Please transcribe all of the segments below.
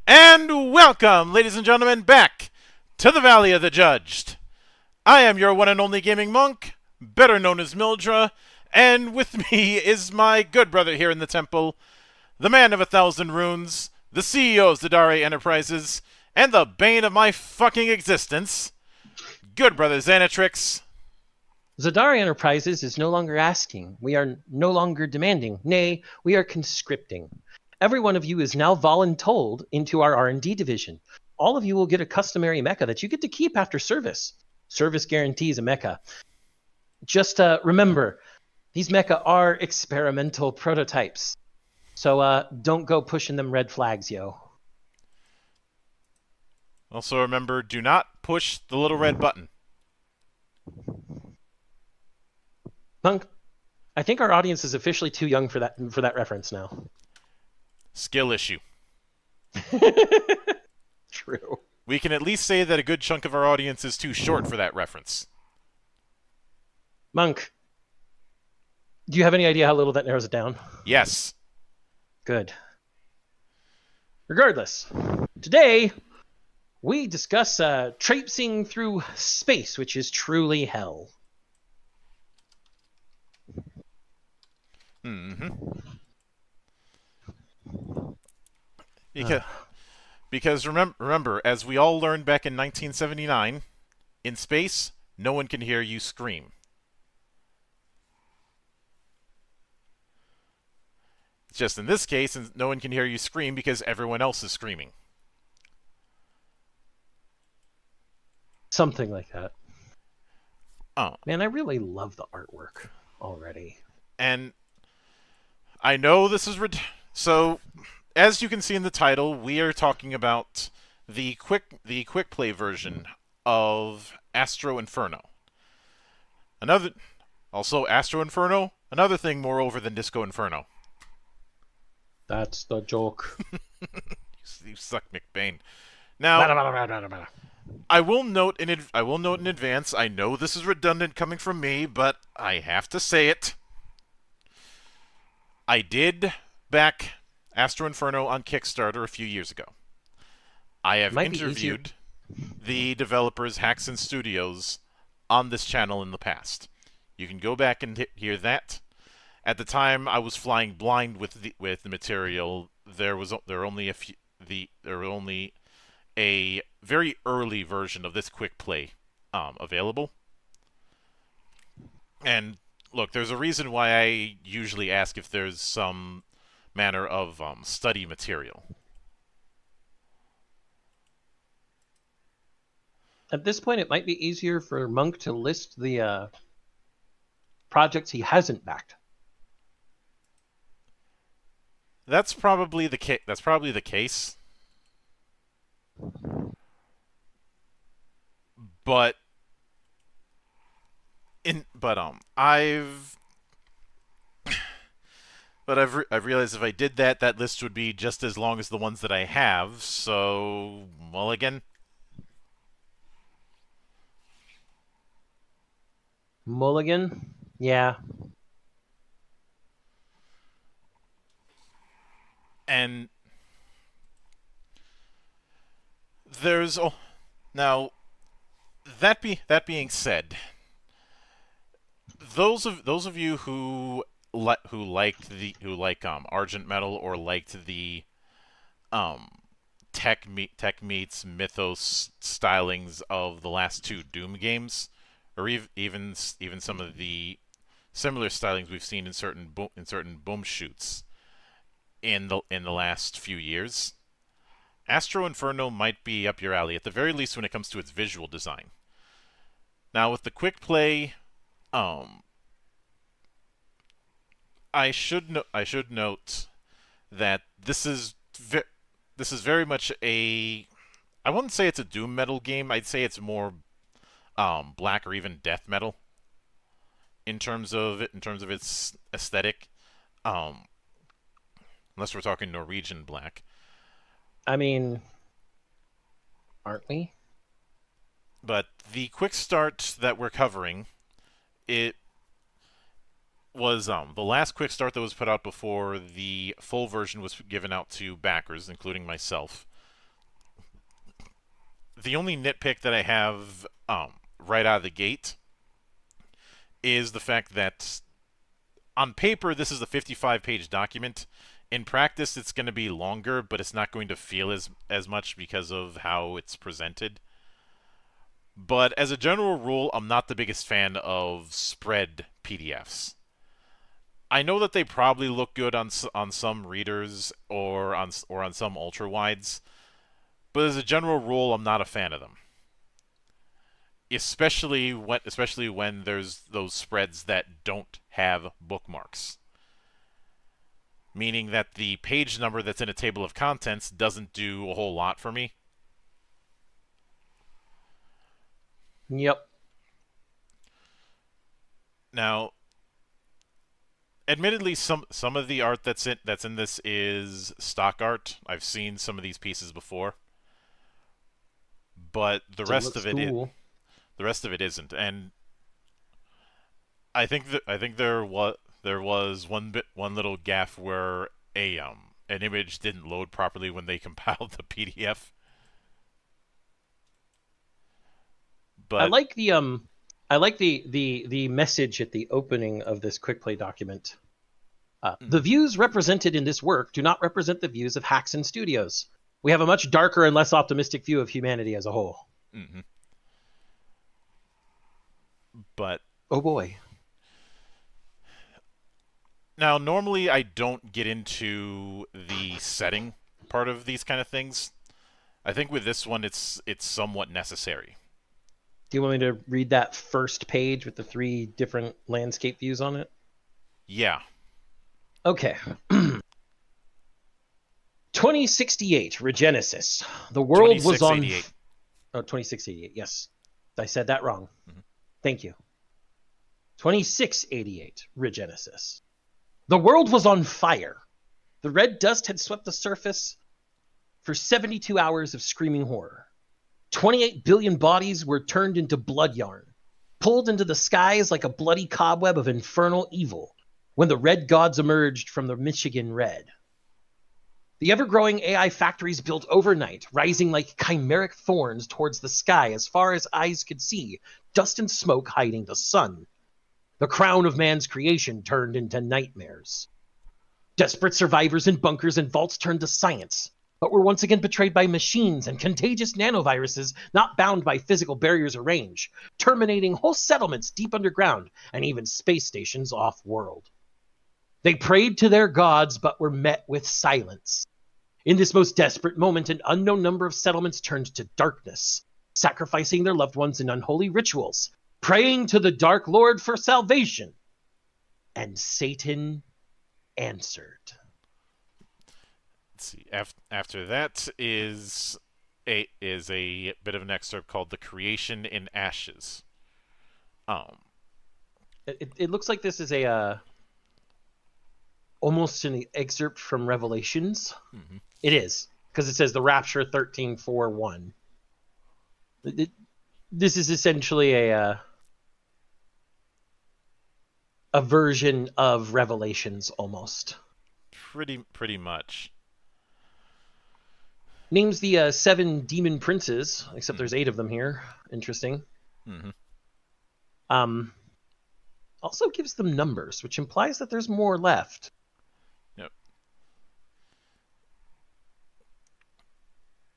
And welcome, ladies and gentlemen, back to the Valley of the Judged. I am your one and only gaming monk, better known as Mildra, and with me is my good brother here in the temple, the man of 1,000 runes, the CEO of Zadari Enterprises, and the bane of my fucking existence, good brother Xanatrix. Zadari Enterprises is no longer asking. We are no longer demanding. Nay, we are conscripting. Every one of you is now voluntold into our R&D division. All of you will get a customary mecha that you get to keep after service. Service guarantees a mecha. Just remember, these mecha are experimental prototypes. So don't go pushing them red flags, yo. Also remember, do not push the little red button. Monk, I think our audience is officially too young for that reference now. Skill issue. True. We can at least say that a good chunk of our audience is too short for that reference. Monk, do you have any idea how little that narrows it down? Yes. Good. Regardless, today we discuss traipsing through space, which is truly hell. Mm-hmm. Because remember, as we all learned back in 1979, in space, no one can hear you scream. It's just in this case, no one can hear you scream because everyone else is screaming. Something like that. Oh. Man, I really love the artwork already. And I know this is... So, as you can see in the title, we are talking about the Quickplay version of Astro Inferno. Also, Astro Inferno, another thing more over than Disco Inferno. That's the joke. You suck, McBain. Now, I will note in advance. I know this is redundant coming from me, but I have to say it. I did back Astro Inferno on Kickstarter a few years ago. I have interviewed the developers Haxon Studios on this channel in the past. You can go back and hear that. At the time, I was flying blind with the material. There were only a very early version of this Quickplay available. And look, there's a reason why I usually ask if there's some manner of study material. At this point, it might be easier for Monk to list the projects he hasn't backed. That's probably the case. But I've realized if I did that, that list would be just as long as the ones that I have. So, mulligan. Mulligan? Yeah. And there's now that being said, those of you who like Argent Metal or liked the tech meets mythos stylings of the last two Doom games, or even some of the similar stylings we've seen in certain boom shoots in the last few years, Astro Inferno might be up your alley, at the very least when it comes to its visual design. Now, with the Quickplay, I should note that this is very much I wouldn't say it's a doom metal game. I'd say it's more black or even death metal in terms of its aesthetic. Unless we're talking Norwegian black. I mean, aren't we? But the quick start that we're covering, it was the last quick start that was put out before the full version was given out to backers, including myself. the only nitpick that I have right out of the gate is the fact that on paper this is a 55-page document. In practice, it's going to be longer, but it's not going to feel as much because of how it's presented. But as a general rule, I'm not the biggest fan of spread PDFs. I know that they probably look good on some readers or on some ultra wides, but as a general rule, I'm not a fan of them. Especially when there's those spreads that don't have bookmarks, meaning that the page number that's in a table of contents doesn't do a whole lot for me. Yep. Now, admittedly, some of the art that's in this is stock art. I've seen some of these pieces before, but the rest of it, cool. the rest of it isn't. And I think there was one little gaffe where an image didn't load properly when they compiled the PDF. But I like the message at the opening of this Quickplay document. The views represented in this work do not represent the views of Haxon Studios. We have a much darker and less optimistic view of humanity as a whole. Mm-hmm. But oh boy. Now, normally I don't get into the setting part of these kind of things. I think with this one, it's somewhat necessary. Do you want me to read that first page with the 3 different landscape views on it? Yeah. Okay. 2068, Regenesis. The world was on... 2688, yes. I said that wrong. Mm-hmm. Thank you. 2688, Regenesis. The world was on fire. The red dust had swept the surface for 72 hours of screaming horror. 28 billion bodies were turned into blood yarn, pulled into the skies like a bloody cobweb of infernal evil when the red gods emerged from the Michigan Red. The ever-growing AI factories built overnight, rising like chimeric thorns towards the sky as far as eyes could see, dust and smoke hiding the sun. The crown of man's creation turned into nightmares. Desperate survivors in bunkers and vaults turned to science, but were once again betrayed by machines and contagious nanoviruses not bound by physical barriers or range, terminating whole settlements deep underground and even space stations off-world. They prayed to their gods, but were met with silence. In this most desperate moment, an unknown number of settlements turned to darkness, sacrificing their loved ones in unholy rituals, praying to the Dark Lord for salvation. And Satan answered. Let's see. After that is a bit of an excerpt called "The Creation in Ashes." It looks like this is a almost an excerpt from Revelations. Mm-hmm. It is, because it says the Rapture 13:4:1. This is essentially a version of Revelations almost. Pretty much. Names the 7 demon princes, except there's 8 of them here. Interesting. Mm-hmm. Also gives them numbers, which implies that there's more left. Yep.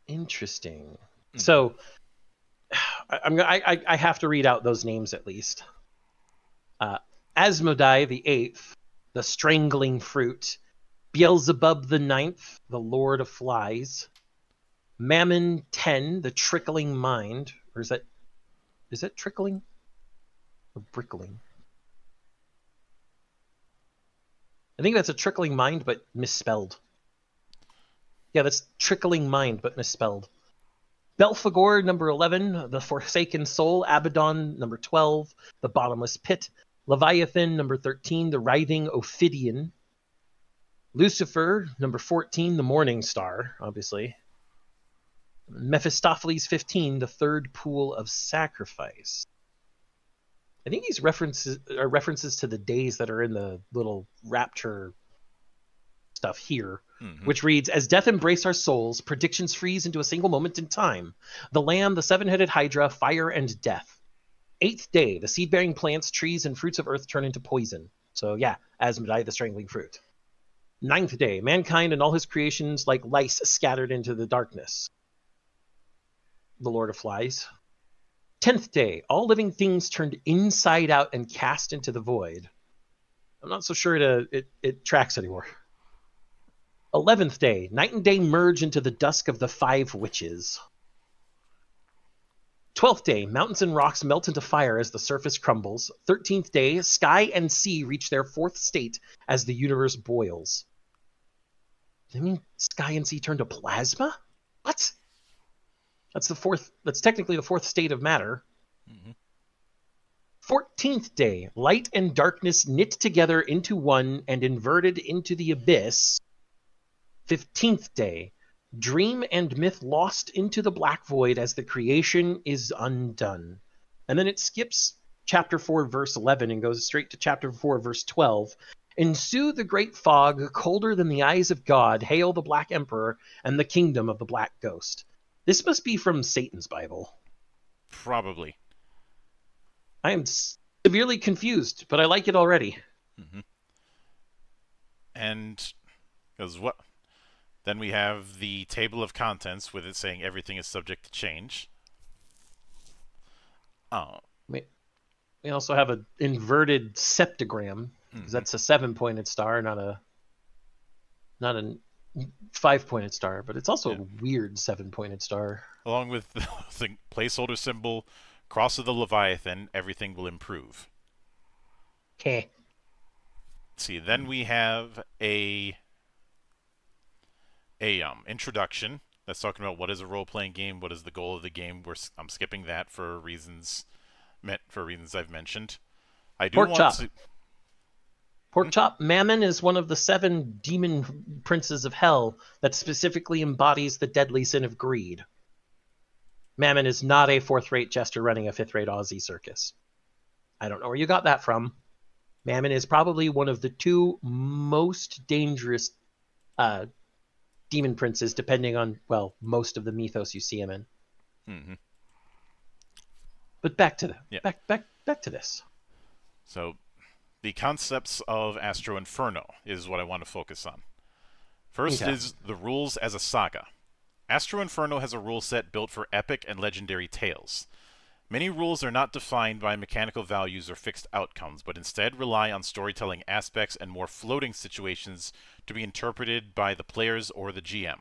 Interesting. Mm-hmm. So I have to read out those names at least. Asmodai the 8th, the strangling fruit. Beelzebub the 9th, the lord of flies. Mammon 10, the trickling mind. Or is that trickling? Or brickling? I think that's a trickling mind, but misspelled. Yeah, that's trickling mind, but misspelled. Belphegor, number 11, the Forsaken Soul. Abaddon, number 12, the Bottomless Pit. Leviathan, number 13, the Writhing Ophidian. Lucifer, number 14, the Morning Star, obviously. Mephistopheles 15, the Third Pool of Sacrifice. I think these references are references to the days that are in the little rapture stuff here. which reads, as death embrace our souls, predictions freeze into a single moment in time. The Lamb, the seven-headed Hydra, fire and death. 8th day, the seed-bearing plants, trees, and fruits of earth turn into poison. So yeah, Asmodai, the strangling fruit. 9th day, mankind and all his creations like lice scattered into the darkness. The Lord of Flies. 10th day, all living things turned inside out and cast into the void. I'm not so sure it tracks anymore. 11th day, night and day merge into the dusk of the 5 witches. 12th day, mountains and rocks melt into fire as the surface crumbles. 13th day, sky and sea reach their 4th state as the universe boils. Does that mean sky and sea turn to plasma? What? That's technically the 4th state of matter. 14th day, light and darkness knit together into one and inverted into the abyss. 15th day, dream and myth lost into the black void as the creation is undone. And then it skips chapter 4, verse 11 and goes straight to chapter 4, verse 12. Ensue the great fog, colder than the eyes of God, hail the Black Emperor and the kingdom of the Black Ghost. This must be from Satan's Bible. Probably. I am severely confused, but I like it already. And because what? Then we have the table of contents with it saying everything is subject to change. Oh. We also have an inverted septagram, because that's a 7-pointed star, not a 5-pointed star, but it's also a weird 7-pointed star. Along with the placeholder symbol, cross of the Leviathan, everything will improve. Okay. Let's see, then we have a introduction that's talking about what is a role-playing game, what is the goal of the game. I'm skipping that for reasons I've mentioned. I do Pork want chop. to. Pork chop. Mammon is one of the 7 demon princes of hell that specifically embodies the deadly sin of greed. Mammon is not a 4th-rate jester running a 5th-rate Aussie circus. I don't know where you got that from. Mammon is probably one of the 2 most dangerous demon princes, depending on, well, most of the mythos you see him in. But back to back to this. So, the concepts of Astro Inferno is what I want to focus on. First is the rules as a saga. Astro Inferno has a rule set built for epic and legendary tales. Many rules are not defined by mechanical values or fixed outcomes, but instead rely on storytelling aspects and more floating situations to be interpreted by the players or the GM.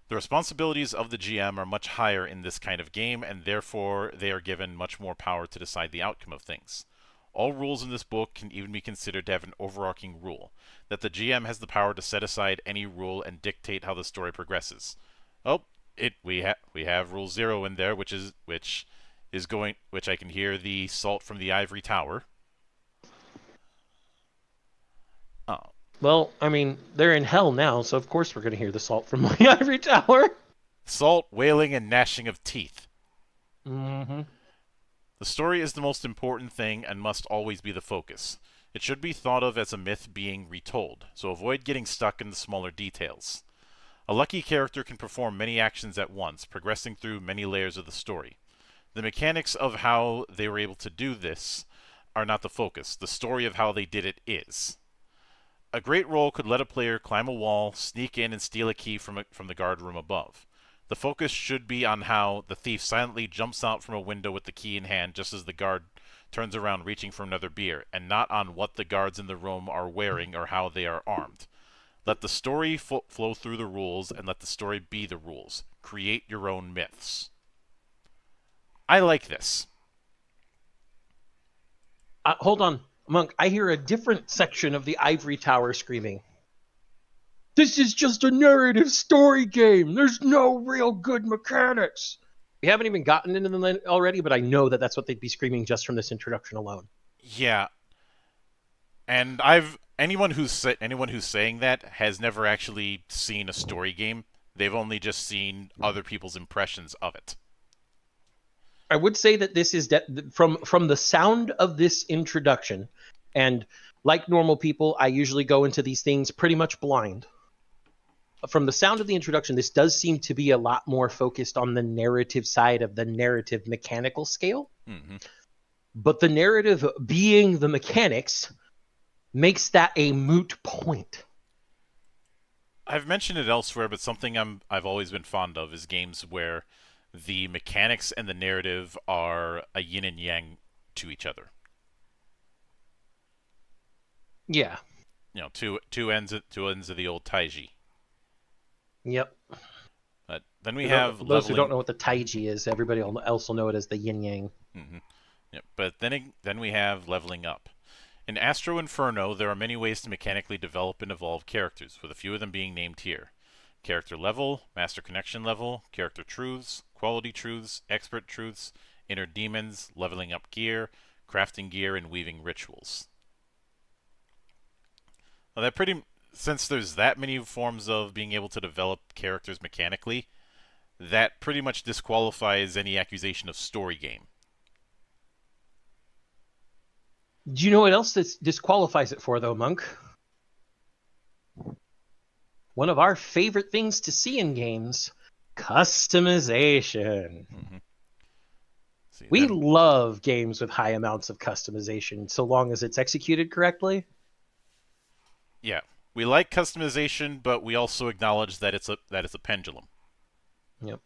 The responsibilities of the GM are much higher in this kind of game, and therefore they are given much more power to decide the outcome of things. All rules in this book can even be considered to have an overarching rule, that the GM has the power to set aside any rule and dictate how the story progresses. We have Rule 0 in there, which I can hear the salt from the ivory tower. Oh. Well, I mean, they're in hell now, so of course we're going to hear the salt from the ivory tower. Salt, wailing, and gnashing of teeth. The story is the most important thing and must always be the focus. It should be thought of as a myth being retold, so avoid getting stuck in the smaller details. A lucky character can perform many actions at once, progressing through many layers of the story. The mechanics of how they were able to do this are not the focus. The story of how they did it is. A great role could let a player climb a wall, sneak in, and steal a key from the guard room above. The focus should be on how the thief silently jumps out from a window with the key in hand just as the guard turns around reaching for another beer, and not on what the guards in the room are wearing or how they are armed. Let the story flow through the rules, and let the story be the rules. Create your own myths. I like this. Hold on, Monk. I hear a different section of the ivory tower screaming. This is just a narrative story game. There's no real good mechanics. We haven't even gotten into them already, but I know that that's what they'd be screaming just from this introduction alone. Yeah. And anyone who's saying that has never actually seen a story game. They've only just seen other people's impressions of it. I would say that this is from the sound of this introduction, and like normal people, I usually go into these things pretty much blind. from the sound of the introduction, this does seem to be a lot more focused on the narrative side of the narrative mechanical scale. Mm-hmm. But the narrative being the mechanics makes that a moot point. I've mentioned it elsewhere, but something I've always been fond of is games where the mechanics and the narrative are a yin and yang to each other. Yeah. You know, two ends of the old Taiji. Yep. But then we For have those who don't leveling. know what the Taiji is, everybody else will know it as the yin yang. Mm-hmm. Yep. But then we have leveling up. In Astro Inferno, there are many ways to mechanically develop and evolve characters, with a few of them being named here. Character level, master connection level, character truths, quality truths, expert truths, inner demons, leveling up gear, crafting gear, and weaving rituals. Well, since there's that many forms of being able to develop characters mechanically, that pretty much disqualifies any accusation of story game. Do you know what else this disqualifies it for, though, Monk? One of our favorite things to see in games, customization. Mm-hmm. We love games with high amounts of customization, so long as it's executed correctly. Yeah, we like customization, but we also acknowledge that it's a pendulum. Yep.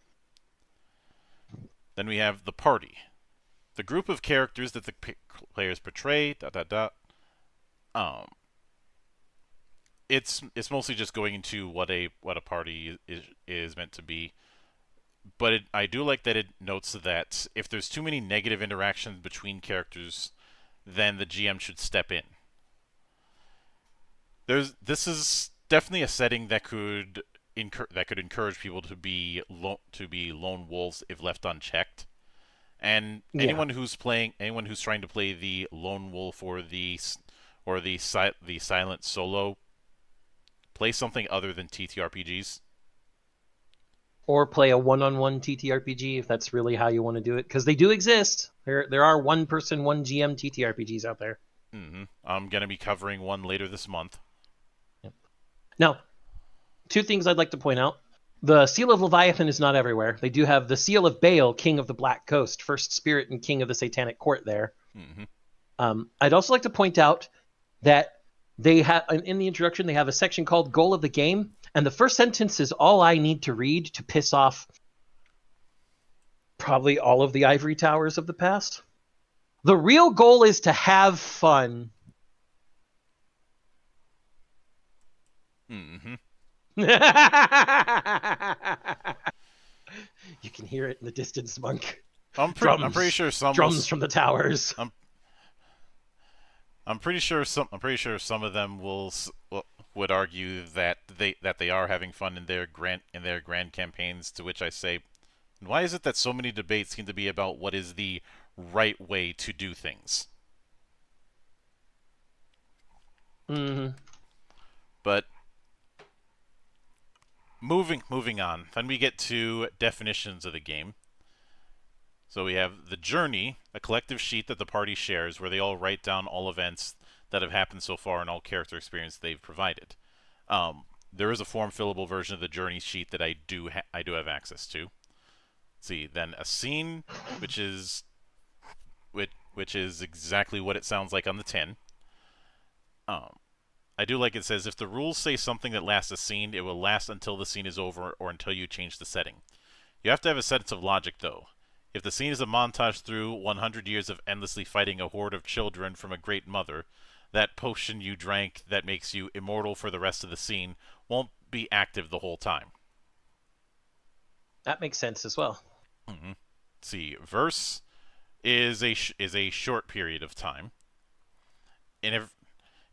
Then we have the party, the group of characters that the players portray. It's mostly just going into what a party is meant to be. But I do like that it notes that if there's too many negative interactions between characters, then the GM should step in. This is definitely a setting that could encourage people to be lone wolves if left unchecked. And anyone who's trying to play the lone wolf or the silent solo, play something other than TTRPGs. Or play a one-on-one TTRPG if that's really how you want to do it, because they do exist. There are one-person, one GM TTRPGs out there. Mm-hmm. I'm gonna be covering one later this month. Yep. Now, two things I'd like to point out. The Seal of Leviathan is not everywhere. They do have the Seal of Baal, King of the Black Coast, first spirit and king of the Satanic Court there. Mm-hmm. I'd also like to point out that they have in the introduction they have a section called Goal of the Game, and the first sentence is all I need to read to piss off probably all of the ivory towers of the past. The real goal is to have fun. Mm-hmm. You can hear it in the distance, Monk. I'm pretty sure some drums from the towers. I'm pretty sure some of them would argue that they are having fun in their grand campaigns. To which I say, why is it that so many debates seem to be about what is the right way to do things? Mm-hmm. But moving on, then we get to definitions of the game. So we have the journey, a collective sheet that the party shares where they all write down all events that have happened so far and all character experience they've provided. There is a form fillable version of the journey sheet that I do have access to. Let's see, then a scene, which is exactly what it sounds like on the tin. I do like it says if the rules say something that lasts a scene, it will last until the scene is over or until you change the setting. You have to have a sense of logic though. If the scene is a montage through 100 years of endlessly fighting a horde of children from a great mother, that potion you drank that makes you immortal for the rest of the scene won't be active the whole time. That makes sense as well. Mm-hmm. See, verse is a short period of time. In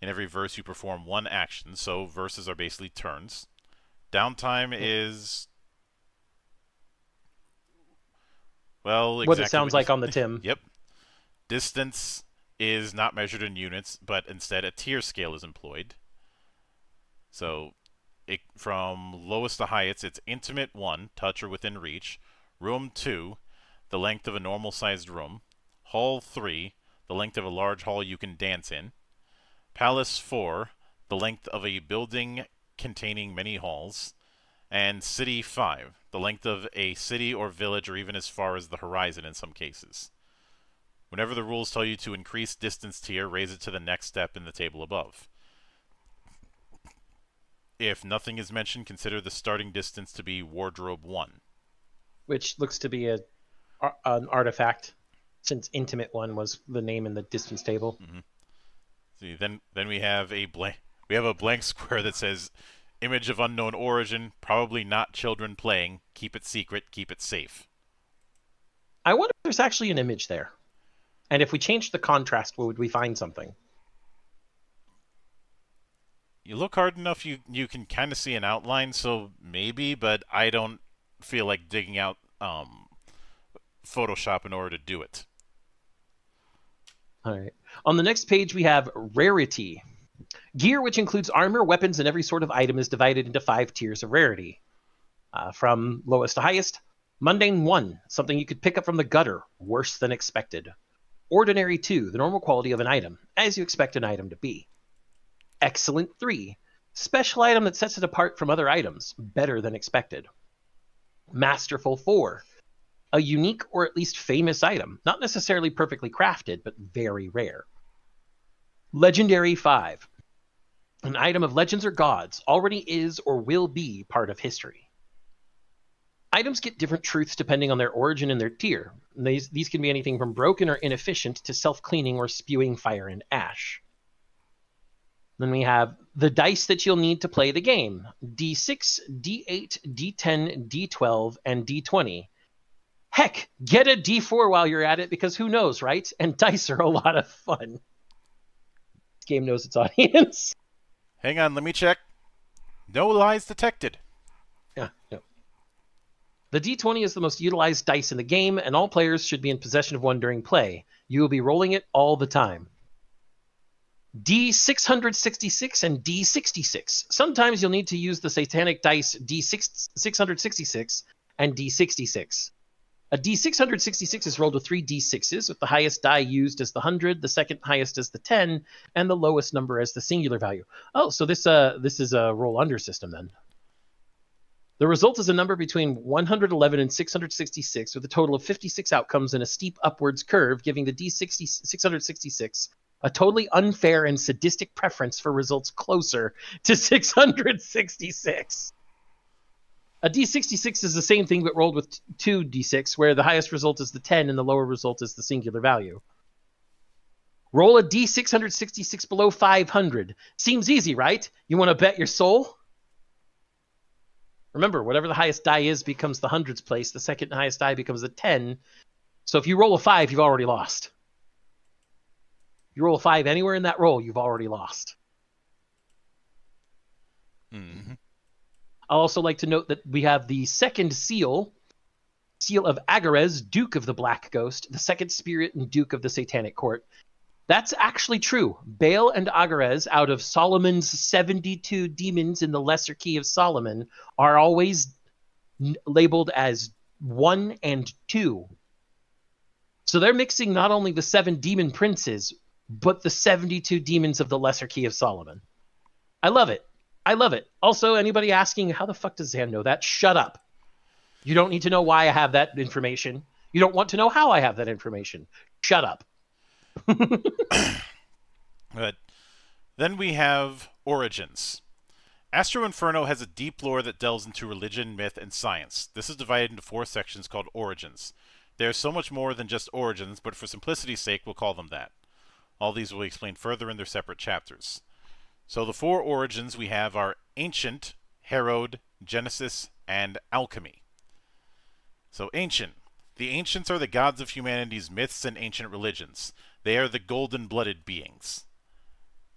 every verse, you perform one action, so verses are basically turns. Downtime is exactly what it sounds like on the Tim. Yep. Distance is not measured in units, but instead a tier scale is employed. So, from lowest to highest, it's intimate 1, touch or within reach. Room 2, the length of a normal-sized room. Hall 3, the length of a large hall you can dance in. Palace 4, the length of a building containing many halls. And city 5, the length of a city or village, or even as far as the horizon in some cases. Whenever the rules tell you to increase distance tier, raise it to the next step in the table above. If nothing is mentioned, consider the starting distance to be wardrobe 1. Which looks to be an artifact, since Intimate 1 was the name in the distance table. Mm-hmm. See, then we have a blank square that says image of unknown origin, probably not children playing, keep it secret, keep it safe. I wonder if there's actually an image there. And if we change the contrast, would we find something? You look hard enough, you can kind of see an outline, so maybe, but I don't feel like digging out Photoshop in order to do it. All right. On the next page, we have rarity. Gear, which includes armor, weapons, and every sort of item, is divided into 5 tiers of rarity. From lowest to highest, mundane 1, something you could pick up from the gutter, worse than expected. Ordinary 2, the normal quality of an item, as you expect an item to be. Excellent 3, special item that sets it apart from other items, better than expected. Masterful 4, a unique or at least famous item, not necessarily perfectly crafted, but very rare. Legendary 5, an item of legends or gods, already is or will be part of history. Items get different truths depending on their origin and their tier. These can be anything from broken or inefficient to self-cleaning or spewing fire and ash. Then we have the dice that you'll need to play the game. D6, D8, D10, D12, and D20. Heck, get a D4 while you're at it, because who knows, right? And dice are a lot of fun. This game knows its audience. Hang on, let me check. No lies detected. Yeah, no. The D20 is the most utilized dice in the game, and all players should be in possession of one during play. You will be rolling it all the time. D666 and D66. Sometimes you'll need to use the satanic dice D666 and D66. A D666 is rolled with 3 D6s, with the highest die used as the 100, the second highest as the 10, and the lowest number as the singular value. Oh, so this is a roll under system then. The result is a number between 111 and 666, with a total of 56 outcomes and a steep upwards curve, giving the D666 a totally unfair and sadistic preference for results closer to 666. A D66 is the same thing, but rolled with 2 D6, where the highest result is the 10 and the lower result is the singular value. Roll a D666 below 500. Seems easy, right? You want to bet your soul? Remember, whatever the highest die is becomes the hundreds place. The second highest die becomes a 10. So if you roll a 5, you've already lost. You roll a 5 anywhere in that roll, you've already lost. Mm-hmm. I'll also like to note that we have the second seal of Agarez, Duke of the Black Ghost, the second spirit and Duke of the Satanic Court. That's actually true. Baal and Agarez, out of Solomon's 72 demons in the Lesser Key of Solomon, are always labeled as 1 and 2. So they're mixing not only the 7 demon princes, but the 72 demons of the Lesser Key of Solomon. I love it. I love it. Also, anybody asking, how the fuck does Zan know that? Shut up. You don't need to know why I have that information. You don't want to know how I have that information. Shut up. But then we have Origins. Astro Inferno has a deep lore that delves into religion, myth, and science. This is divided into 4 sections called Origins. There's so much more than just origins, but for simplicity's sake, we'll call them that. All these will be explained further in their separate chapters. So the 4 origins we have are Ancient, Herod, Genesis, and Alchemy. So Ancient. The Ancients are the gods of humanity's myths and ancient religions. They are the golden-blooded beings.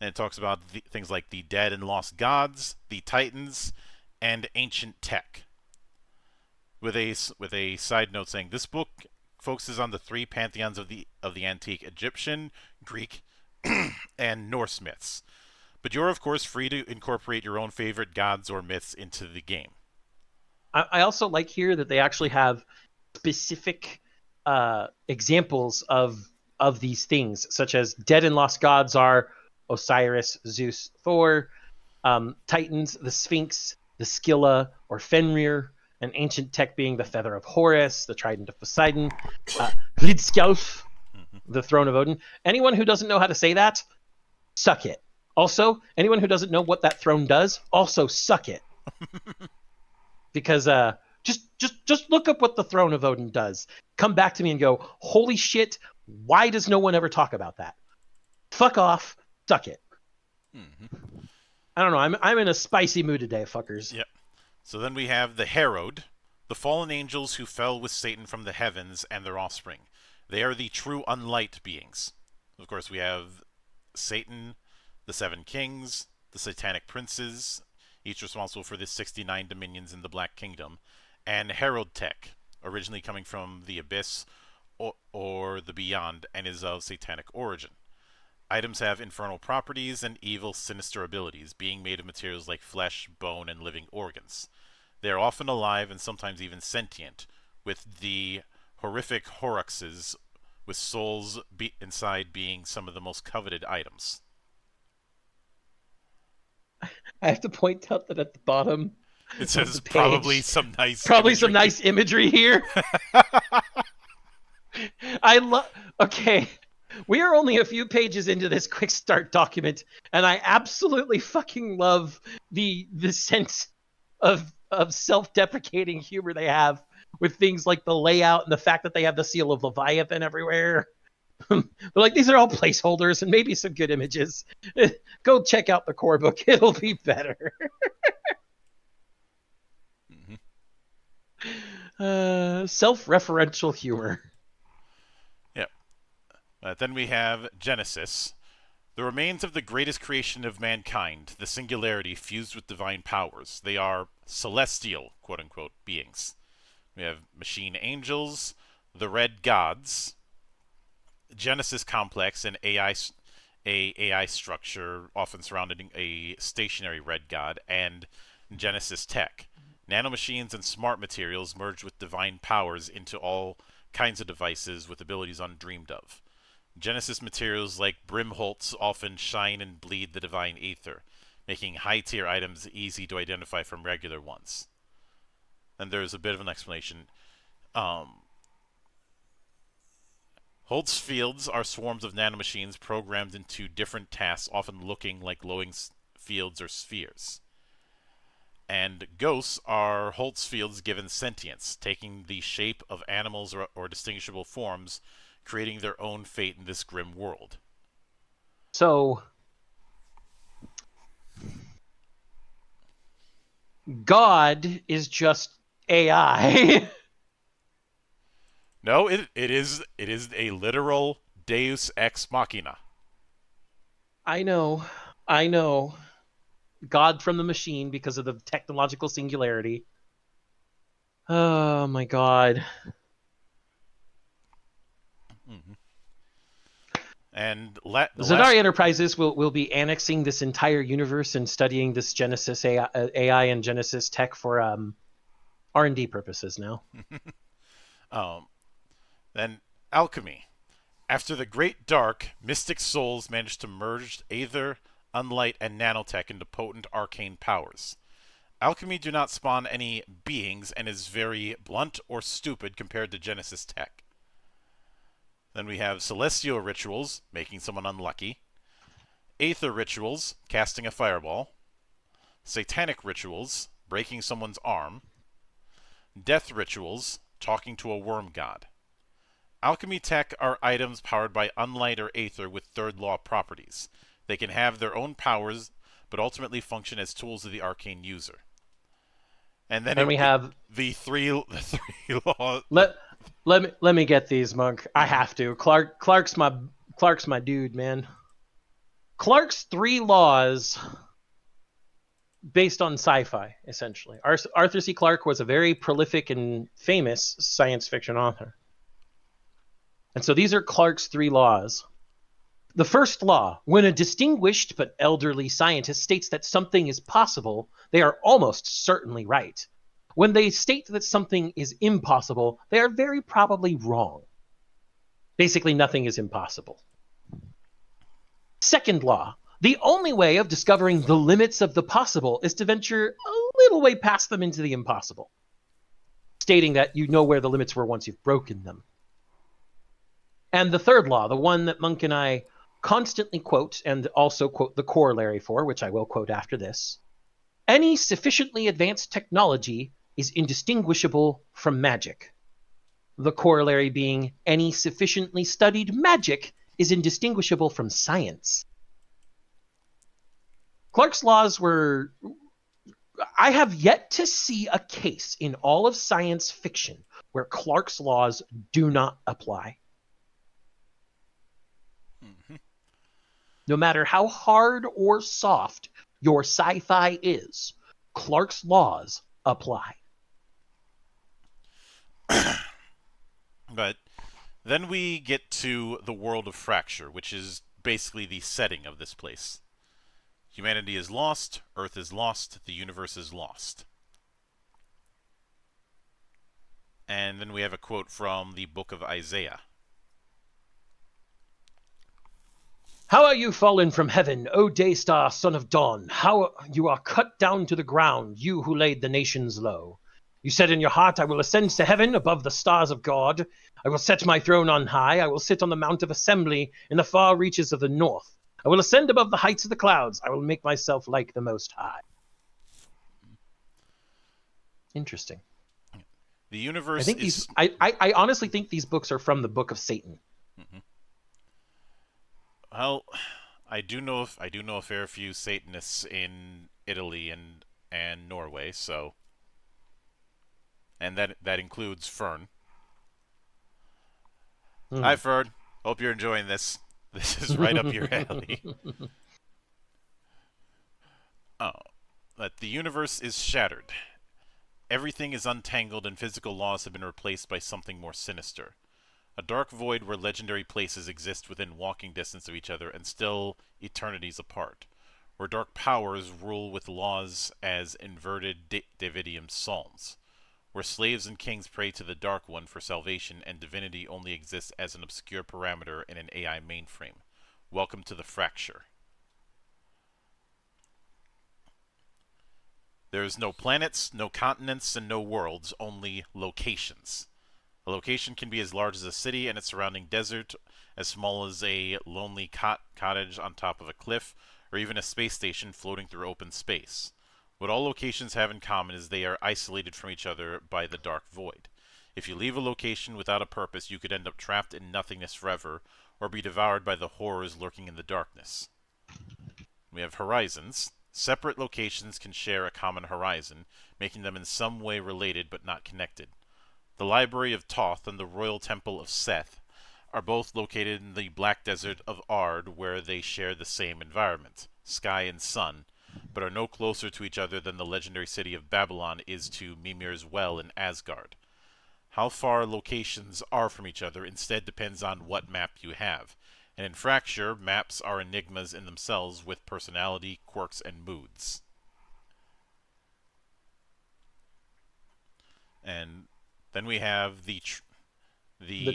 And it talks about things like the dead and lost gods, the titans, and ancient tech. With a side note saying this book focuses on the 3 pantheons of the antique Egyptian, Greek, and Norse myths. But you're of course free to incorporate your own favorite gods or myths into the game. I also like here that they actually have specific examples of these things, such as dead and lost gods are Osiris, Zeus, Thor, Titans, the Sphinx, the Scylla or Fenrir, and ancient tech being the Feather of Horus, the Trident of Poseidon, Hlidskjalf, the Throne of Odin. Anyone who doesn't know how to say that, suck it. Also, anyone who doesn't know what that throne does, also suck it. Because just look up what the Throne of Odin does. Come back to me and go, holy shit, why does no one ever talk about that? Fuck off, suck it. I don't know, I'm in a spicy mood today, fuckers. Yep. So then we have the Herod, the fallen angels who fell with Satan from the heavens and their offspring. They are the true unlight beings. Of course, we have Satan, the seven kings, the satanic princes, each responsible for the 69 dominions in the Black Kingdom, and Herod Tech, originally coming from the Abyss or the Beyond, and is of satanic origin. Items have infernal properties and evil, sinister abilities, being made of materials like flesh, bone, and living organs. They are often alive and sometimes even sentient, with the horrific Horuxes with souls inside being some of the most coveted items. I have to point out that at the bottom it says the page, probably some nice imagery here. Okay, we are only a few pages into this quick start document, and I absolutely fucking love the sense of self-deprecating humor they have with things like the layout and the fact that they have the seal of Leviathan everywhere. They're like, these are all placeholders and maybe some good images. Go check out the core book. It'll be better. Self-referential humor. Yep. Then we have Genesis. The remains of the greatest creation of mankind, the singularity fused with divine powers. They are celestial, quote-unquote, beings. We have machine angels, the red gods, Genesis complex, an AI structure often surrounding a stationary red god, and Genesis tech. Nanomachines and smart materials merge with divine powers into all kinds of devices with abilities undreamed of. Genesis materials like Brimholtz often shine and bleed the divine ether, making high-tier items easy to identify from regular ones. And there's a bit of an explanation. Holtz fields are swarms of nanomachines programmed into different tasks, often looking like glowing fields or spheres. And ghosts are Holtz fields given sentience, taking the shape of animals or distinguishable forms, creating their own fate in this grim world. So, God is just AI. No, it is a literal Deus ex machina. I know. God from the machine because of the technological singularity. Oh my god. And Zadari Enterprises will be annexing this entire universe and studying this Genesis AI and Genesis tech for R&D purposes now. Then alchemy. After the Great Dark, mystic souls managed to merge aether, unlight, and nanotech into potent arcane powers. Alchemy do not spawn any beings and is very blunt or stupid compared to Genesis tech. Then we have celestial rituals, making someone unlucky. Aether rituals, casting a fireball. Satanic rituals, breaking someone's arm. Death rituals, talking to a worm god. Alchemy tech are items powered by unlight or aether with third law properties. They can have their own powers, but ultimately function as tools of the arcane user. And then we have the three laws. Let me get these, Monk. I have to. Clark's my dude, man. Clark's 3 laws based on sci-fi, essentially. Arthur C. Clarke was a very prolific and famous science fiction author. And so these are Clark's 3 laws. The first law: when a distinguished but elderly scientist states that something is possible, they are almost certainly right. When they state that something is impossible, they are very probably wrong. Basically, nothing is impossible. Second law: The only way of discovering the limits of the possible is to venture a little way past them into the impossible, stating that you know where the limits were once you've broken them. And the third law, the one that Monk and I constantly quote and also quote the corollary for, which I will quote after this: any sufficiently advanced technology is indistinguishable from magic. The corollary being any sufficiently studied magic is indistinguishable from science. Clarke's laws were... I have yet to see a case in all of science fiction where Clarke's laws do not apply. Mm-hmm. No matter how hard or soft your sci-fi is, Clarke's laws apply. But then we get to the world of Fracture, which is basically the setting of this place. Humanity is lost, Earth is lost, the universe is lost. And then we have a quote from the book of Isaiah. How are you fallen from heaven, O Daystar, son of dawn? How you are cut down to the ground, you who laid the nations low. You said in your heart, I will ascend to heaven above the stars of God. I will set my throne on high. I will sit on the mount of assembly in the far reaches of the north. I will ascend above the heights of the clouds. I will make myself like the Most High. Interesting. The universe I think is... I honestly think these books are from the Book of Satan. Mm-hmm. Well, I do know a fair few Satanists in Italy and Norway, so, and that includes Fern. Hi, Fern. Hope you're enjoying this. This is right up your alley. Oh, that the universe is shattered. Everything is untangled and physical laws have been replaced by something more sinister. A dark void where legendary places exist within walking distance of each other and still eternities apart. Where dark powers rule with laws as inverted Davidian psalms. Where slaves and kings pray to the Dark One for salvation and divinity only exists as an obscure parameter in an AI mainframe. Welcome to the Fracture. There is no planets, no continents, and no worlds, only locations. A location can be as large as a city and its surrounding desert, as small as a lonely cottage on top of a cliff, or even a space station floating through open space. What all locations have in common is they are isolated from each other by the dark void. If you leave a location without a purpose, you could end up trapped in nothingness forever, or be devoured by the horrors lurking in the darkness. We have horizons. Separate locations can share a common horizon, making them in some way related but not connected. The Library of Thoth and the Royal Temple of Seth are both located in the Black Desert of Ard, where they share the same environment, sky and sun, but are no closer to each other than the legendary city of Babylon is to Mimir's Well in Asgard. How far locations are from each other instead depends on what map you have, and in Fracture, maps are enigmas in themselves with personality, quirks, and moods. And then we have the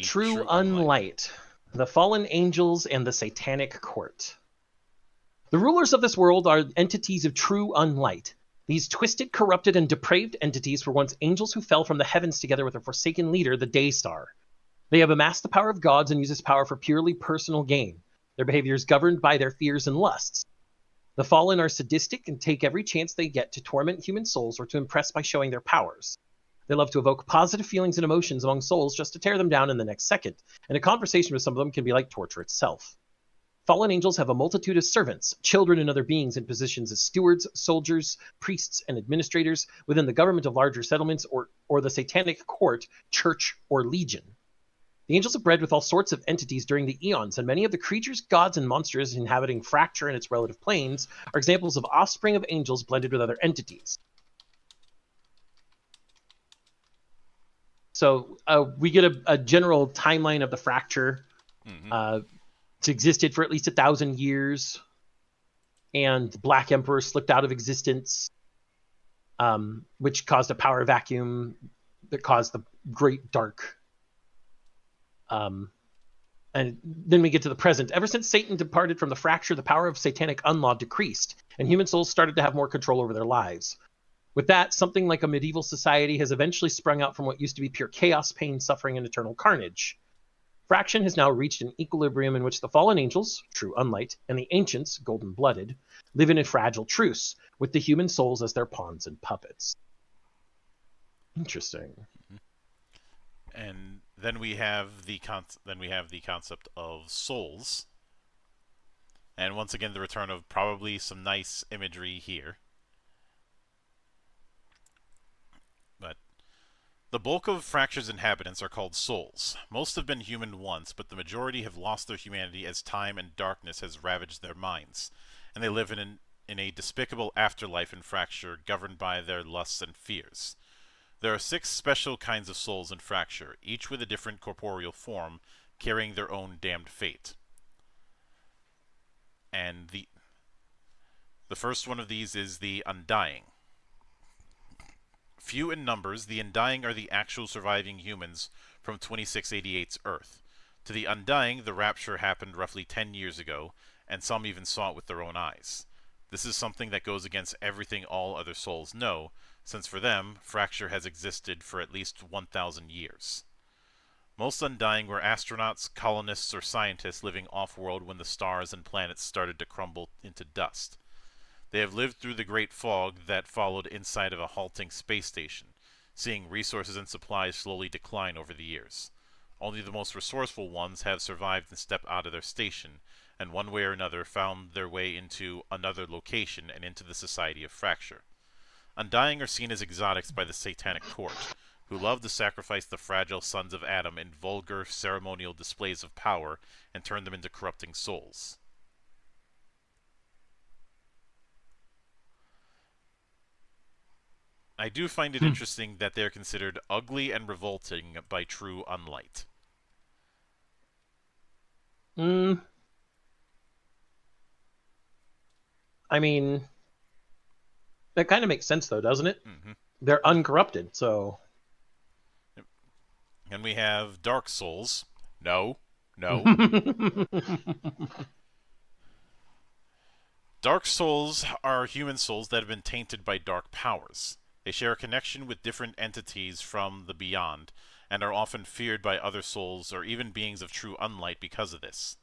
true unlight, the fallen angels, and the satanic court. The rulers of this world are entities of true unlight. These twisted, corrupted, and depraved entities were once angels who fell from the heavens together with their forsaken leader, the Daystar. They have amassed the power of gods and use this power for purely personal gain. Their behavior is governed by their fears and lusts. The fallen are sadistic and take every chance they get to torment human souls or to impress by showing their powers. They love to evoke positive feelings and emotions among souls just to tear them down in the next second, and a conversation with some of them can be like torture itself. Fallen angels have a multitude of servants, children and other beings in positions as stewards, soldiers, priests, and administrators within the government of larger settlements or the satanic court, church, or legion. The angels have bred with all sorts of entities during the eons, and many of the creatures, gods, and monsters inhabiting Fracture and its relative planes are examples of offspring of angels blended with other entities. So we get a general timeline of the Fracture. Mm-hmm. It's existed for at least 1,000 years, and the Black Emperor slipped out of existence, which caused a power vacuum that caused the Great Dark And then we get to the present. Ever since Satan departed from the fracture, the power of satanic unlaw decreased, and human souls started to have more control over their lives. With that, something like a medieval society has eventually sprung out from what used to be pure chaos, pain, suffering, and eternal carnage. Fraction has now reached an equilibrium in which the fallen angels, true unlight, and the ancients, golden-blooded, live in a fragile truce, with the human souls as their pawns and puppets. Interesting. And then we have the concept of souls. And once again, the return of probably some nice imagery here. But the bulk of Fracture's inhabitants are called souls. Most have been human once, but the majority have lost their humanity as time and darkness has ravaged their minds, and they live in a despicable afterlife in Fracture, governed by their lusts and fears. There are 6 special kinds of souls in Fracture, each with a different corporeal form, carrying their own damned fate. And the first one of these is the Undying. Few in numbers, the Undying are the actual surviving humans from 2688's Earth. To the Undying, the rapture happened roughly 10 years ago, and some even saw it with their own eyes. This is something that goes against everything all other souls know, since for them, Fracture has existed for at least 1,000 years. Most Undying were astronauts, colonists, or scientists living off-world when the stars and planets started to crumble into dust. They have lived through the great fog that followed inside of a halting space station, seeing resources and supplies slowly decline over the years. Only the most resourceful ones have survived and stepped out of their station, and one way or another found their way into another location and into the society of Fracture. Undying are seen as exotics by the Satanic Court, who love to sacrifice the fragile sons of Adam in vulgar, ceremonial displays of power and turn them into corrupting souls. I do find it interesting that they're considered ugly and revolting by true unlight. I mean, that kind of makes sense, though, doesn't it? Mm-hmm. They're uncorrupted, so... And we have Dark Souls. No. Dark Souls are human souls that have been tainted by dark powers. They share a connection with different entities from the beyond, and are often feared by other souls or even beings of true unlight because of this.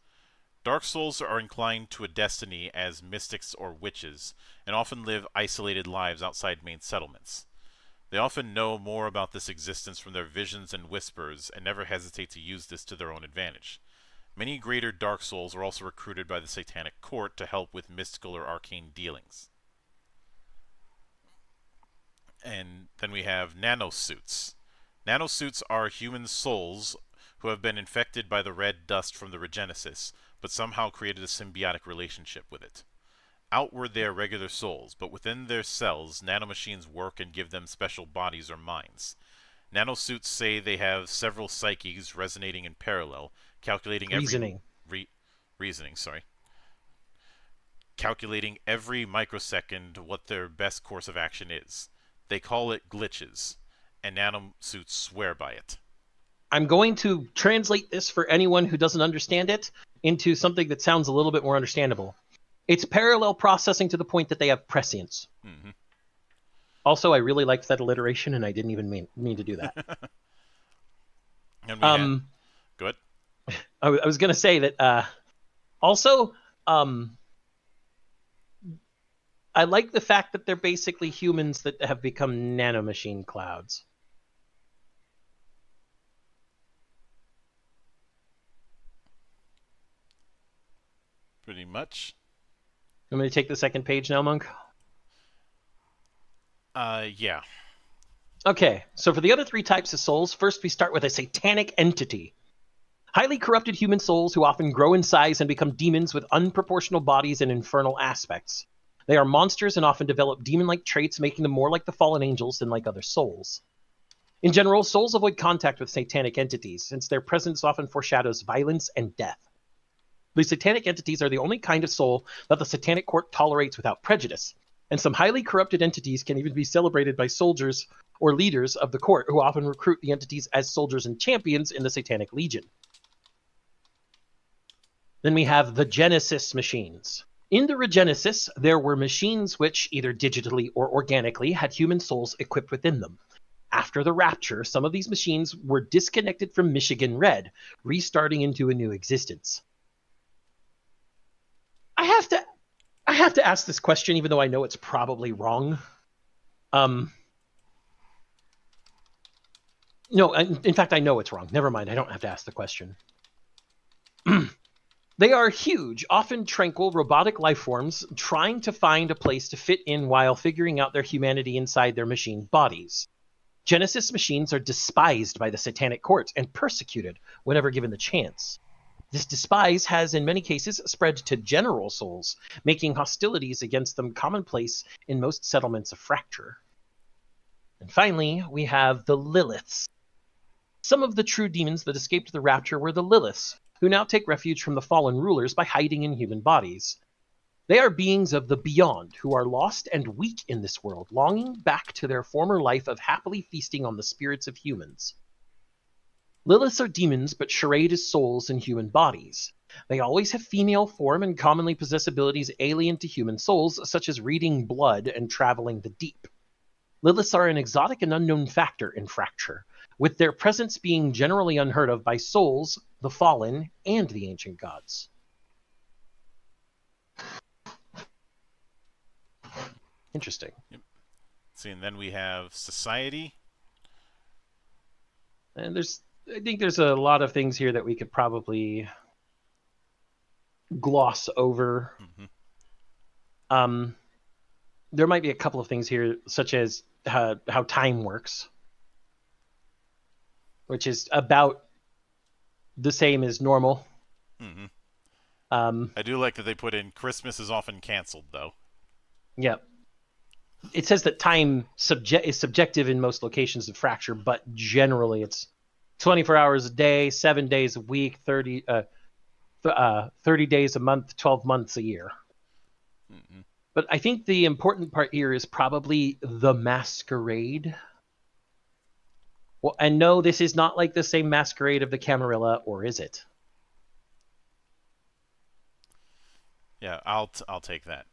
Dark souls are inclined to a destiny as mystics or witches, and often live isolated lives outside main settlements. They often know more about this existence from their visions and whispers, and never hesitate to use this to their own advantage. Many greater Dark Souls are also recruited by the Satanic Court to help with mystical or arcane dealings. And then we have Nanosuits. Nanosuits are human souls who have been infected by the red dust from the Regenesis, but somehow created a symbiotic relationship with it. Outward they are regular souls, but within their cells, nanomachines work and give them special bodies or minds. Nanosuits say they have several psyches resonating in parallel, calculating calculating every microsecond what their best course of action is. They call it glitches, and nanosuits swear by it. I'm going to translate this for anyone who doesn't understand it into something that sounds a little bit more understandable. It's parallel processing to the point that they have prescience. Mm-hmm. Also, I really liked that alliteration, and I didn't even mean to do that. And we good. I was going to say that also, I like the fact that they're basically humans that have become nanomachine clouds. Pretty much. I'm going to take the second page now, Monk. Yeah. Okay, so for the other 3 types of souls, first we start with a satanic entity. Highly corrupted human souls who often grow in size and become demons with unproportional bodies and infernal aspects. They are monsters and often develop demon-like traits, making them more like the fallen angels than like other souls. In general, souls avoid contact with satanic entities, since their presence often foreshadows violence and death. The satanic entities are the only kind of soul that the Satanic Court tolerates without prejudice, and some highly corrupted entities can even be celebrated by soldiers or leaders of the court, who often recruit the entities as soldiers and champions in the Satanic Legion. Then we have the Genesis machines. In the Regenesis, there were machines which, either digitally or organically, had human souls equipped within them. After the Rapture, some of these machines were disconnected from Michigan Red, restarting into a new existence. I have to ask this question, even though I know it's probably wrong. No, in fact, I know it's wrong. Never mind. I don't have to ask the question. They are huge, often tranquil, robotic life forms trying to find a place to fit in while figuring out their humanity inside their machine bodies. Genesis machines are despised by the Satanic Court and persecuted whenever given the chance. This despise has, in many cases, spread to general souls, making hostilities against them commonplace in most settlements of Fracture. And finally, we have the Liliths. Some of the true demons that escaped the Rapture were the Liliths, who now take refuge from the fallen rulers by hiding in human bodies. They are beings of the beyond, who are lost and weak in this world, longing back to their former life of happily feasting on the spirits of humans. Liliths are demons, but charade as souls in human bodies. They always have female form and commonly possess abilities alien to human souls, such as reading blood and traveling the deep. Liliths are an exotic and unknown factor in Fracture, with their presence being generally unheard of by souls, the fallen, and the ancient gods. Interesting. Yep. See, and then we have society. And I think there's a lot of things here that we could probably gloss over. There might be a couple of things here, such as how time works, which is about the same as normal. I do like that they put in Christmas is often canceled, though. Yep. It says that time is subjective in most locations of Fracture, but generally it's 24 hours a day, 7 days a week, 30 days a month, 12 months a year. But I think the important part here is probably the masquerade. Well, and no, this is not like the same masquerade of the Camarilla, or is it? Yeah, I'll take that.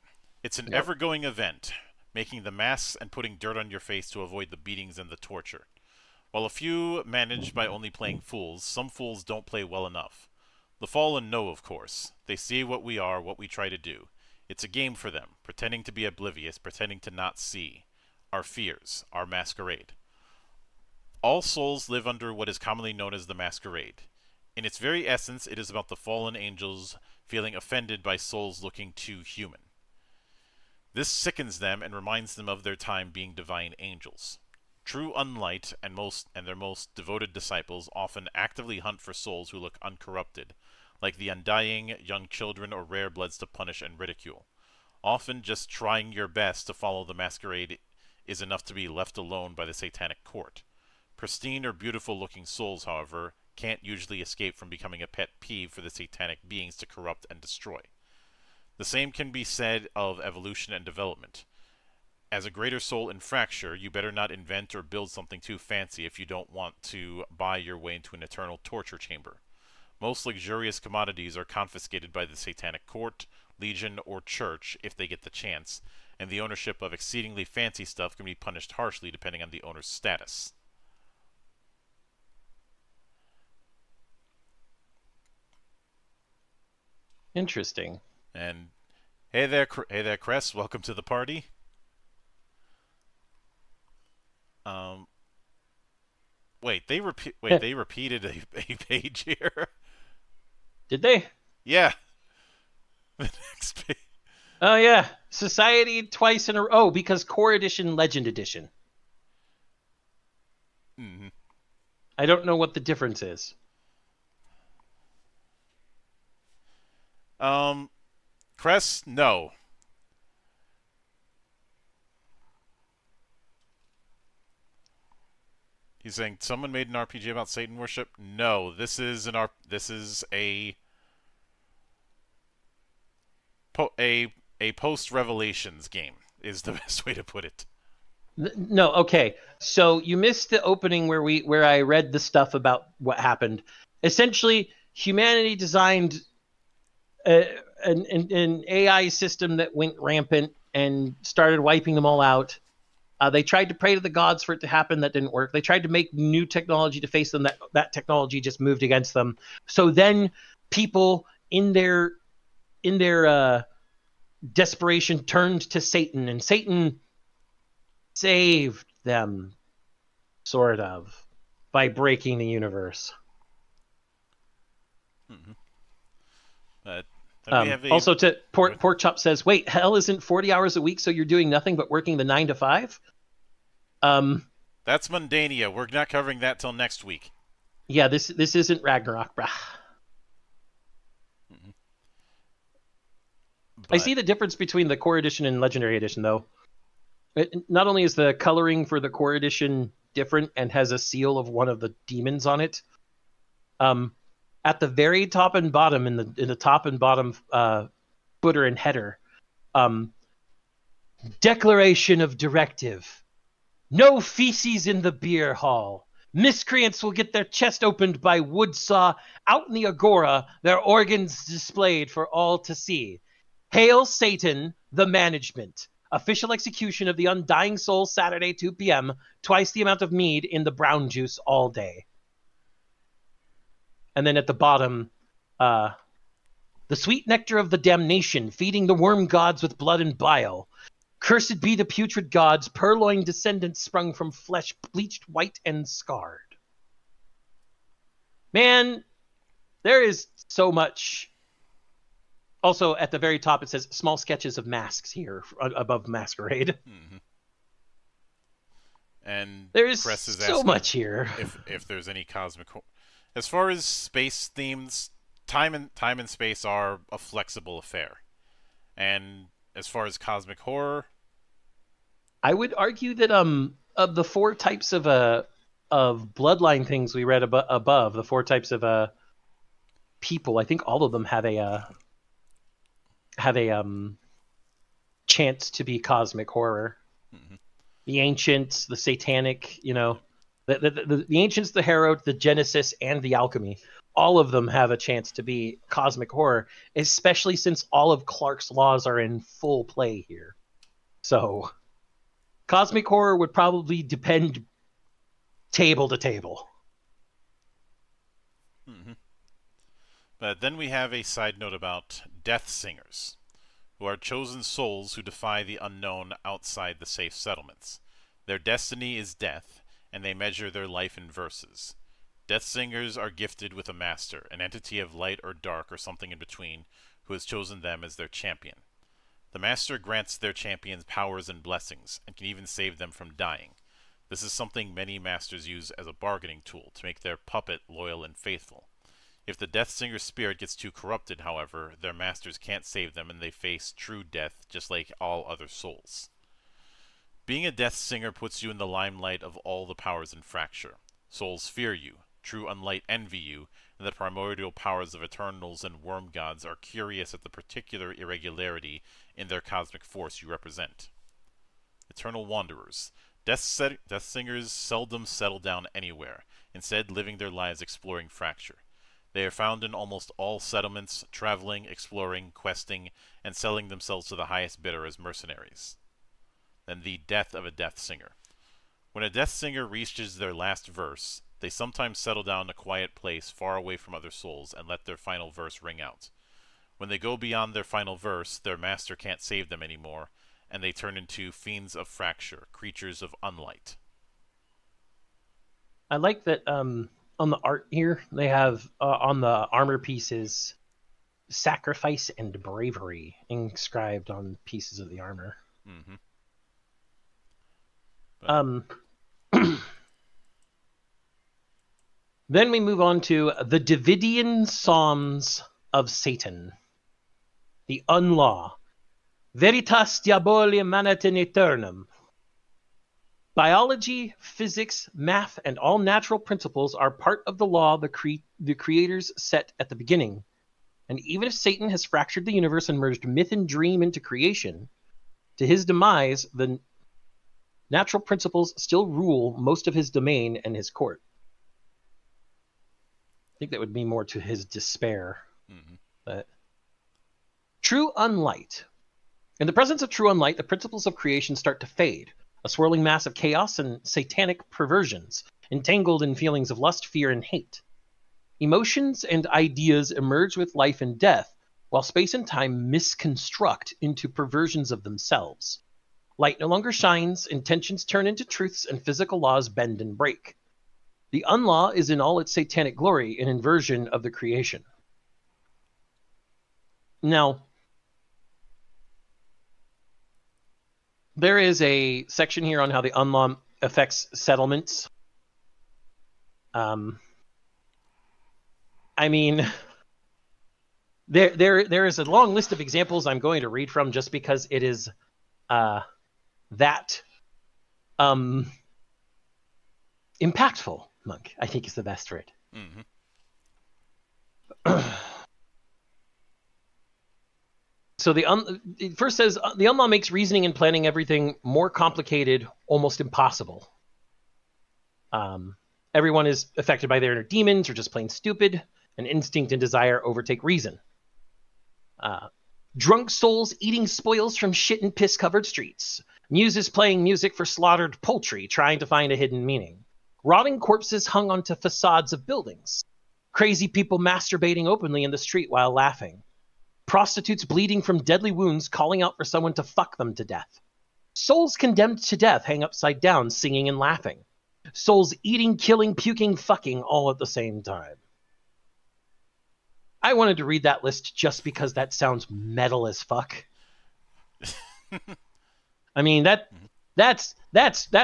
It's an ever-going event, making the masks and putting dirt on your face to avoid the beatings and the torture. While a few manage by only playing fools, some fools don't play well enough. The fallen know, of course. They see what we are, what we try to do. It's a game for them, pretending to be oblivious, pretending to not see. Our fears, our masquerade. All souls live under what is commonly known as the masquerade. In its very essence, it is about the fallen angels feeling offended by souls looking too human. This sickens them and reminds them of their time being divine angels. True unlight and their most devoted disciples often actively hunt for souls who look uncorrupted, like the undying, young children, or rare bloods to punish and ridicule. Often just trying your best to follow the masquerade is enough to be left alone by the Satanic Court. Pristine or beautiful-looking souls, however, can't usually escape from becoming a pet peeve for the satanic beings to corrupt and destroy. The same can be said of evolution and development. As a greater soul in Fracture, you better not invent or build something too fancy if you don't want to buy your way into an eternal torture chamber. Most luxurious commodities are confiscated by the Satanic Court, Legion, or Church if they get the chance, and the ownership of exceedingly fancy stuff can be punished harshly depending on the owner's status. Interesting. And hey there, Cress. Welcome to the party. Wait, they repeated a page here. Did they? Yeah. The next page. Oh yeah, Society twice in a row. Oh, because Core Edition, Legend Edition. I don't know what the difference is. Cress, no. He's saying someone made an RPG about Satan worship. No, this is a post Revelations game is the best way to put it. No, okay. So you missed the opening where I read the stuff about what happened. Essentially, humanity designed an AI system that went rampant and started wiping them all out. They tried to pray to the gods for it to happen. That didn't work. They tried to make new technology to face them. That technology just moved against them. So then people in their desperation turned to Satan, and Satan saved them, sort of, by breaking the universe. Mm-hmm. Then we have Also, to Pork Chop says, "Wait, hell isn't 40 hours a week, so you're doing nothing but working the 9 to 5?" That's Mundania. We're not covering that till next week. Yeah, this isn't Ragnarok, brah. Mm-hmm. I see the difference between the core edition and legendary edition, though. Not only is the coloring for the core edition different and has a seal of one of the demons on it, at the very top and bottom, in the top and bottom footer and header, declaration of directive: no feces in the beer hall. Miscreants will get their chest opened by woodsaw out in the agora, their organs displayed for all to see. Hail Satan, the management. Official execution of the undying soul Saturday, 2 p.m. Twice the amount of mead in the brown juice all day. And then at the bottom, the sweet nectar of the damnation, feeding the worm gods with blood and bile. Cursed be the putrid gods, purloined descendants sprung from flesh bleached white and scarred. Man, there is so much. Also, at the very top, it says small sketches of masks here above Masquerade. Mm-hmm. And there's Cress is so much here. If there's any cosmic, as far as space themes, time and space are a flexible affair, and as far as cosmic horror, I would argue that of the 4 types of bloodline things we read above, the 4 types of people, I think all of them have a chance to be cosmic horror. Mm-hmm. The ancients, the satanic, the ancients, the Herod, the Genesis, and the alchemy. All of them have a chance to be cosmic horror, especially since all of Clark's laws are in full play here. So, cosmic horror would probably depend table to table. Mm-hmm. But then we have a side note about Death Singers, who are chosen souls who defy the unknown outside the safe settlements. Their destiny is death, and they measure their life in verses. Death Singers are gifted with a master, an entity of light or dark or something in between, who has chosen them as their champion. The master grants their champions powers and blessings, and can even save them from dying. This is something many masters use as a bargaining tool to make their puppet loyal and faithful. If the Death Singer's spirit gets too corrupted, however, their masters can't save them and they face true death just like all other souls. Being a Death Singer puts you in the limelight of all the powers in Fracture. Souls fear you, true unlight envy you, and the primordial powers of Eternals and Worm Gods are curious at the particular irregularity in their cosmic force you represent. Eternal Wanderers. Death Singers seldom settle down anywhere, instead living their lives exploring Fracture. They are found in almost all settlements, traveling, exploring, questing, and selling themselves to the highest bidder as mercenaries. Then the death of a Death Singer. When a Death Singer reaches their last verse, they sometimes settle down in a quiet place far away from other souls and let their final verse ring out. When they go beyond their final verse, their master can't save them anymore, and they turn into fiends of Fracture, creatures of unlight. I like that on the art here, they have on the armor pieces sacrifice and bravery inscribed on pieces of the armor. Mm-hmm. Then we move on to the Davidian Psalms of Satan. The Unlaw. Veritas Diaboli Manitum Aeternum. Biology, physics, math, and all natural principles are part of the law the creators set at the beginning. And even if Satan has fractured the universe and merged myth and dream into creation, to his demise, the natural principles still rule most of his domain and his court. I think that would be more to his despair. Mm-hmm. But True unlight. In the presence of true unlight, the principles of creation start to fade, a swirling mass of chaos and satanic perversions, entangled in feelings of lust, fear, and hate. Emotions and ideas emerge with life and death, while space and time misconstruct into perversions of themselves. Light no longer shines, intentions turn into truths, and physical laws bend and break. The unlaw is in all its satanic glory, an inversion of the creation. Now, there is a section here on how the unlaw affects settlements. I mean, there is a long list of examples I'm going to read from just because it is that impactful. Monk, I think, is the best word. So it first says the unlaw makes reasoning and planning everything more complicated, almost impossible. Everyone is affected by their inner demons or just plain stupid, and instinct and desire overtake reason. Drunk souls eating spoils from shit and piss-covered streets. Muses playing music for slaughtered poultry, trying to find a hidden meaning. Rotting corpses hung onto facades of buildings. Crazy people masturbating openly in the street while laughing. Prostitutes bleeding from deadly wounds calling out for someone to fuck them to death. Souls condemned to death hang upside down singing and laughing. Souls eating, killing, puking, fucking all at the same time. I wanted to read that list just because that sounds metal as fuck. I mean, that's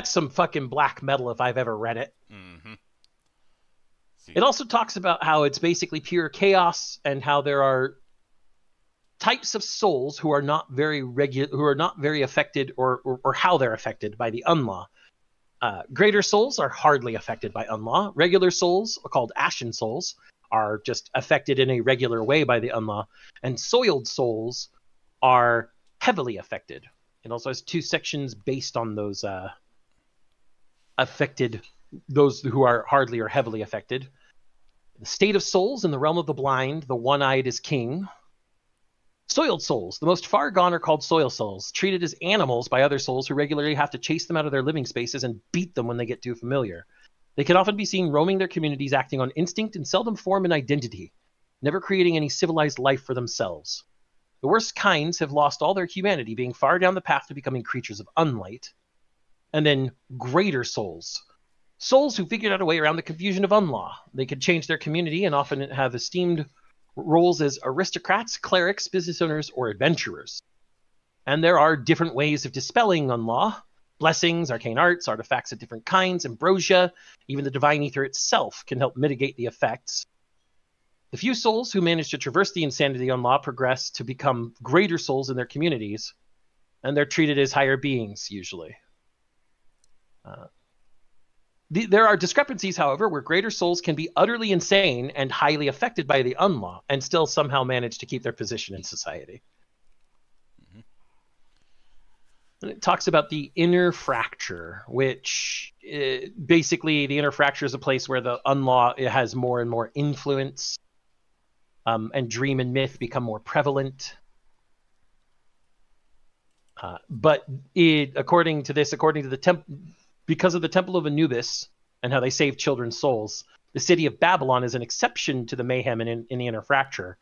some fucking black metal if I've ever read it. It also talks about how it's basically pure chaos and how there are types of souls who are not very affected or how they're affected by the unlaw. Greater souls are hardly affected by unlaw. Regular souls, called ashen souls, are just affected in a regular way by the unlaw, and soiled souls are heavily affected. It also has two sections based on those those who are hardly or heavily affected. The state of souls in the realm of the blind, the one-eyed is king. Soiled souls, the most far gone, are called soil souls, treated as animals by other souls who regularly have to chase them out of their living spaces and beat them when they get too familiar. They can often be seen roaming their communities, acting on instinct and seldom form an identity, never creating any civilized life for themselves. The worst kinds have lost all their humanity, being far down the path to becoming creatures of unlight. And then greater souls. Souls who figured out a way around the confusion of unlaw. They could change their community and often have esteemed roles as aristocrats, clerics, business owners, or adventurers. And there are different ways of dispelling unlaw. Blessings, arcane arts, artifacts of different kinds, ambrosia, even the divine ether itself can help mitigate the effects. The few souls who manage to traverse the insanity unlaw progress to become greater souls in their communities, and they're treated as higher beings, usually. There are discrepancies, however, where greater souls can be utterly insane and highly affected by the unlaw, and still somehow manage to keep their position in society. And it talks about the inner fracture, which basically the inner fracture is a place where the unlaw has more and more influence, and dream and myth become more prevalent. But according to the because of the Temple of Anubis and how they save children's souls, the city of Babylon is an exception to the mayhem in the inner fracture,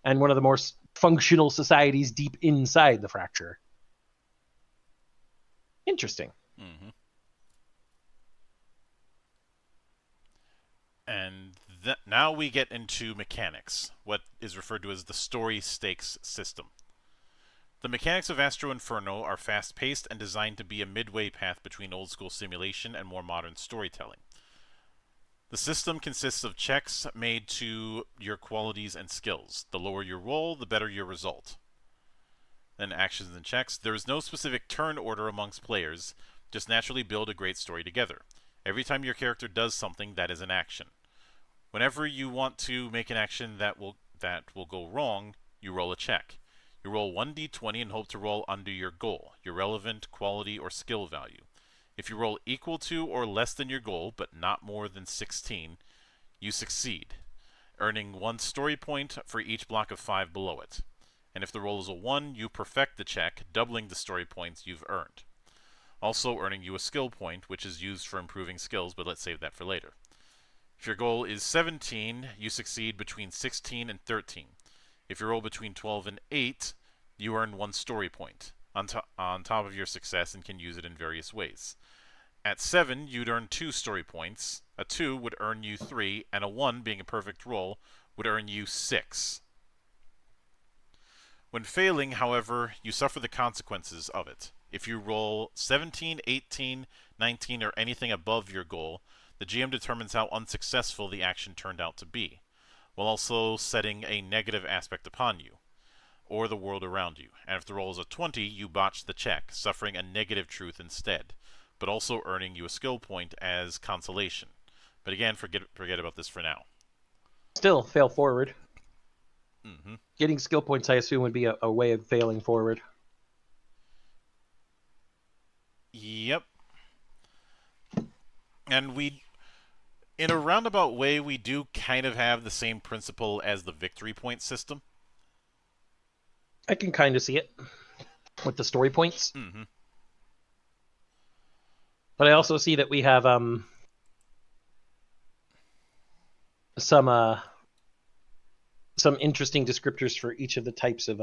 and one of the more functional societies deep inside the fracture. Interesting. And now we get into mechanics, what is referred to as the story stakes system. The mechanics of Astro Inferno are fast-paced and designed to be a midway path between old-school simulation and more modern storytelling. The system consists of checks made to your qualities and skills. The lower your roll, the better your result. Then actions and checks. There is no specific turn order amongst players, just naturally build a great story together. Every time your character does something, that is an action. Whenever you want to make an action that will go wrong, you roll a check. You roll 1d20 and hope to roll under your goal, your relevant quality or skill value. If you roll equal to or less than your goal, but not more than 16, you succeed, earning 1 story point for each block of 5 below it. and if the roll is a 1, you perfect the check, doubling the story points you've earned. Also earning you a skill point, which is used for improving skills, but let's save that for later. If your goal is 17, you succeed between 16 and 13. If you roll between 12 and 8, you earn 1 story point on top of your success and can use it in various ways. At 7, you'd earn 2 story points. A 2 would earn you 3, and a 1, being a perfect roll, would earn you 6. When failing, however, you suffer the consequences of it. If you roll 17, 18, 19, or anything above your goal, the GM determines how unsuccessful the action turned out to be, while also setting a negative aspect upon you, or the world around you. And if the roll is a 20, you botch the check, suffering a negative truth instead, but also earning you a skill point as consolation. But again, forget about this for now. Still, fail forward. Mm-hmm. Getting skill points, I assume, would be a way of failing forward. Yep. And in a roundabout way, we do kind of have the same principle as the victory point system. I can kind of see it with the story points. Mm-hmm. But I also see that we have some interesting descriptors for each of the types of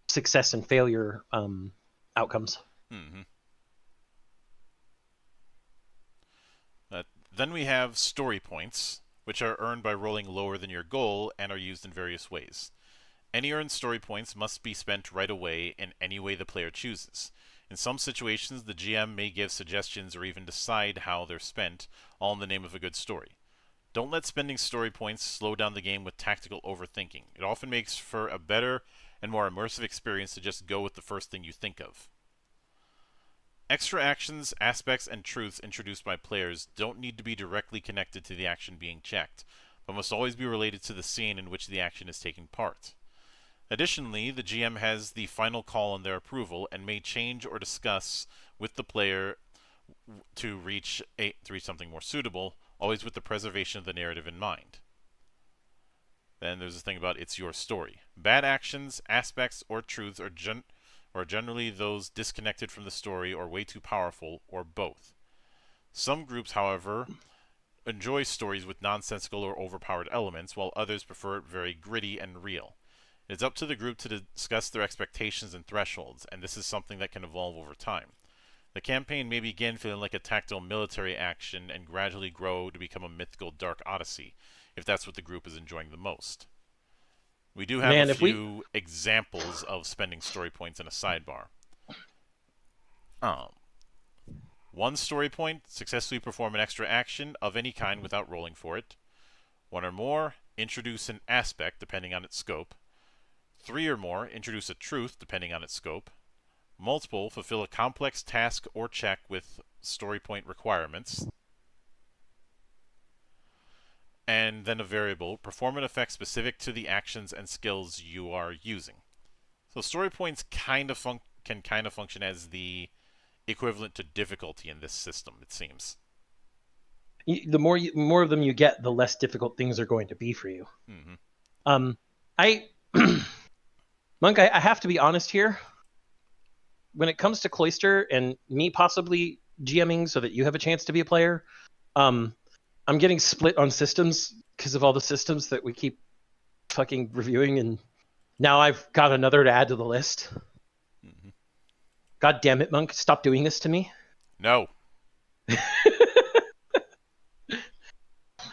success and failure outcomes. Mm-hmm. Then we have story points, which are earned by rolling lower than your goal and are used in various ways. Any earned story points must be spent right away in any way the player chooses. In some situations, the GM may give suggestions or even decide how they're spent, all in the name of a good story. Don't let spending story points slow down the game with tactical overthinking. It often makes for a better and more immersive experience to just go with the first thing you think of. Extra actions, aspects, and truths introduced by players don't need to be directly connected to the action being checked, but must always be related to the scene in which the action is taking part. Additionally, the GM has the final call on their approval and may change or discuss with the player to reach something more suitable, always with the preservation of the narrative in mind. Then there's this thing about it's your story. Bad actions, aspects, or truths are generally those disconnected from the story or way too powerful, or both. Some groups, however, enjoy stories with nonsensical or overpowered elements, while others prefer it very gritty and real. It's up to the group to discuss their expectations and thresholds, and this is something that can evolve over time. The campaign may begin feeling like a tactile military action and gradually grow to become a mythical dark odyssey, if that's what the group is enjoying the most. We do have a few examples of spending story points in a sidebar. 1 story point, successfully perform an extra action of any kind without rolling for it. 1 or more, introduce an aspect depending on its scope. 3 or more, introduce a truth depending on its scope. Multiple, fulfill a complex task or check with story point requirements. And then a variable, perform an effect specific to the actions and skills you are using. So story points can kind of function as the equivalent to difficulty in this system, it seems. The more of them you get, the less difficult things are going to be for you. Mm-hmm. Monk, I have to be honest here. When it comes to Cloister and me possibly GMing so that you have a chance to be a player, I'm getting split on systems because of all the systems that we keep fucking reviewing, and now I've got another to add to the list. Mm-hmm. God damn it, Monk. Stop doing this to me. No.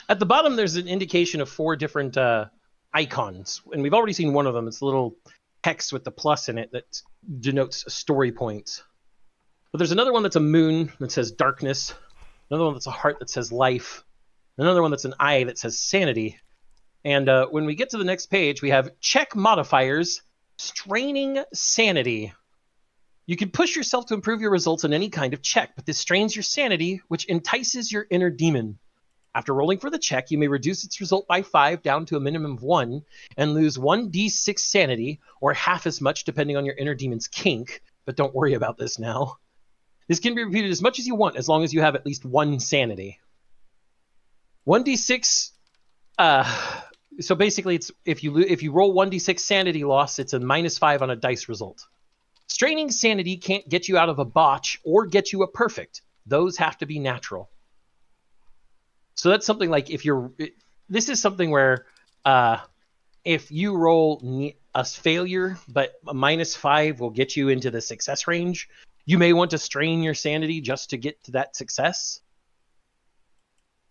At the bottom, there's an indication of 4 different icons, and we've already seen one of them. It's a little text with the plus in it that denotes story points. But there's another one that's a moon that says darkness, another one that's a heart that says life, another one that's an eye that says sanity. And when we get to the next page, we have check modifiers, straining sanity. You can push yourself to improve your results in any kind of check, but this strains your sanity, which entices your inner demon. After rolling for the check, you may reduce its result by 5 down to a minimum of 1 and lose 1d6 sanity, or half as much depending on your inner demon's kink, but don't worry about this now. This can be repeated as much as you want, as long as you have at least 1 sanity. 1d6 So basically, it's if you roll 1d6 sanity loss, it's a -5 on a dice result. Straining sanity can't get you out of a botch or get you a perfect. Those have to be natural. So that's something like this is something where if you roll a failure, but a -5 will get you into the success range, you may want to strain your sanity just to get to that success.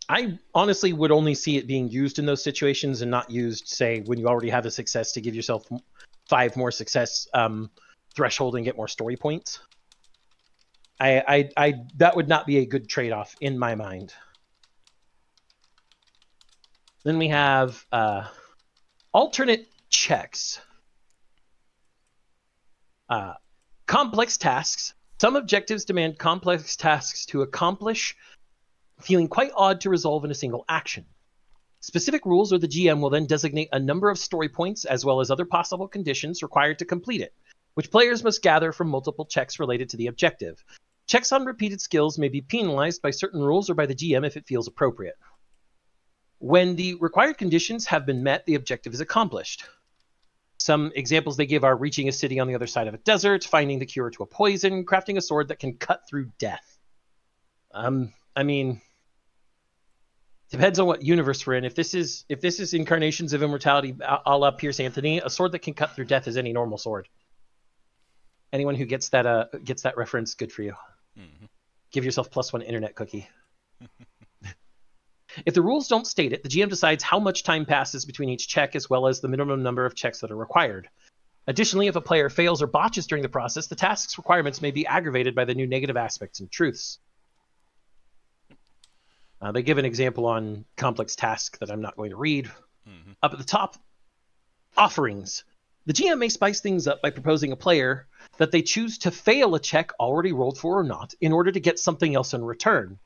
I honestly would only see it being used in those situations and not used, say, when you already have a success to give yourself 5 more success threshold and get more story points. I that would not be a good trade-off in my mind. Then we have alternate checks. Complex tasks. Some objectives demand complex tasks to accomplish, feeling quite odd to resolve in a single action. Specific rules or the GM will then designate a number of story points as well as other possible conditions required to complete it, which players must gather from multiple checks related to the objective. Checks on repeated skills may be penalized by certain rules or by the GM if it feels appropriate. When the required conditions have been met, the objective is accomplished. Some examples they give are reaching a city on the other side of a desert, finding the cure to a poison, crafting a sword that can cut through death. I mean, depends on what universe we're in. If this is Incarnations of Immortality a la Pierce Anthony, a sword that can cut through death is any normal sword. Anyone who gets that reference, good for you. Mm-hmm. Give yourself +1 internet cookie. If the rules don't state it, the GM decides how much time passes between each check as well as the minimum number of checks that are required. Additionally, if a player fails or botches during the process, the task's requirements may be aggravated by the new negative aspects and truths. They give an example on complex task that I'm not going to read. Mm-hmm. Up at the top, offerings. The GM may spice things up by proposing a player that they choose to fail a check already rolled for or not in order to get something else in return.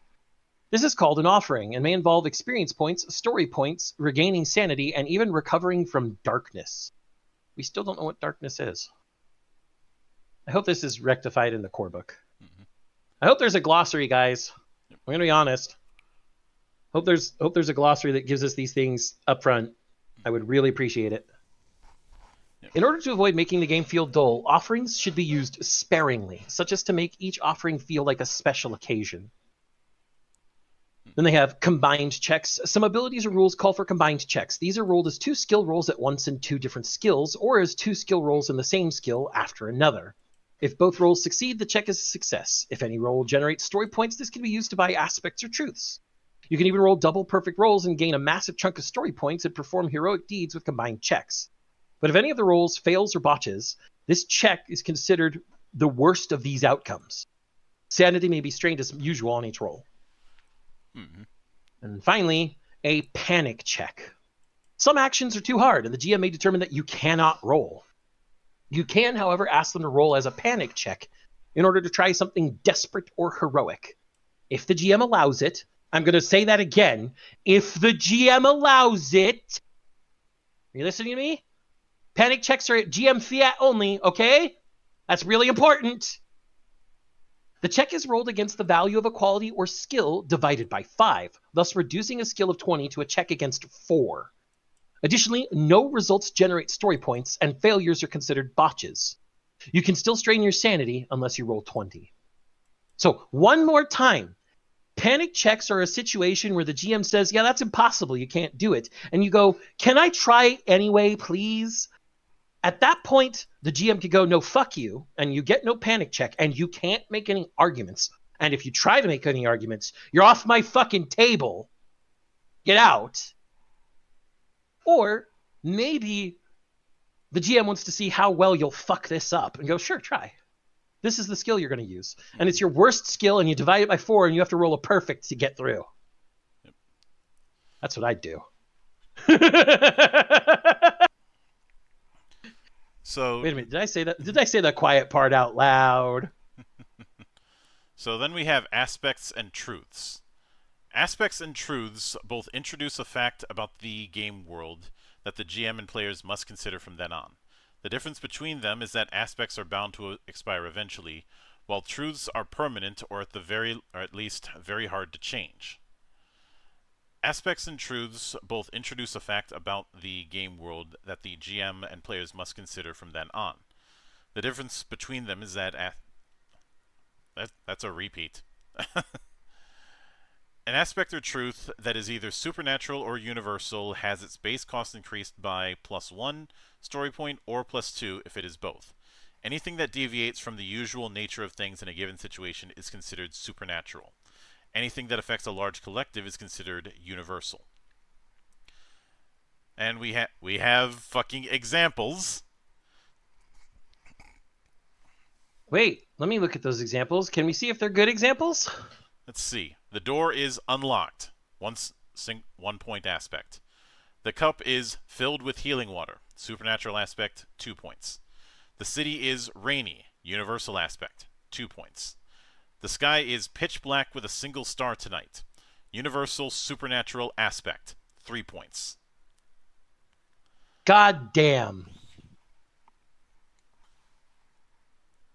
This is called an offering and may involve experience points, story points, regaining sanity, and even recovering from darkness. We still don't know what darkness is. I hope this is rectified in the core book. Mm-hmm. I hope there's a glossary, guys. Yep. We're going to be honest. Hope there's a glossary that gives us these things up front. I would really appreciate it. Yep. In order to avoid making the game feel dull, offerings should be used sparingly, such as to make each offering feel like a special occasion. Then they have combined checks. Some abilities or rules call for combined checks. These are rolled as 2 skill rolls at once in 2 different skills, or as 2 skill rolls in the same skill after another. If both rolls succeed, the check is a success. If any roll generates story points, this can be used to buy aspects or truths. You can even roll double perfect rolls and gain a massive chunk of story points and perform heroic deeds with combined checks. But if any of the rolls fails or botches, this check is considered the worst of these outcomes. Sanity may be strained as usual on each roll. Mm-hmm. And finally, a panic check. Some actions are too hard, and the GM may determine that you cannot roll. You can, however, ask them to roll as a panic check in order to try something desperate or heroic. If the GM allows it, I'm going to say that again. If the GM allows it, are you listening to me? Panic checks are at GM fiat only, okay? That's really important. The check is rolled against the value of a quality or skill divided by 5, thus reducing a skill of 20 to a check against 4. Additionally, no results generate story points, and failures are considered botches. You can still strain your sanity unless you roll 20. So, one more time. Panic checks are a situation where the GM says, yeah, that's impossible, you can't do it. And you go, can I try anyway, please? At that point, the GM could go, no, fuck you, and you get no panic check, and you can't make any arguments. And if you try to make any arguments, you're off my fucking table. Get out. Or maybe the GM wants to see how well you'll fuck this up and go, sure, try. This is the skill you're going to use. And it's your worst skill, and you divide it by 4, and you have to roll a perfect to get through. Yep. That's what I'd do. So wait a minute, did I say that? Did I say the quiet part out loud? So then we have aspects and truths. Aspects and truths both introduce a fact about the game world that the GM and players must consider from then on. The difference between them is that aspects are bound to expire eventually, while truths are permanent or at least very hard to change. Aspects and truths both introduce a fact about the game world that the GM and players must consider from then on. The difference between them is that's a repeat. An aspect or truth that is either supernatural or universal has its base cost increased by +1 story point or +2 if it is both. Anything that deviates from the usual nature of things in a given situation is considered supernatural. Anything that affects a large collective is considered universal. And we have fucking examples. Wait, let me look at those examples. Can we see if they're good examples? Let's see. The door is unlocked. 1 point aspect. The cup is filled with healing water. Supernatural aspect, 2 points. The city is rainy. Universal aspect, 2 points. The sky is pitch black with a single star tonight. Universal supernatural aspect, 3 points. God damn.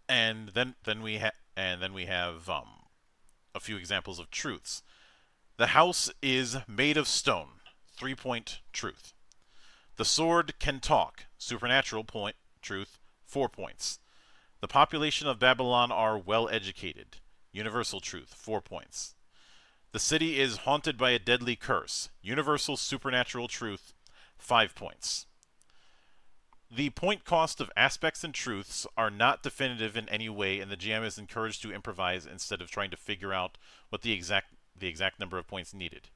And then we have a few examples of truths. The house is made of stone. 3-point truth. The sword can talk. Supernatural point truth. 4 points. The population of Babylon are well educated. Universal truth. 4 points. The city is haunted by a deadly curse. Universal supernatural truth. 5 points. The point cost of aspects and truths are not definitive in any way, and the GM is encouraged to improvise instead of trying to figure out what the exact number of points needed.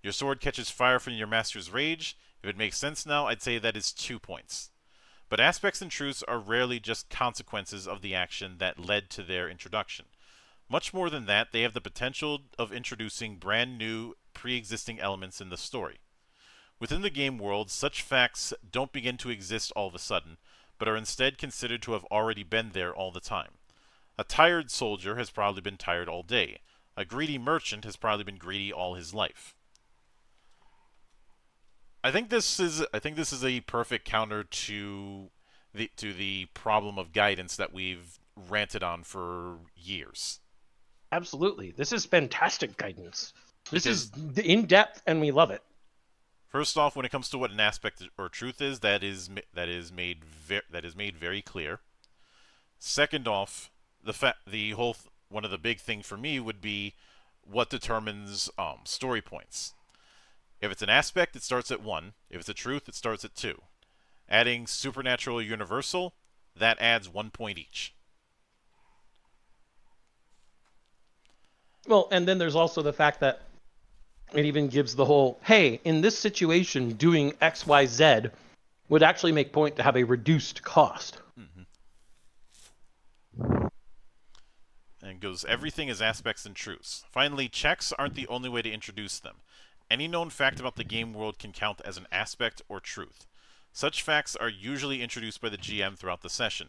Your sword catches fire from your master's rage. If it makes sense now, I'd say that is 2 points. But aspects and truths are rarely just consequences of the action that led to their introduction. Much more than that, they have the potential of introducing brand new, pre-existing elements in the story. Within the game world, such facts don't begin to exist all of a sudden, but are instead considered to have already been there all the time. A tired soldier has probably been tired all day. A greedy merchant has probably been greedy all his life. I think this is a perfect counter to the problem of guidance that we've ranted on for years. Absolutely. This is fantastic guidance. This is in depth and we love it. First off, when it comes to what an aspect or truth is, that is made very clear. Second off, one of the big things for me would be what determines story points. If it's an aspect, it starts at 1. If it's a truth, it starts at 2. Adding supernatural or universal, that adds 1 point each. Well, and then there's also the fact that it even gives the whole, hey, in this situation, doing X, Y, Z would actually make point to have a reduced cost. Mm-hmm. And goes, everything is aspects and truths. Finally, checks aren't the only way to introduce them. Any known fact about the game world can count as an aspect or truth. Such facts are usually introduced by the GM throughout the session,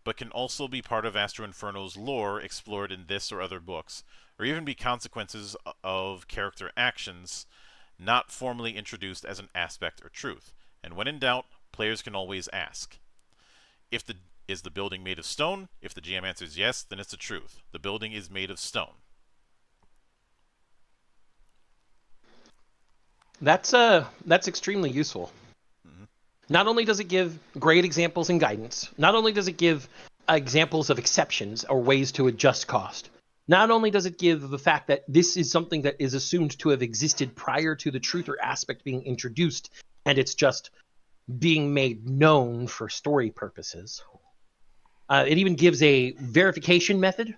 but can also be part of Astro Inferno's lore explored in this or other books, or even be consequences of character actions not formally introduced as an aspect or truth. And when in doubt, players can always ask. Is the building made of stone? If the GM answers yes, then it's a truth. The building is made of stone. That's extremely useful. Mm-hmm. Not only does it give great examples and guidance, not only does it give examples of exceptions or ways to adjust cost, not only does it give the fact that this is something that is assumed to have existed prior to the truth or aspect being introduced, and it's just being made known for story purposes. It even gives a verification method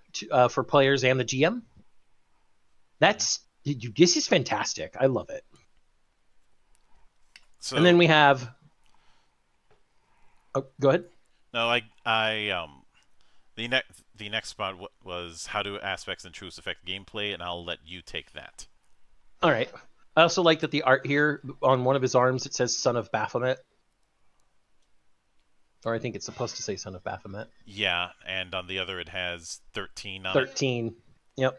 for players and the GM. This is fantastic. I love it. So, and then we have. Oh, go ahead. No, the next spot was how do aspects and truths affect gameplay, and I'll let you take that. All right. I also like that the art here on one of his arms it says "Son of Baphomet," or I think it's supposed to say "Son of Baphomet." Yeah, and on the other it has 13 on 13. It. Yep.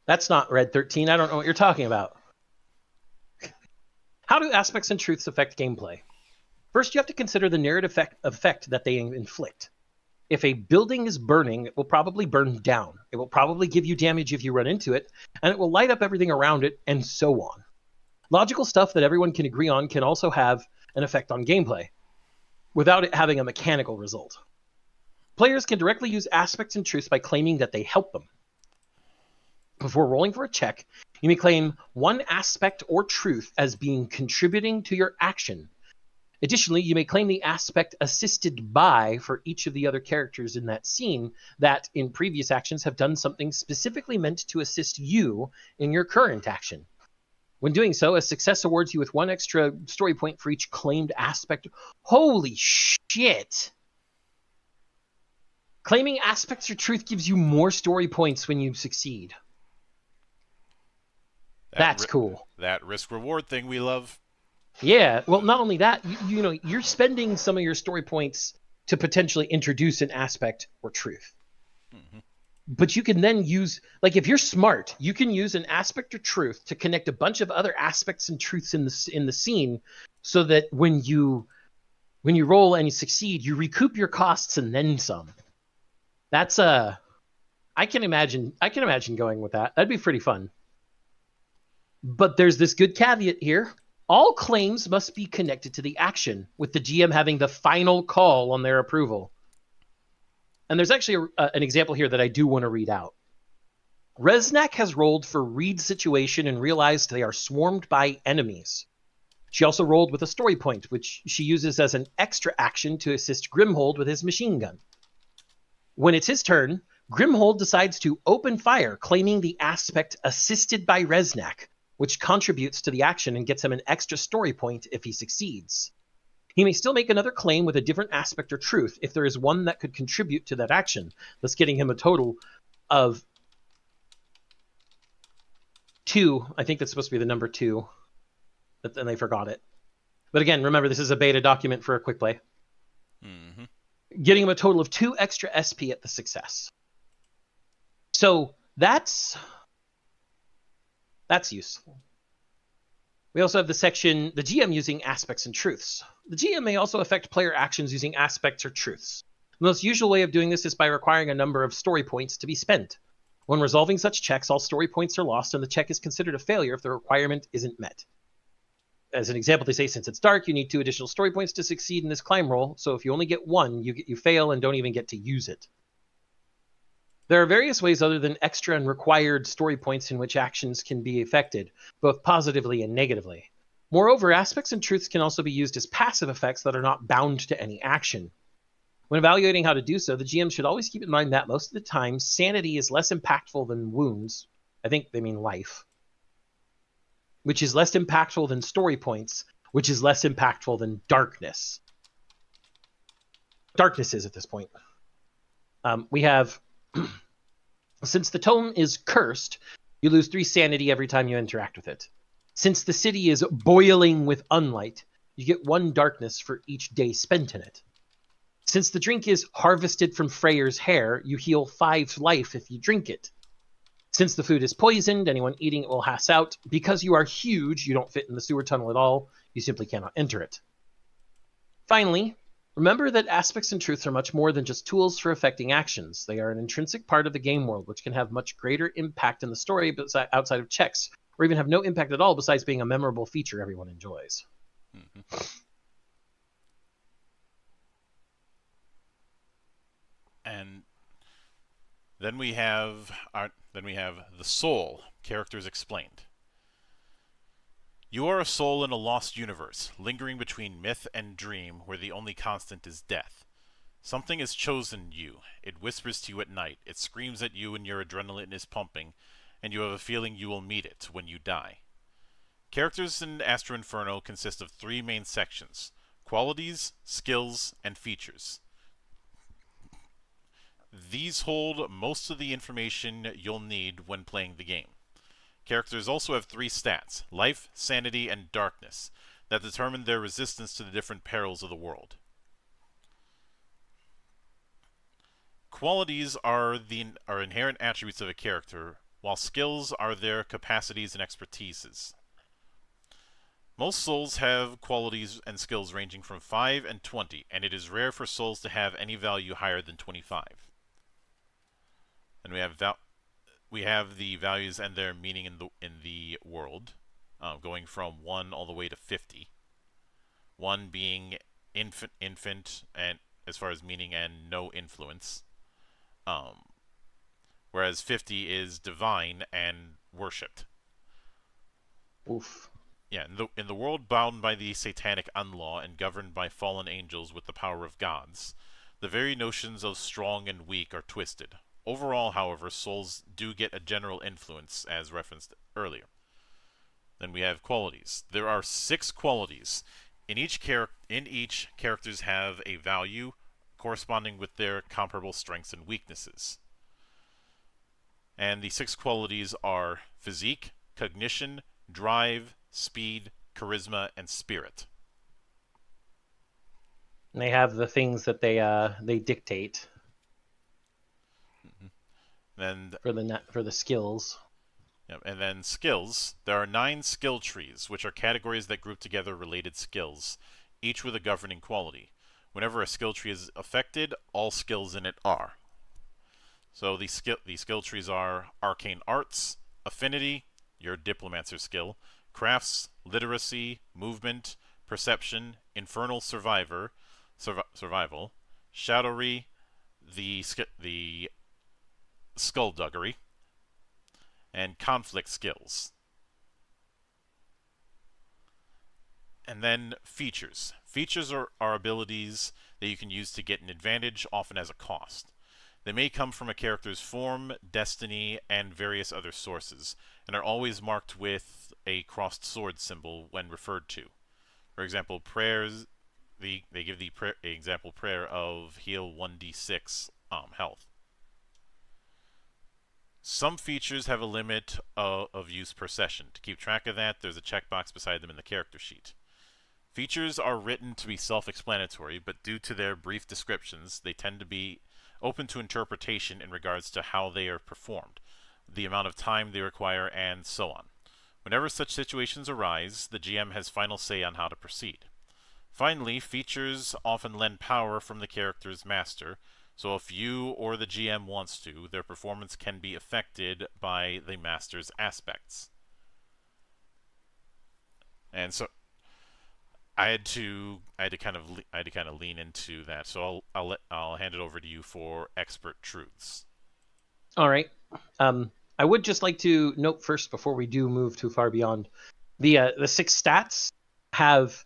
That's not red 13. I don't know what you're talking about. How do aspects and truths affect gameplay? First, you have to consider the narrative effect that they inflict. If a building is burning, it will probably burn down. It will probably give you damage if you run into it, and it will light up everything around it, and so on. Logical stuff that everyone can agree on can also have an effect on gameplay, without it having a mechanical result. Players can directly use aspects and truths by claiming that they help them. Before rolling for a check, you may claim one aspect or truth as being contributing to your action. Additionally, you may claim the aspect assisted by for each of the other characters in that scene that, in previous actions, have done something specifically meant to assist you in your current action. When doing so, a success awards you with 1 extra story point for each claimed aspect. Holy shit! Claiming aspects or truth gives you more story points when you succeed. That's cool. That risk-reward thing we love. Yeah, well, not only that, you know, you're spending some of your story points to potentially introduce an aspect or truth. Mm-hmm. But you can then use, like, if you're smart, you can use an aspect or truth to connect a bunch of other aspects and truths in the scene, so that when you roll and you succeed, you recoup your costs and then some. That's I can imagine going with that. That'd be pretty fun. But there's this good caveat here. All claims must be connected to the action, with the GM having the final call on their approval. And there's actually an example here that I do want to read out. Resnack has rolled for Reed's situation and realized they are swarmed by enemies. She also rolled with a story point, which she uses as an extra action to assist Grimhold with his machine gun. When it's his turn, Grimhold decides to open fire, claiming the aspect assisted by Resnack, which contributes to the action and gets him an extra story point if he succeeds. He may still make another claim with a different aspect or truth if there is one that could contribute to that action, thus getting him a total of 2. I think that's supposed to be the number 2, but then they forgot it. But again, remember, this is a beta document for a quick play. Mm-hmm. Getting him a total of 2 extra SP at the success. So that's useful. We also have the section, the GM using aspects and truths. The GM may also affect player actions using aspects or truths. The most usual way of doing this is by requiring a number of story points to be spent. When resolving such checks, all story points are lost and the check is considered a failure if the requirement isn't met. As an example, they say, since it's dark, you need 2 additional story points to succeed in this climb roll, so if you only get 1, you fail and don't even get to use it. There are various ways other than extra and required story points in which actions can be affected, both positively and negatively. Moreover, aspects and truths can also be used as passive effects that are not bound to any action. When evaluating how to do so, the GM should always keep in mind that most of the time, sanity is less impactful than wounds. I think they mean life. Which is less impactful than story points, which is less impactful than darkness. Darkness is at this point. We have... Since the tome is cursed, you lose 3 sanity every time you interact with it. Since the city is boiling with unlight, you get 1 darkness for each day spent in it. Since the drink is harvested from Freyr's hair, you heal 5 life if you drink it. Since the food is poisoned, anyone eating it will pass out. Because you are huge, you don't fit in the sewer tunnel at all. You simply cannot enter it. Finally, remember that aspects and truths are much more than just tools for affecting actions. They are an intrinsic part of the game world, which can have much greater impact in the story outside of checks, or even have no impact at all besides being a memorable feature everyone enjoys. Mm-hmm. And then we have the soul, characters explained. You are a soul in a lost universe, lingering between myth and dream, where the only constant is death. Something has chosen you. It whispers to you at night. It screams at you when your adrenaline is pumping, and you have a feeling you will meet it when you die. Characters in Astro Inferno consist of 3 main sections: qualities, skills, and features. These hold most of the information you'll need when playing the game. Characters also have 3 stats: life, sanity, and darkness, that determine their resistance to the different perils of the world. Qualities are inherent attributes of a character, while skills are their capacities and expertises. Most souls have qualities and skills ranging from 5 and 20, and it is rare for souls to have any value higher than 25. And we have the values and their meaning in the world, going from 1 all the way to 50. 1 being infant, and as far as meaning, and no influence. Whereas 50 is divine and worshipped. Oof. Yeah, in the world bound by the satanic unlaw and governed by fallen angels with the power of gods, the very notions of strong and weak are twisted. Overall, however, souls do get a general influence, as referenced earlier. Then we have qualities. There are 6 qualities. In each characters have a value corresponding with their comparable strengths and weaknesses. And the 6 qualities are physique, cognition, drive, speed, charisma, and spirit. And they have the things that they dictate. And for the skills. Yep, and then skills. There are 9 skill trees, which are categories that group together related skills, each with a governing quality. Whenever a skill tree is affected, all skills in it are. So the skill trees are arcane arts, affinity, your diplomancer skill, crafts, literacy, movement, perception, infernal survival, shadowy, the skullduggery, and conflict skills. And then features. Features are abilities that you can use to get an advantage, often as a cost. They may come from a character's form, destiny, and various other sources, and are always marked with a crossed sword symbol when referred to. For example, prayers, they give the example prayer of heal 1d6 health. Some features have a limit of use per session. To keep track of that, there's a checkbox beside them in the character sheet. Features are written to be self-explanatory, but due to their brief descriptions, they tend to be open to interpretation in regards to how they are performed, the amount of time they require, and so on. Whenever such situations arise, the GM has final say on how to proceed. Finally, features often lend power from the character's master, so if you or the GM wants to, their performance can be affected by the master's aspects. And so I had to kind of lean into that. So I'll hand it over to you for expert truths. All right. I would just like to note first, before we do move too far beyond, the 6 stats have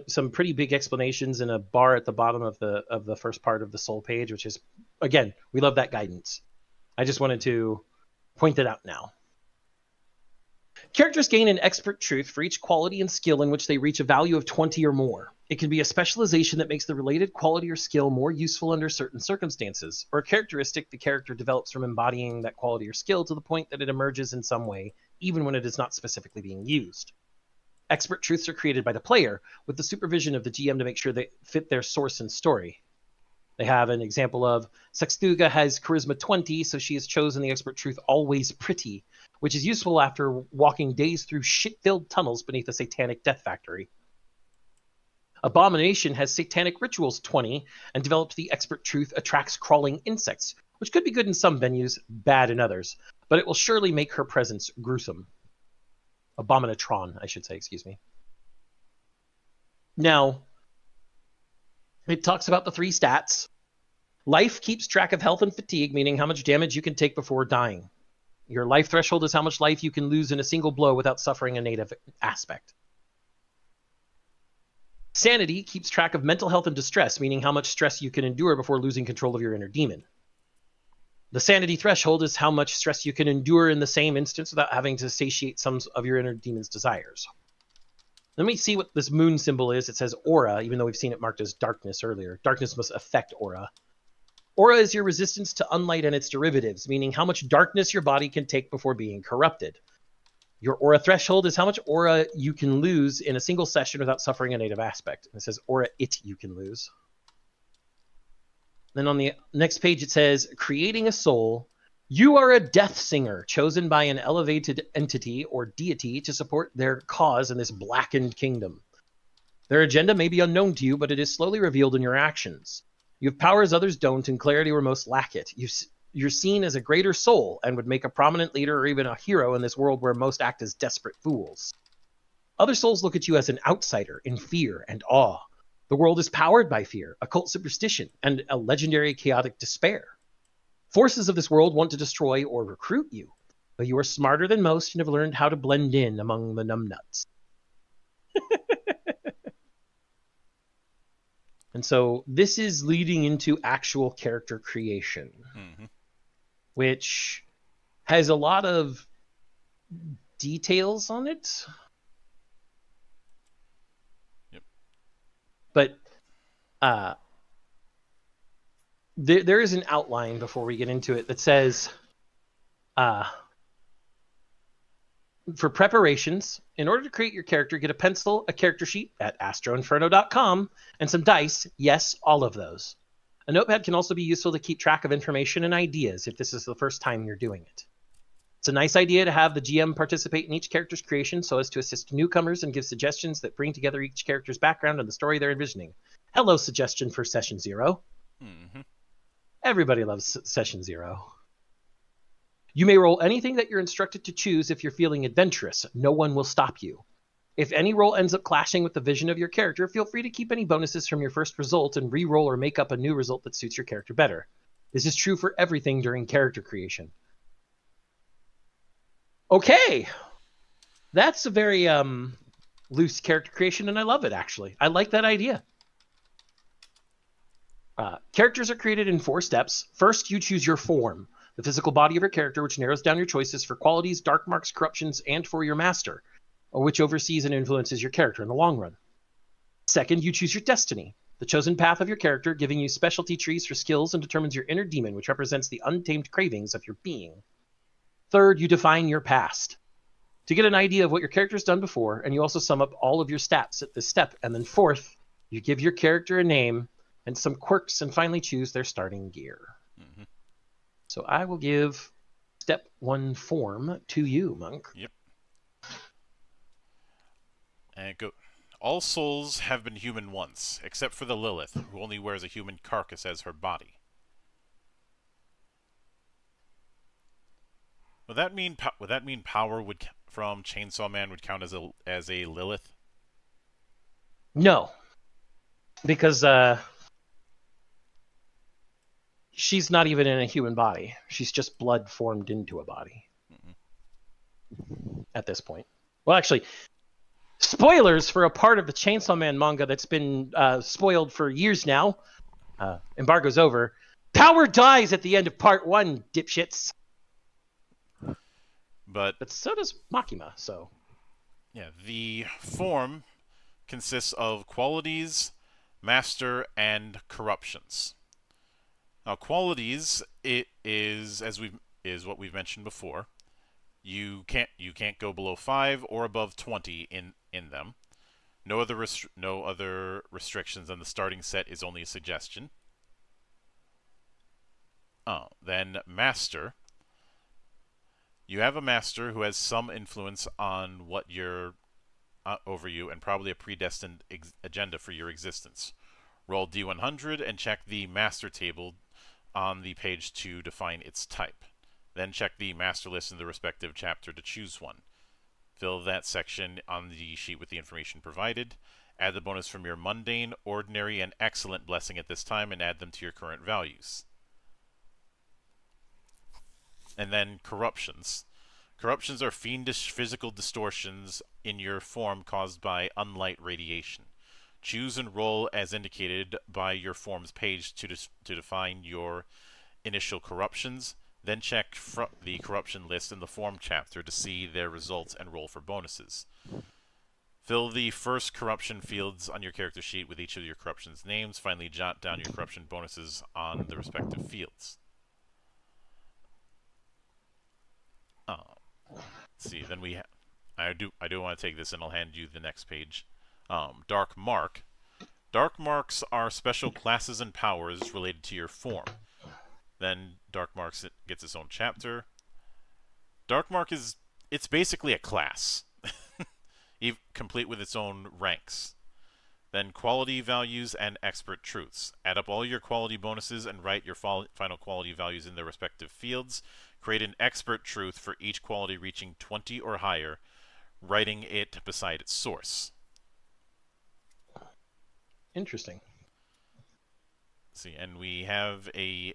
some pretty big explanations in a bar at the bottom of the first part of the soul page, which is, again, we love that guidance. I just wanted to point it out now. Characters gain an expert truth for each quality and skill in which they reach a value of 20 or more. It can be a specialization that makes the related quality or skill more useful under certain circumstances, or a characteristic the character develops from embodying that quality or skill to the point that it emerges in some way, even when it is not specifically being used. Expert truths are created by the player, with the supervision of the GM to make sure they fit their source and story. They have an example of Sextuga has charisma 20, so she has chosen the expert truth always pretty, which is useful after walking days through shit-filled tunnels beneath a satanic death factory. Abomination has satanic rituals 20 and developed the expert truth attracts crawling insects, which could be good in some venues, bad in others, but it will surely make her presence gruesome. Abominatron, I should say, excuse me. Now, it talks about the 3 stats. Life keeps track of health and fatigue, meaning how much damage you can take before dying. Your life threshold is how much life you can lose in a single blow without suffering a native aspect. Sanity keeps track of mental health and distress, meaning how much stress you can endure before losing control of your inner demon. The sanity threshold is how much stress you can endure in the same instance without having to satiate some of your inner demon's desires. Let me see what this moon symbol is. It says aura, even though we've seen it marked as darkness earlier. Darkness must affect aura. Aura is your resistance to unlight and its derivatives, meaning how much darkness your body can take before being corrupted. Your aura threshold is how much aura you can lose in a single session without suffering a native aspect. And it says aura you can lose. Then on the next page it says, creating a soul, You are a death singer chosen by an elevated entity or deity to support their cause in this blackened kingdom. Their agenda may be unknown to you, but it is slowly revealed in your actions. You have powers others don't and clarity where most lack it. You're seen as a greater soul and would make a prominent leader or even a hero in this world where most act as desperate fools. Other souls look at you as an outsider in fear and awe. The world is powered by fear, occult superstition, and a legendary chaotic despair. Forces of this world want to destroy or recruit you, but you are smarter than most and have learned how to blend in among the numbnuts. And so this is leading into actual character creation, which has a lot of details on it. Yep. But there is an outline before we get into it that says, for preparations, in order to create your character, get a pencil, a character sheet at astroinferno.com, and some dice. Yes, all of those. A notepad can also be useful to keep track of information and ideas if this is the first time you're doing it. It's a nice idea to have the GM participate in each character's creation so as to assist newcomers and give suggestions that bring together each character's background and the story they're envisioning. Hello, suggestion for Session 0. Everybody loves Session 0. You may roll anything that you're instructed to choose if you're feeling adventurous. No one will stop you. If any roll ends up clashing with the vision of your character, feel free to keep any bonuses from your first result and re-roll or make up a new result that suits your character better. This is true for everything during character creation. Okay. That's a very loose character creation, and I love it, actually. I like that idea. Characters are created in 4 steps. First, you choose your form, the physical body of your character, which narrows down your choices for qualities, dark marks, corruptions, and for your master, or which oversees and influences your character in the long run. Second, you choose your destiny, the chosen path of your character, giving you specialty trees for skills and determines your inner demon, which represents the untamed cravings of your being. Third, you define your past, to get an idea of what your character's done before, and you also sum up all of your stats at this step. And then fourth, you give your character a name and some quirks and finally choose their starting gear. So I will give step 1 form to you, Monk. Yep. And go. All souls have been human once, except for the Lilith, who only wears a human carcass as her body. Would that mean power from Chainsaw Man would count as a Lilith? No, because she's not even in a human body. She's just blood formed into a body at this point. Well, actually, spoilers for a part of the Chainsaw Man manga that's been spoiled for years now. Embargo's over. Power dies at the end of part 1, dipshits. But so does Makima, so... Yeah, the form consists of qualities, master, and corruptions. Now, qualities is what we've mentioned before. You can't go below 5 or above 20 in them. No other restrictions, and the starting set is only a suggestion. Then master. You have a master who has some influence on what you're over you, and probably a predestined agenda for your existence. Roll D100 and check the master table on the page to define its type. Then check the master list in the respective chapter to choose one. Fill that section on the sheet with the information provided. Add the bonus from your mundane, ordinary, and excellent blessing at this time and add them to your current values. And then corruptions. Corruptions are fiendish physical distortions in your form caused by unlight radiation. Choose and roll as indicated by your form's page to define your initial corruptions. Then check the corruption list in the form chapter to see their results and roll for bonuses. Fill the first corruption fields on your character sheet with each of your corruption's names. Finally, jot down your corruption bonuses on the respective fields. Let's see. Then I do want to take this, and I'll hand you the next page. Dark Mark. Dark marks are special classes and powers related to your form. Then Dark Mark gets its own chapter. Dark Mark it's basically a class, complete with its own ranks. Then quality values and expert truths. Add up all your quality bonuses and write your final quality values in their respective fields. Create an expert truth for each quality reaching 20 or higher, writing it beside its source. Interesting. See, and we have an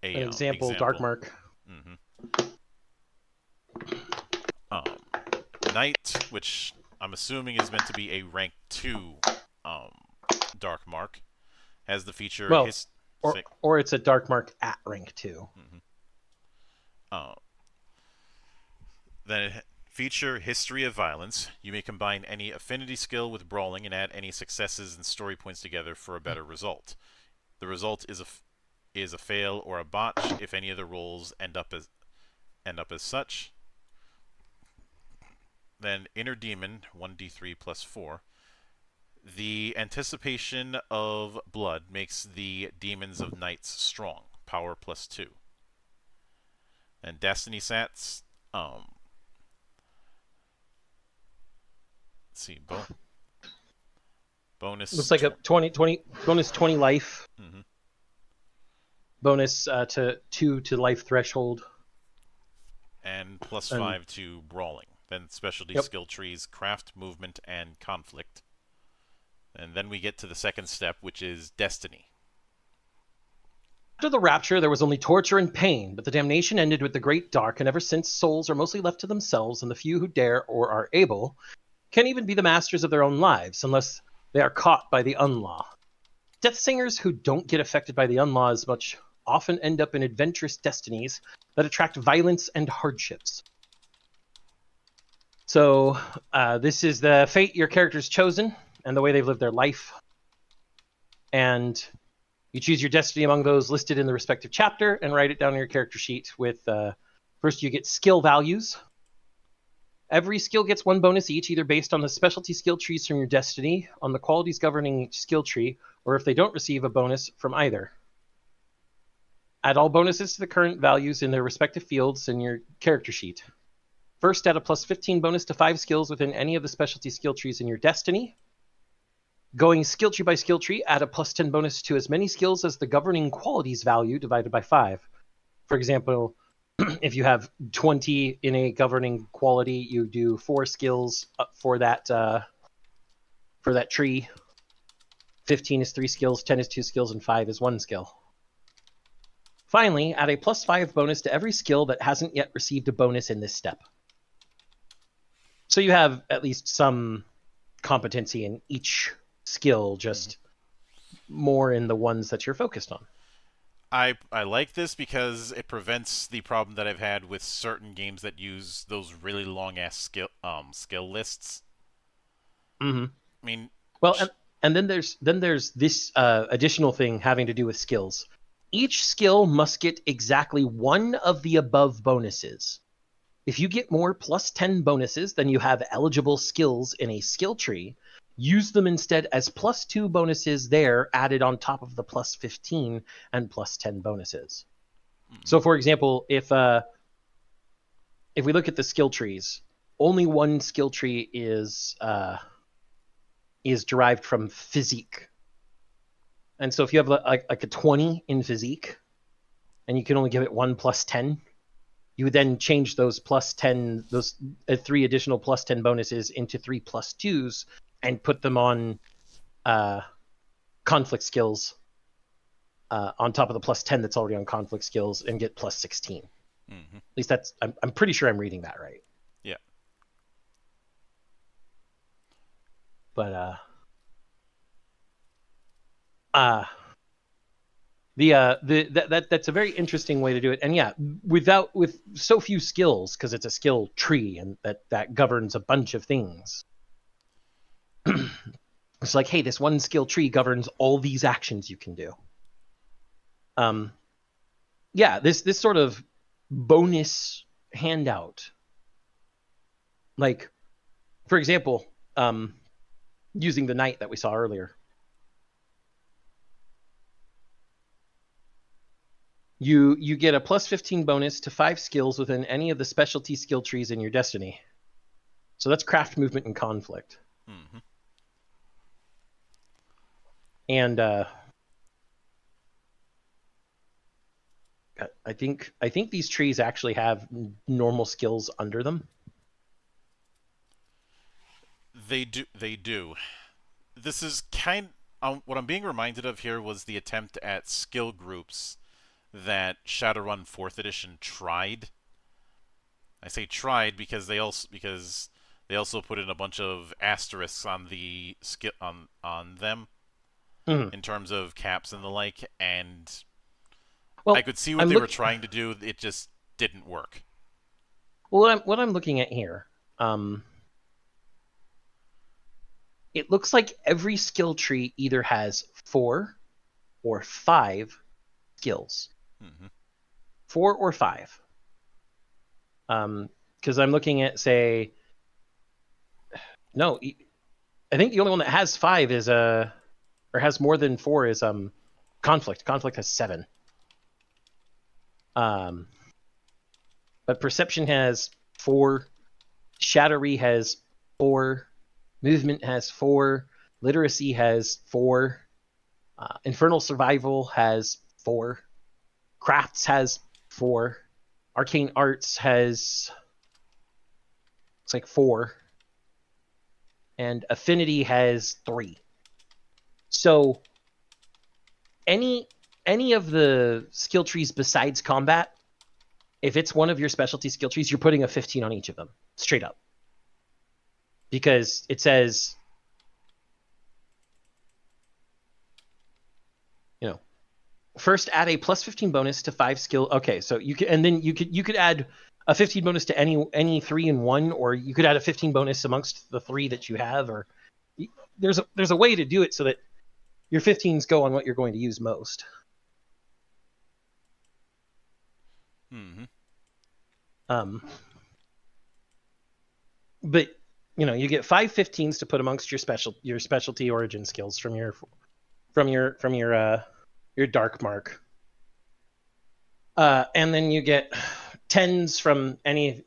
example, Dark Mark. Knight, which I'm assuming is meant to be a rank 2 Dark Mark, has the feature... Well, or it's a Dark Mark at rank 2. Then feature History of Violence. You may combine any affinity skill with brawling and add any successes and story points together for a better result. The result is a fail or a botch if any of the rolls end up as such. Then Inner Demon, 1d3 plus 4. The anticipation of blood makes the demons of knights strong. Power plus 2. And Destiny Sats. Let's see. Bonus. Looks like a 20 bonus 20 life. Bonus to 2 to life threshold. And plus 5 to brawling. Then specialty skill trees, craft, movement, and conflict. And then we get to the second step, which is destiny. After the rapture, there was only torture and pain, but the damnation ended with the great dark, and ever since, souls are mostly left to themselves, and the few who dare or are able can't even be the masters of their own lives unless they are caught by the unlaw. Death singers who don't get affected by the unlaw as much often end up in adventurous destinies that attract violence and hardships. So this is the fate your character's chosen and the way they've lived their life. And you choose your destiny among those listed in the respective chapter and write it down on your character sheet with, first you get skill values. Every skill gets 1 bonus each, either based on the specialty skill trees from your destiny, on the qualities governing each skill tree, or if they don't receive a bonus from either. Add all bonuses to the current values in their respective fields in your character sheet. First, add a plus 15 bonus to 5 skills within any of the specialty skill trees in your destiny. Going skill tree by skill tree, add a plus 10 bonus to as many skills as the governing qualities value divided by 5. For example, if you have 20 in a governing quality, you do 4 skills for that tree. 15 is 3 skills, 10 is 2 skills, and 5 is 1 skill. Finally, add a plus 5 bonus to every skill that hasn't yet received a bonus in this step. So you have at least some competency in each skill, just more in the ones that you're focused on. I like this because it prevents the problem that I've had with certain games that use those really long ass skill lists. Mm-hmm. I mean, well, and then there's this additional thing having to do with skills. Each skill must get exactly 1 of the above bonuses. If you get more plus 10 bonuses than you have eligible skills in a skill tree, use them instead as plus 2 bonuses there added on top of the plus 15 and plus 10 bonuses. So for example, if we look at the skill trees, only 1 skill tree is derived from physique. And so if you have like a 20 in physique and you can only give it 1 plus 10, you would then change those plus 10, those 3 additional plus 10 bonuses into 3 plus 2s and put them on conflict skills on top of the plus 10 that's already on conflict skills and get plus 16. Mm-hmm. At least that's, I'm pretty sure I'm reading that right. Yeah. But that's a very interesting way to do it. And yeah, with so few skills, because it's a skill tree and that governs a bunch of things. It's like, hey, this 1 skill tree governs all these actions you can do. Yeah, this sort of bonus handout, like, for example, using the knight that we saw earlier. You get a plus 15 bonus to 5 skills within any of the specialty skill trees in your destiny. So that's craft, movement, and conflict. Mm-hmm. And I think these trees actually have normal skills under them. They do. They do. This is what I'm being reminded of here was the attempt at skill groups that Shadowrun 4th Edition tried. I say tried because they also put in a bunch of asterisks on the skill on them Mm-hmm. in terms of caps and the like, and Well, I could see what they were trying to do. It just didn't work. Well, what I'm looking at here, it looks like every skill tree either has 4 or 5 skills. Mm-hmm. 4 or 5. Because I'm looking at, say, no, I think the only one that has 5 is or has more than 4 is conflict. Conflict has 7. But perception has 4. Shadowy has 4. Movement has 4. Literacy has 4. Infernal survival has 4. Crafts has 4. Arcane arts has, looks like 4. And affinity has 3. So any of the skill trees besides combat, if it's one of your specialty skill trees, you're putting a 15 on each of them, straight up. Because it says, first add a plus 15 bonus to 5 skill. Okay, so you can, and then you could add a 15 bonus to any 3 in 1, or you could add a 15 bonus amongst the 3 that you have, or there's a way to do it so that your 15s go on what you're going to use most. Mm-hmm. But you get 5 15s to put amongst your specialty origin skills from your dark mark. And then you get 10s from any,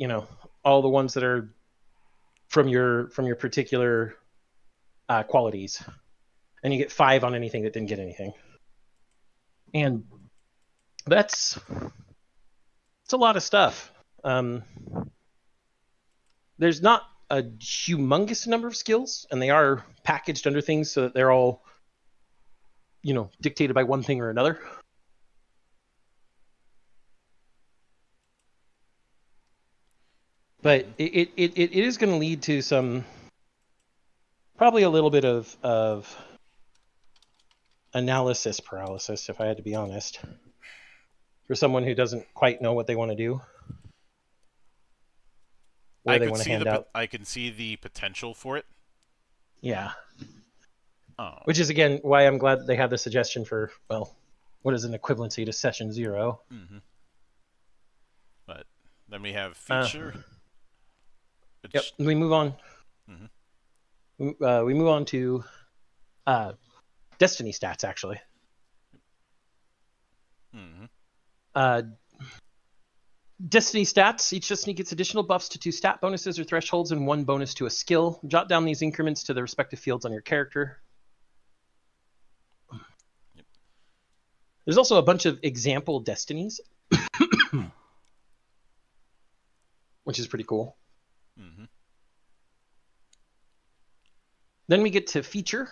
all the ones that are from your particular qualities. And you get 5 on anything that didn't get anything. And it's a lot of stuff. There's not a humongous number of skills, and they are packaged under things so that they're all, dictated by one thing or another. But it is going to lead to some, probably a little bit of analysis paralysis, if I had to be honest, for someone who doesn't quite know what they want to do. Where they want to hand out. I can see the potential for it. Yeah. Oh. Which is, again, why I'm glad that they have the suggestion for, well, what is an equivalency to session 0. Mm-hmm. But then we have feature. Yep. We move on. Mm-hmm. We move on to Destiny stats, actually. Mm-hmm. Destiny stats. Each Destiny gets additional buffs to 2 stat bonuses or thresholds and 1 bonus to a skill. Jot down these increments to the respective fields on your character. Yep. There's also a bunch of example Destinies, which is pretty cool. Mm-hmm. Then we get to feature.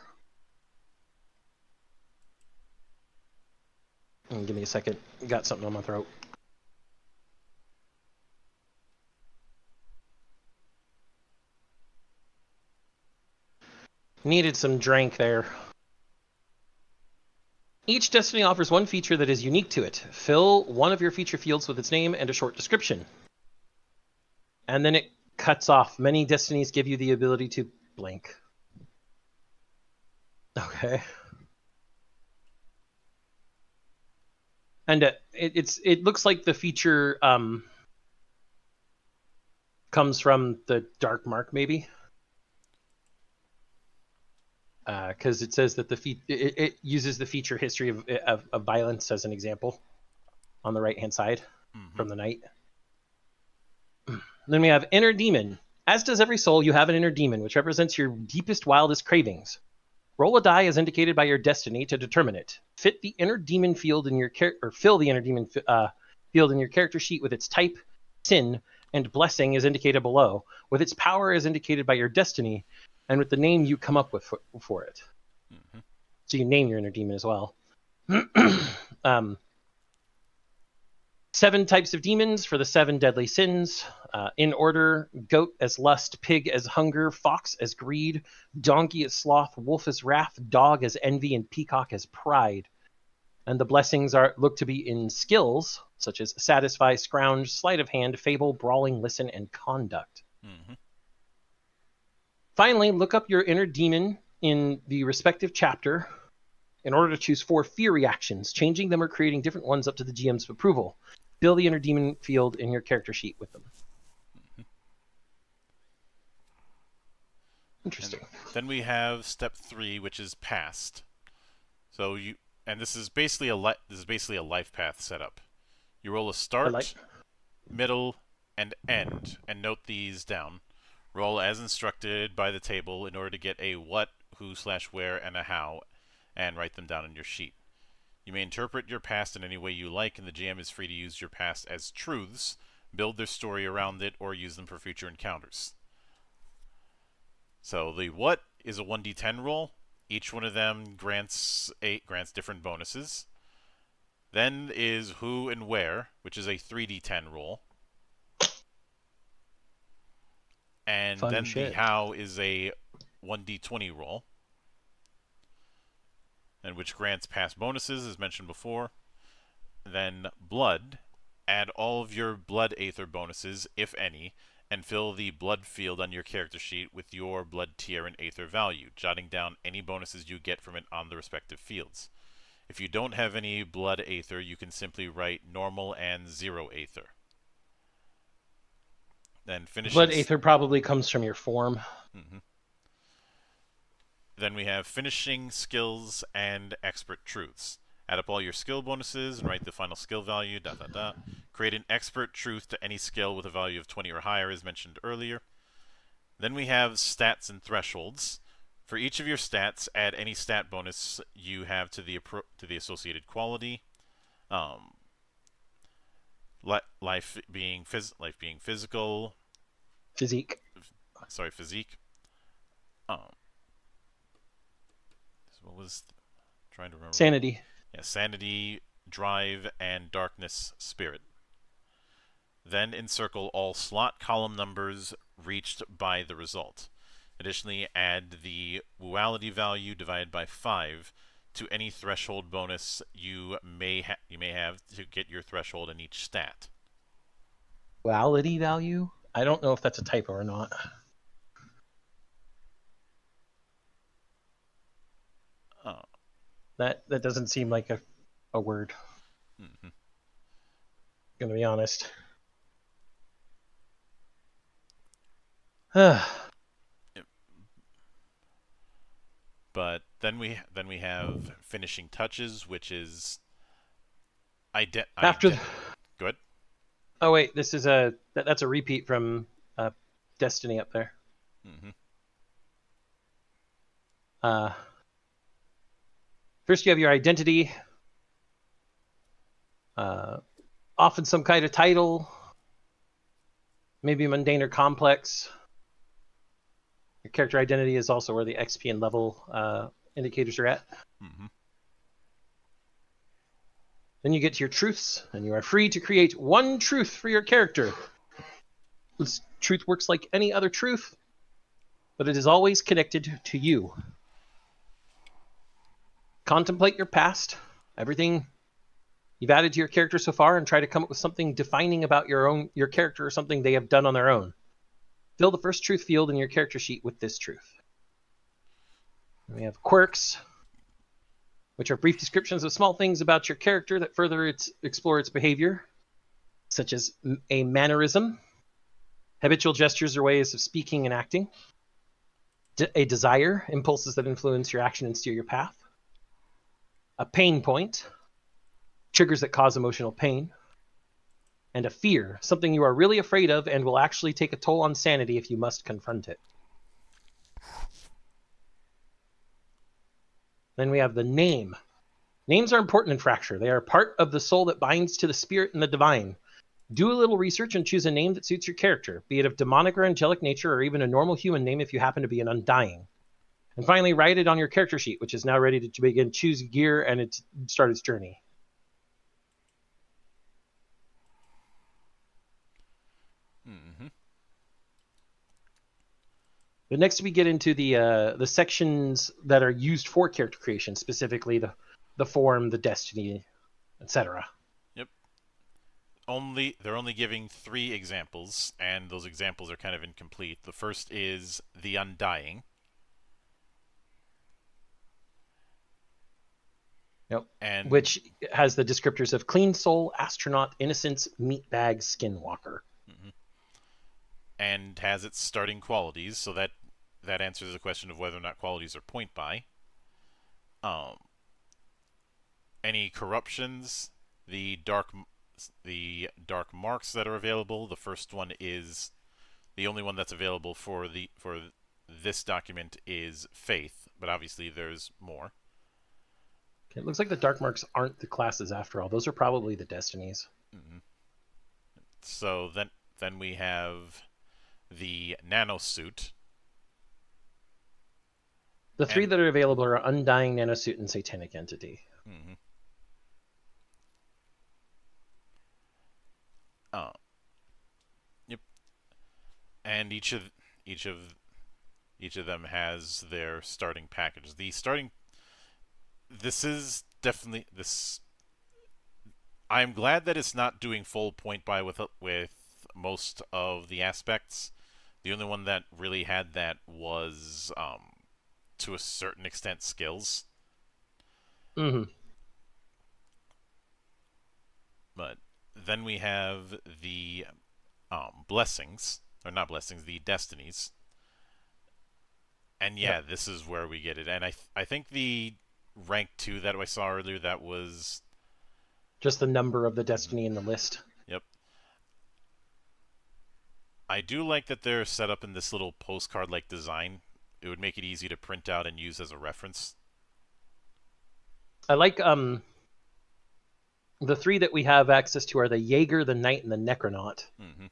Give me a second. Got something on my throat. Needed some drink there. Each Destiny offers one feature that is unique to it. Fill one of your feature fields with its name and a short description. And then it cuts off. Many Destinies give you the ability to blank. Okay. And it looks like the feature comes from the Dark Mark, maybe. Because it says that it uses the feature history of violence as an example on the right-hand side Mm-hmm. from the knight. Then we have inner demon. As does every soul, you have an inner demon, which represents your deepest, wildest cravings. Roll a die as indicated by your destiny to determine it. Fit the inner demon field in your fill the inner demon field in your character sheet with its type, sin, and blessing as indicated below, with its power as indicated by your destiny, and with the name you come up with for it. Mm-hmm. So you name your inner demon as well. 7 types of demons for the 7 deadly sins. In order: goat as lust, pig as hunger, fox as greed, donkey as sloth, wolf as wrath, dog as envy, and peacock as pride. And the blessings look to be in skills, such as satisfy, scrounge, sleight of hand, fable, brawling, listen, and conduct. Mm-hmm. Finally, look up your inner demon in the respective chapter in order to choose 4 fear reactions, changing them or creating different ones up to the GM's approval. Fill the inner demon field in your character sheet with them. Mm-hmm. Interesting. And then we have step 3, which is past. So this is basically a life path setup. You roll a start, middle, and end, and note these down. Roll as instructed by the table in order to get a what, who/where, and a how, and write them down in your sheet. You may interpret your past in any way you like, and the GM is free to use your past as truths, build their story around it, or use them for future encounters. So the what is a 1d10 roll. Each one of them grants different bonuses. Then is who and where, which is a 3d10 roll. And Fun then shit. the how is a 1d20 roll, and which grants past bonuses, as mentioned before. Then blood, add all of your blood aether bonuses, if any, and fill the blood field on your character sheet with your blood tier and aether value, jotting down any bonuses you get from it on the respective fields. If you don't have any blood aether, you can simply write normal and 0 aether. Then finishing. Blood aether probably comes from your form. Mm-hmm. Then we have finishing skills and expert truths. Add up all your skill bonuses and write the final skill value, ... Create an expert truth to any skill with a value of 20 or higher, as mentioned earlier. Then we have stats and thresholds. For each of your stats, add any stat bonus you have to the associated quality. Life being physical. Physique. Sorry, physique. What was trying to remember? Sanity. Yeah, sanity, drive, and darkness spirit. Then encircle all slot column numbers reached by the result. Additionally, add the wooality value divided by 5 to any threshold bonus you may have to get your threshold in each stat. Wooality value? I don't know if that's a typo or not. Oh. That doesn't seem like a word. Mm-hmm. Gonna be honest. But then we have finishing touches, which is after. Good. Oh wait, this is that's a repeat from Destiny up there. Mm-hmm. First, you have your identity. Often some kind of title, maybe mundane or complex. Your character identity is also where the XP and level indicators are at. Mm-hmm. Then you get to your truths, and you are free to create one truth for your character. This truth works like any other truth, but it is always connected to you. Contemplate your past, everything you've added to your character so far, and try to come up with something defining about your character or something they have done on their own. Fill the first truth field in your character sheet with this truth. And we have quirks, which are brief descriptions of small things about your character that further explore its behavior, such as a mannerism, habitual gestures or ways of speaking and acting, a desire, impulses that influence your action and steer your path, a pain point, triggers that cause emotional pain, and a fear, something you are really afraid of and will actually take a toll on sanity if you must confront it. Then we have the name. Names are important in Fracture. They are part of the soul that binds to the spirit and the divine. Do a little research and choose a name that suits your character, be it of demonic or angelic nature, or even a normal human name if you happen to be an undying. And finally, write it on your character sheet, which is now ready to begin. Choose gear and start its journey. Mm-hmm. But next, we get into the sections that are used for character creation, specifically the form, the destiny, etc. Yep. They're only giving 3 examples, and those examples are kind of incomplete. The first is the Undying. Yep. And which has the descriptors of clean soul, astronaut, innocence, meatbag, skinwalker. Mm-hmm. And has its starting qualities, so that answers the question of whether or not qualities are point by. Any corruptions, the dark marks that are available. The first one is the only one that's available for this document is faith, but obviously there's more. It looks like the dark marks aren't the classes after all. Those are probably the destinies. Mm-hmm. So then we have the nanosuit. The 3 that are available are Undying, Nanosuit, and Satanic Entity. Mm-hmm. Yep. And each of them has their starting package. This is definitely this. I'm glad that it's not doing full point by with most of the aspects. The only one that really had that was, to a certain extent, skills. Mm-hmm. But then we have the blessings, or not blessings, the destinies. And yeah, this is where we get it. And I think the rank 2 that I saw earlier, that was just the number of the destiny in the list. Yep. I do like that they're set up in this little postcard-like design. It would make it easy to print out and use as a reference. I like the 3 that we have access to are the Jaeger, the Knight, and the Necronaut. Mm-hmm.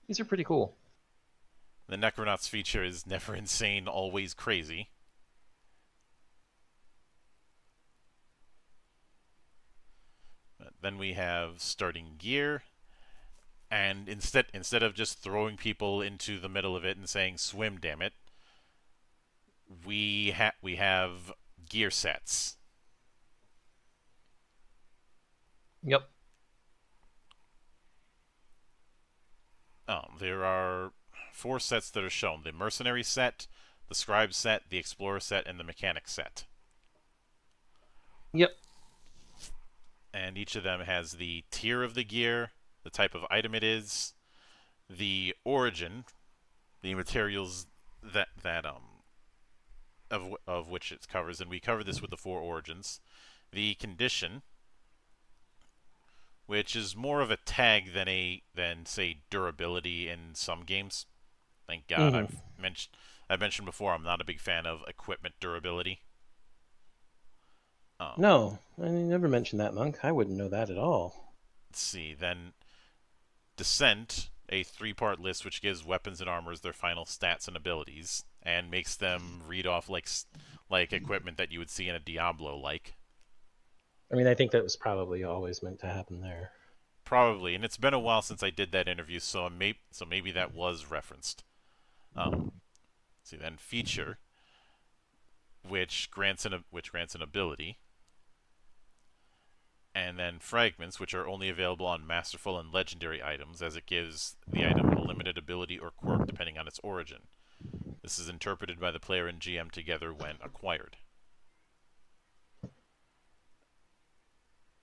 These are pretty cool. The Necronaut's feature is never insane, always crazy. Then we have starting gear, and instead of just throwing people into the middle of it and saying swim, damn it, we have gear sets. Yep. There are 4 sets that are shown: the mercenary set, the scribe set, the explorer set, and the mechanic set. Yep. And each of them has the tier of the gear, the type of item it is, the origin, the materials of which it covers, and we cover this with the 4 origins. The condition, which is more of a tag than say durability in some games. Thank God. Mm-hmm. I've mentioned before, I'm not a big fan of equipment durability. No, I never mentioned that, Monk. I wouldn't know that at all. Let's see. Then Descent, a 3-part list which gives weapons and armors their final stats and abilities, and makes them read off like equipment that you would see in a Diablo-like. I mean, I think that was probably always meant to happen there. Probably, and it's been a while since I did that interview, so maybe that was referenced. See, then feature, which grants an ability, and then fragments, which are only available on masterful and legendary items, as it gives the item a limited ability or quirk depending on its origin. This is interpreted by the player and GM together when acquired.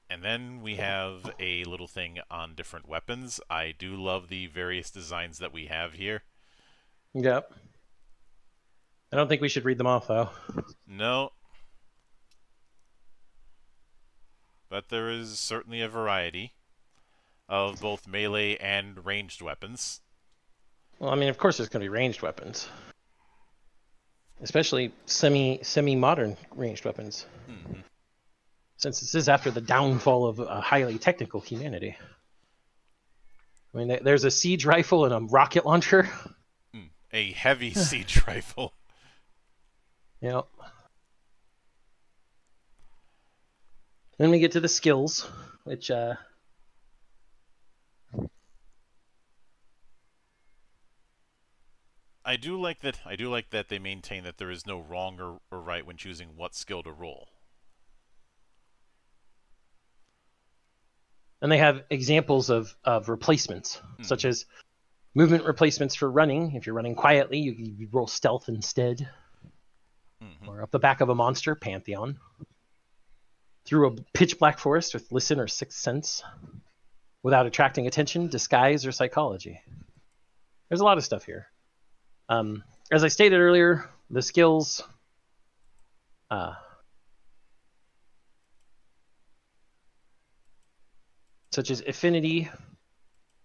And then we have a little thing on different weapons. I do love the various designs that we have here. Yep. I don't think we should read them off, though. No. but there is certainly a variety of both melee and ranged weapons. Well, I mean, of course, there's going to be ranged weapons, especially semi-modern ranged weapons. Mm-hmm. Since this is after the downfall of a highly technical humanity. I mean, there's a siege rifle and a rocket launcher. A heavy siege rifle. Yep. Then we get to the skills, which I do like that they maintain that there is no wrong or right when choosing what skill to roll. and they have examples of replacements, such as movement replacements for running. If you're running quietly, you roll stealth instead. Or up the back of a monster, Pantheon. Through a pitch black forest with listen or sixth sense. Without attracting attention, disguise, or psychology. There's a lot of stuff here. As I stated earlier, the skills such as affinity,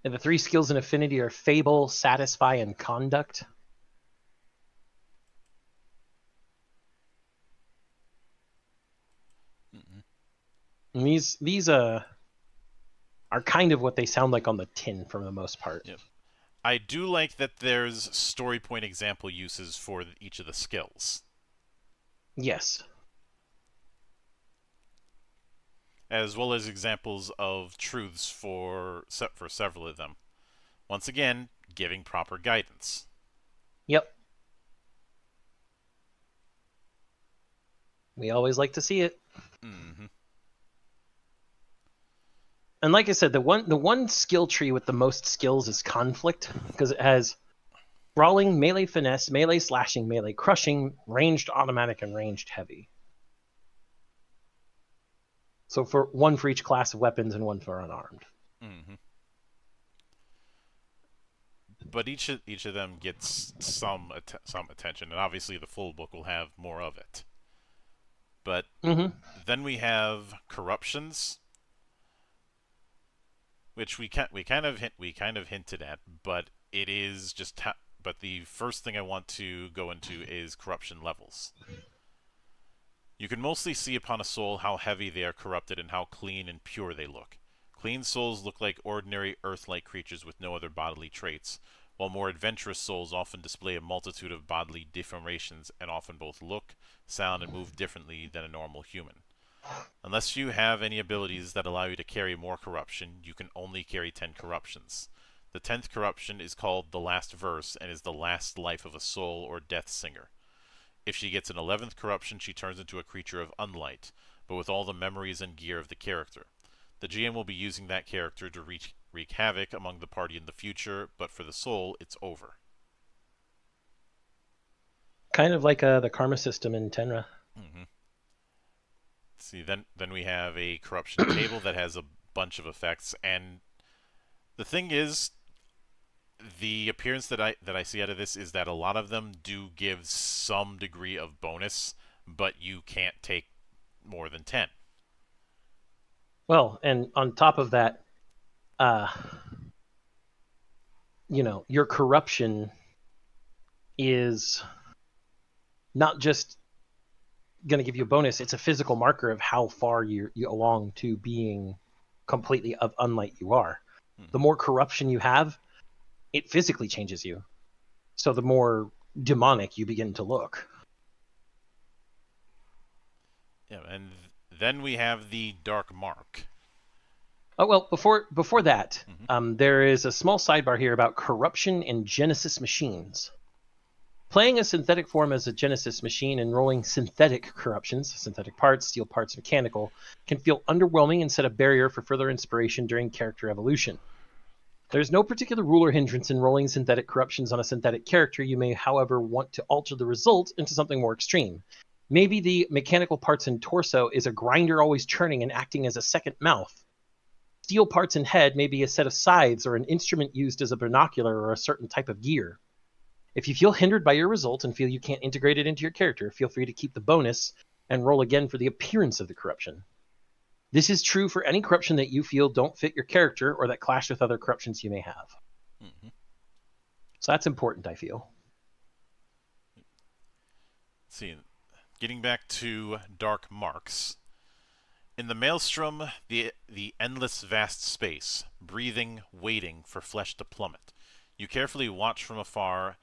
and the 3 skills in affinity are fable, satisfy, and conduct. And these are kind of what they sound like on the tin for the most part. Yep. I do like that there's story point example uses for each of the skills. Yes. As well as examples of truths for several of them. Once again, giving proper guidance. Yep. We always like to see it. Mm-hmm. And like I said, the one skill tree with the most skills is conflict, because it has brawling, melee finesse, melee slashing, melee crushing, ranged automatic, and ranged heavy. So for one for each class of weapons and one for unarmed. Mm-hmm. But each of them gets some attention, and obviously the full book will have more of it. But then we have corruptions, which we kind of hinted at, but it is just. But the first thing I want to go into is corruption levels. You can mostly see upon a soul how heavy they are corrupted and how clean and pure they look. Clean souls look like ordinary earth-like creatures with no other bodily traits, while more adventurous souls often display a multitude of bodily deformations and often both look, sound, and move differently than a normal human. Unless you have any abilities that allow you to carry more corruption, you can only carry 10 corruptions. The 10th corruption is called the last verse and is the last life of a soul or death singer. If she gets an 11th corruption, she turns into a creature of unlight, but with all the memories and gear of the character. The GM will be using that character to wreak havoc among the party in the future, but for the soul, it's over. Kind of like the karma system in Tenra. Mm-hmm. See, then we have a corruption table that has a bunch of effects, and the thing is, the appearance that I see out of this is that a lot of them do give some degree of bonus, but you can't take more than 10. Well, and on top of that, your corruption is not just going to give you a bonus, it's a physical marker of how far you along to being completely of unlight you are. The more corruption you have, it physically changes you. So the more demonic you begin to look. Yeah, and then we have the Dark Mark. Oh, well, before that, there is a small sidebar here about corruption in Genesis machines. Playing a synthetic form as a Genesis machine and rolling synthetic corruptions, synthetic parts, steel parts, mechanical, can feel underwhelming and set a barrier for further inspiration during character evolution. There's no particular rule or hindrance in rolling synthetic corruptions on a synthetic character. You may, however, want to alter the result into something more extreme. Maybe the mechanical parts in torso is a grinder always churning and acting as a second mouth. Steel parts in head may be a set of scythes or an instrument used as a binocular or a certain type of gear. If you feel hindered by your result and feel you can't integrate it into your character, feel free to keep the bonus and roll again for the appearance of the corruption. This is true for any corruption that you feel don't fit your character or that clash with other corruptions you may have. Mm-hmm. So that's important, I feel. Let's see, getting back to dark marks. In the maelstrom, the endless vast space, breathing, waiting for flesh to plummet. You carefully watch from afar,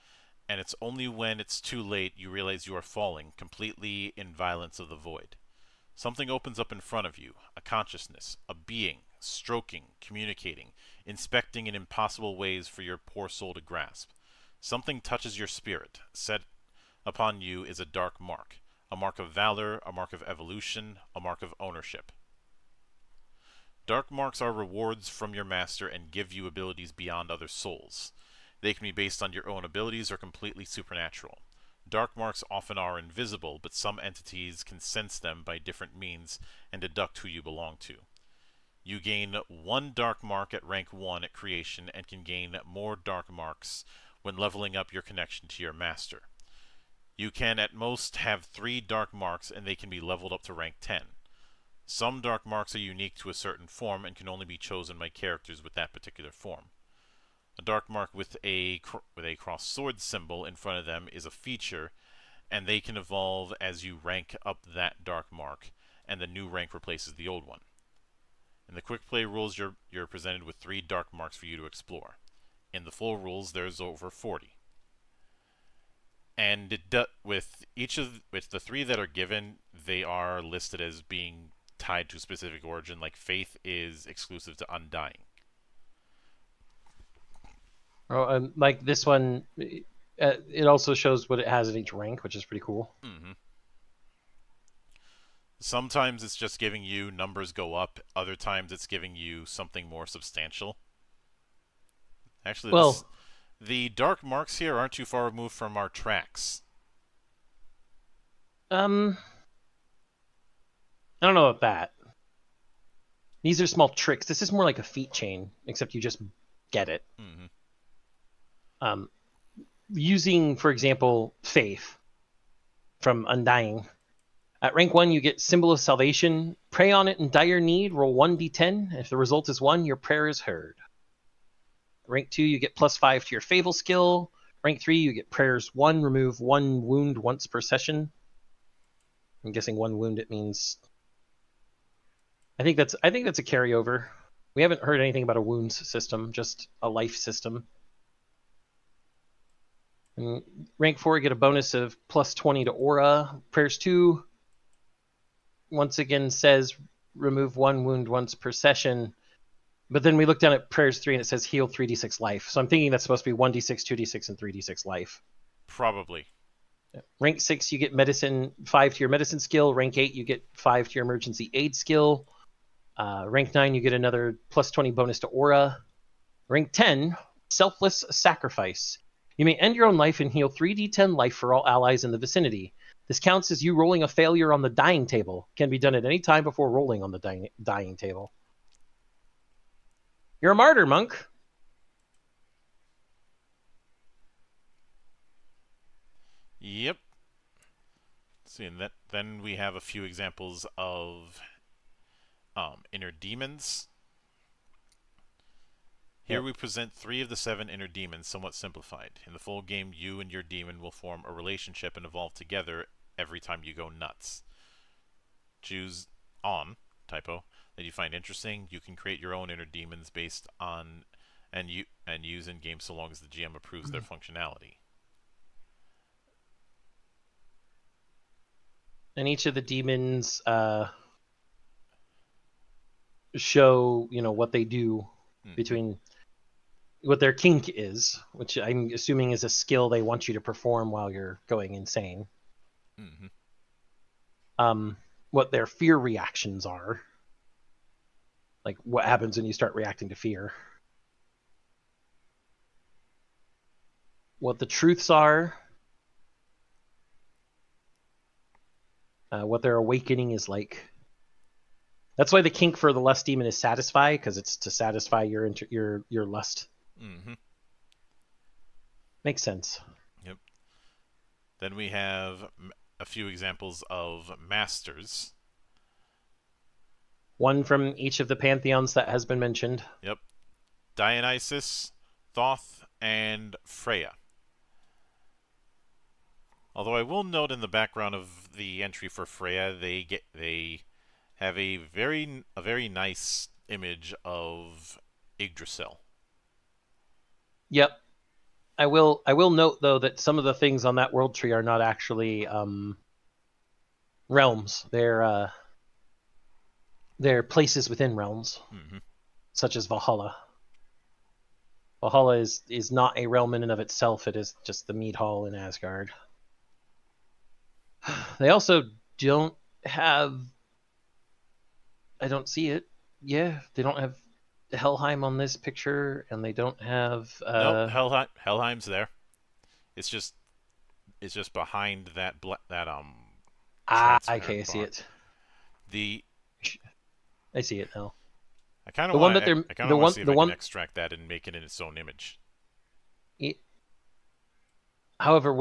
and it's only when it's too late you realize you are falling, completely in violence of the void. Something opens up in front of you, a consciousness, a being, stroking, communicating, inspecting in impossible ways for your poor soul to grasp. Something touches your spirit. Set upon you is a dark mark. A mark of valor, a mark of evolution, a mark of ownership. Dark marks are rewards from your master and give you abilities beyond other souls. They can be based on your own abilities or completely supernatural. Dark marks often are invisible, but some entities can sense them by different means and deduct who you belong to. You gain 1 dark mark at rank 1 at creation and can gain more dark marks when leveling up your connection to your master. You can at most have 3 dark marks and they can be leveled up to rank 10. Some dark marks are unique to a certain form and can only be chosen by characters with that particular form. A dark mark with a crossed sword symbol in front of them is a feature, and they can evolve as you rank up that dark mark, and the new rank replaces the old one. In the Quickplay rules, you're presented with 3 dark marks for you to explore. In the full rules, there's over 40. And with the 3 that are given, they are listed as being tied to a specific origin. Like Faith is exclusive to Undying. Oh, like this one, it also shows what it has at each rank, which is pretty cool. Mm-hmm. Sometimes it's just giving you numbers go up. Other times it's giving you something more substantial. Actually, Well, the dark marks here aren't too far removed from our tracks. I don't know about that. These are small tricks. This is more like a feat chain, except you just get it. Mm-hmm. Using, for example, Faith from Undying. At rank 1, you get Symbol of Salvation. Pray on it in dire need. Roll 1d10. If the result is 1, your prayer is heard. Rank 2, you get +5 to your Fable skill. Rank 3, you get Prayers 1. Remove 1 wound once per session. I'm guessing 1 wound, it means... I think that's a carryover. We haven't heard anything about a wounds system, just a life system. And rank 4, you get a bonus of +20 to Aura. Prayers 2, once again, says remove 1 wound once per session. But then we look down at Prayers 3 and it says heal 3d6 life. So I'm thinking that's supposed to be 1d6, 2d6, and 3d6 life. Probably. Rank 6, you get medicine 5 to your medicine skill. Rank 8, you get 5 to your emergency aid skill. Rank 9, you get another +20 bonus to Aura. Rank 10, Selfless Sacrifice. You may end your own life and heal 3d10 life for all allies in the vicinity. This counts as you rolling a failure on the dying table. Can be done at any time before rolling on the dying table. You're a martyr, monk. Yep. See, and then we have a few examples of inner demons. Here we present 3 of the 7 inner demons, somewhat simplified. In the full game, you and your demon will form a relationship and evolve together every time you go nuts. Choose typo, that you find interesting. You can create your own inner demons based on and use in game so long as the GM approves their functionality. And each of the demons show, what they do between what their kink is, which I'm assuming is a skill they want you to perform while you're going insane. Mm-hmm. What their fear reactions are, like what happens when you start reacting to fear. What the truths are, what their awakening is like. That's why the kink for the lust demon is satisfy, because it's to satisfy your lust. Mm-hmm. Makes sense. Yep. Then we have a few examples of masters. One from each of the pantheons that has been mentioned. Yep. Dionysus, Thoth, and Freya. Although I will note in the background of the entry for Freya, they have a very nice image of Yggdrasil. Yep. I will note though that some of the things on that world tree are not actually realms. They're places within realms, such as Valhalla. Valhalla is not a realm in and of itself. It is just the mead hall in Asgard. They also don't have. I don't see it. Yeah, they don't have Helheim on this picture, and they don't have. Nope, Helheim's there. It's just behind that transparent Okay, I see bar. it. The I see it now. I kind The of one want that to they're the one see if the I one. can extract that and make it in its own image. However,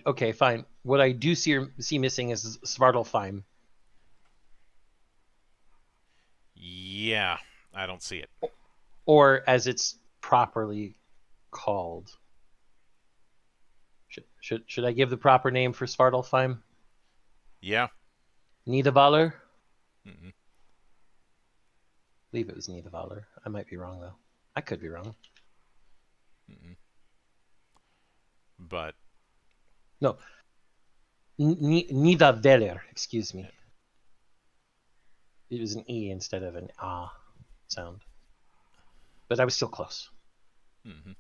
okay, fine. What I do see missing is Svartalfheim. Yeah, I don't see it. Or as it's properly called. Should I give the proper name for Svartalfheim? Yeah. Nidavellir? Mm-mm. I believe it was Nidavellir. I might be wrong though. I could be wrong. Mm-mm. But no, Nidavellir. Excuse me. It was an E instead of an ah sound, but I was still close. Mm-hmm.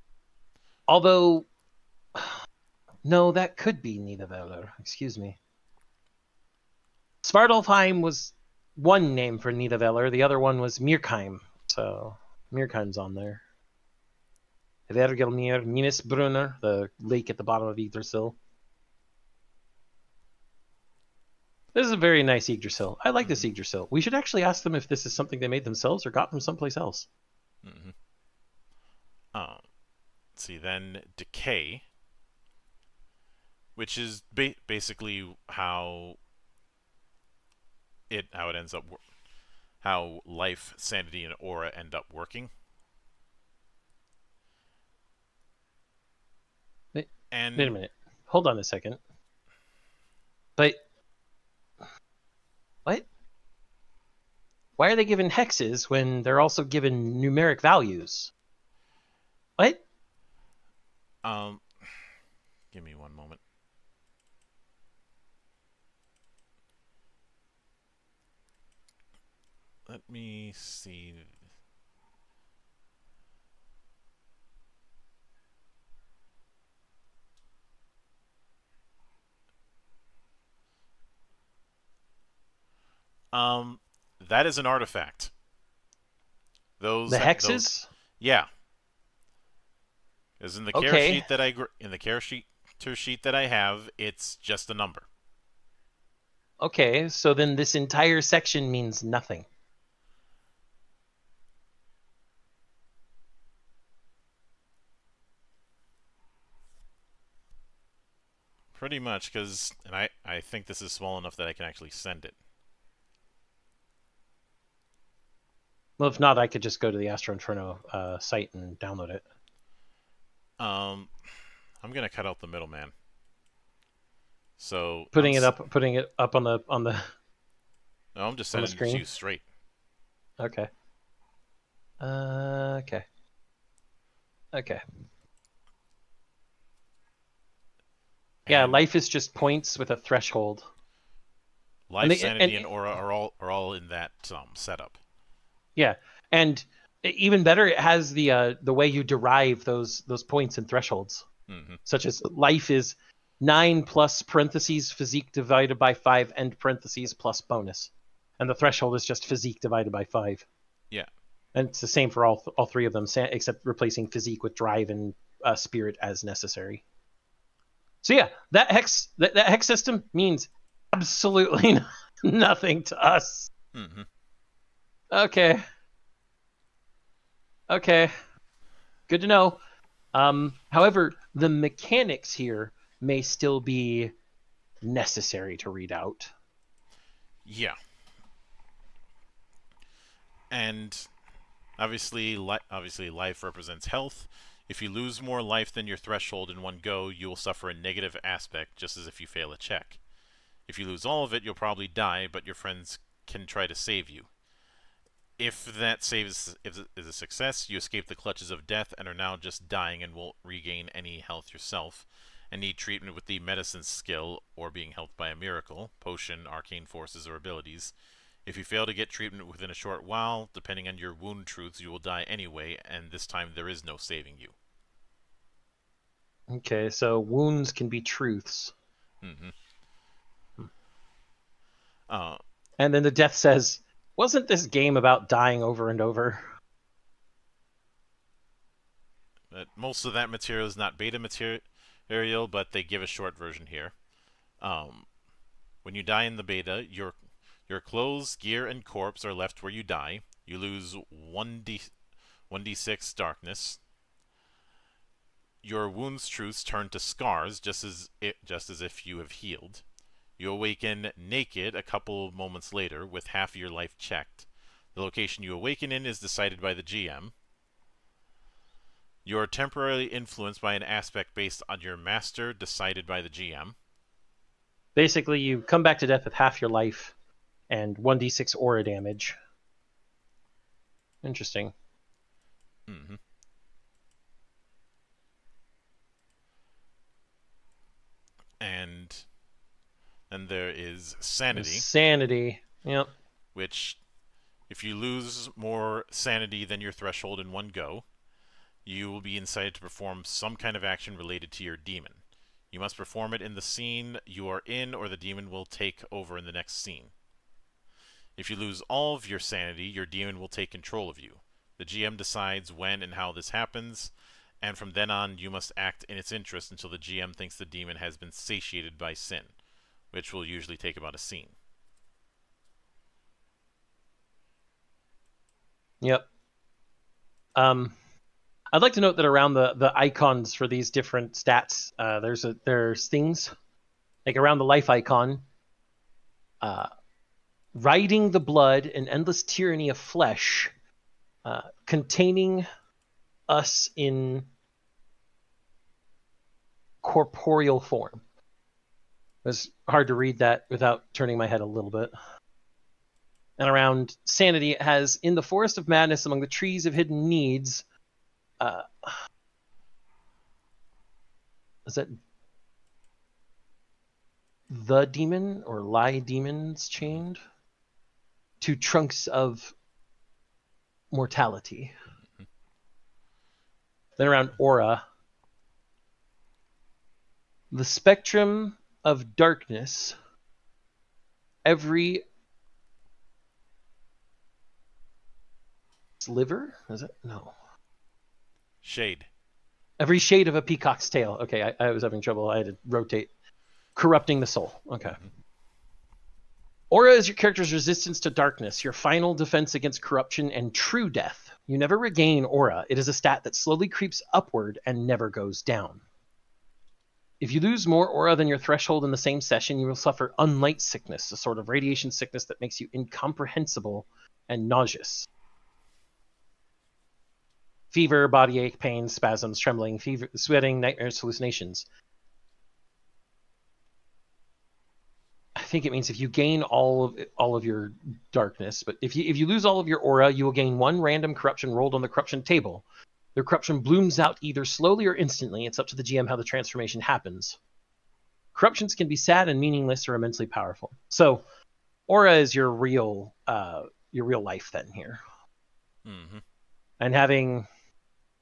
Although, no, that could be Nidavellir. Excuse me. Svartalfheim was one name for Nidavellir. The other one was Myrkheim. So Myrkheim's on there. Vergelmir, Mimisbrunner, the lake at the bottom of Yggdrasil. This is a very nice Yggdrasil. I like this Yggdrasil. We should actually ask them if this is something they made themselves or got from someplace else. Mm-hmm. Let's see, then Decay, which is basically how it ends up, how life, sanity, and aura end up working. Wait a minute. Hold on a second. But what? Why are they given hexes when they're also given numeric values? What? Give me one moment. Let me see. That is an artifact. The hexes? Yeah. Because in the care sheet that sheet that I have, it's just a number. Okay, so then this entire section means nothing. Pretty much, because I think this is small enough that I can actually send it. Well, if not, I could just go to the Astro Inferno site and download it. I'm gonna cut out the middleman. So putting it up on the No, I'm just sending it to you straight. Okay. Okay. Yeah, life is just points with a threshold. Life, sanity, and aura are all in that setup. Yeah, and even better, it has the way you derive those points and thresholds, such as life is 9 plus parentheses physique divided by 5 end parentheses plus bonus, and the threshold is just physique divided by 5. Yeah, and it's the same for all three of them, except replacing physique with drive and spirit as necessary. So yeah, that hex system means absolutely nothing to us. Okay, good to know. However, the mechanics here may still be necessary to read out. Yeah. And obviously, life represents health. If you lose more life than your threshold in one go, you will suffer a negative aspect, just as if you fail a check. If you lose all of it, you'll probably die, but your friends can try to save you. If that save is a success, you escape the clutches of death and are now just dying and won't regain any health yourself, and need treatment with the medicine skill or being helped by a miracle, potion, arcane forces, or abilities. If you fail to get treatment within a short while, depending on your wound truths, you will die anyway, and this time there is no saving you. Okay, so wounds can be truths. Mm-hmm. And then the death says, wasn't this game about dying over and over? Most of that material is not beta material, but they give a short version here. When you die in the beta, your clothes, gear, and corpse are left where you die. You lose 1d6 darkness. Your wounds truths turn to scars, just as if you have healed. You awaken naked a couple of moments later, with half your life checked. The location you awaken in is decided by the GM. You are temporarily influenced by an aspect based on your master, decided by the GM. Basically, you come back to death with half your life and 1d6 aura damage. Interesting. Mm-hmm. And then there is sanity. Sanity. Yep. Which, if you lose more sanity than your threshold in one go, you will be incited to perform some kind of action related to your demon. You must perform it in the scene you are in, or the demon will take over in the next scene. If you lose all of your sanity, your demon will take control of you. The GM decides when and how this happens, and from then on you must act in its interest until the GM thinks the demon has been satiated by sin, which will usually take about a scene. Yep. I'd like to note that around the icons for these different stats, there's things like around the life icon, riding the blood, an endless tyranny of flesh, containing us in corporeal form. It was hard to read that without turning my head a little bit. And around sanity, it has in the forest of madness among the trees of hidden needs. Is that the demon or lie demons chained? To trunks of mortality. Then around aura, the spectrum of darkness, every sliver? Is it? No. Shade. Every shade of a peacock's tail. Okay, I was having trouble. I had to rotate. Corrupting the soul. Okay. Mm-hmm. Aura is your character's resistance to darkness, your final defense against corruption and true death. You never regain aura. It is a stat that slowly creeps upward and never goes down. If you lose more aura than your threshold in the same session, you will suffer unlight sickness, a sort of radiation sickness that makes you incomprehensible and nauseous. Fever, body ache, pain, spasms, trembling, fever, sweating, nightmares, hallucinations. I think it means if you gain all of your darkness, but if you lose all of your aura, you will gain one random corruption rolled on the corruption table. The corruption blooms out either slowly or instantly. It's up to the GM how the transformation happens. Corruptions can be sad and meaningless or immensely powerful. So, aura is your real life then here. Mm-hmm. And having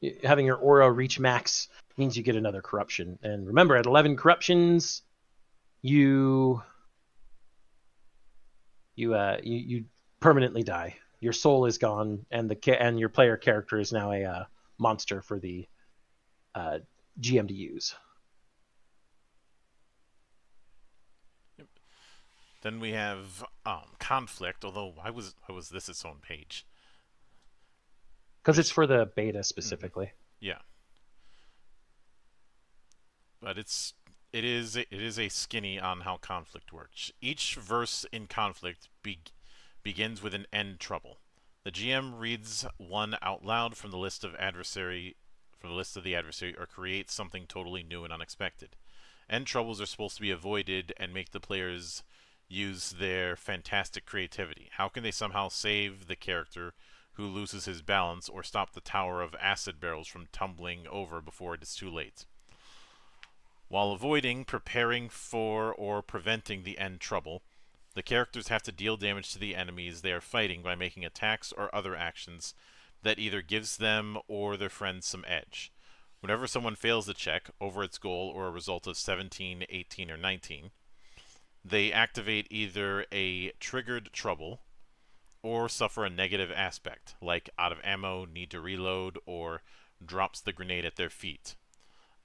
your aura reach max means you get another corruption. And remember, at 11 corruptions, you permanently die. Your soul is gone, and your player character is now a monster for the GM to use. Yep. Then we have conflict. Although why was this its own page? Because it's for the beta specifically. Yeah. But it is a skinny on how conflict works. Each verse in conflict begins with an end trouble. The GM reads one out loud from the list of the adversary, or creates something totally new and unexpected. End troubles are supposed to be avoided and make the players use their fantastic creativity. How can they somehow save the character who loses his balance, or stop the tower of acid barrels from tumbling over before it is too late? While avoiding, preparing for, or preventing the end trouble, the characters have to deal damage to the enemies they are fighting by making attacks or other actions that either gives them or their friends some edge. Whenever someone fails a check over its goal or a result of 17, 18, or 19, they activate either a triggered trouble or suffer a negative aspect, like out of ammo, need to reload, or drops the grenade at their feet.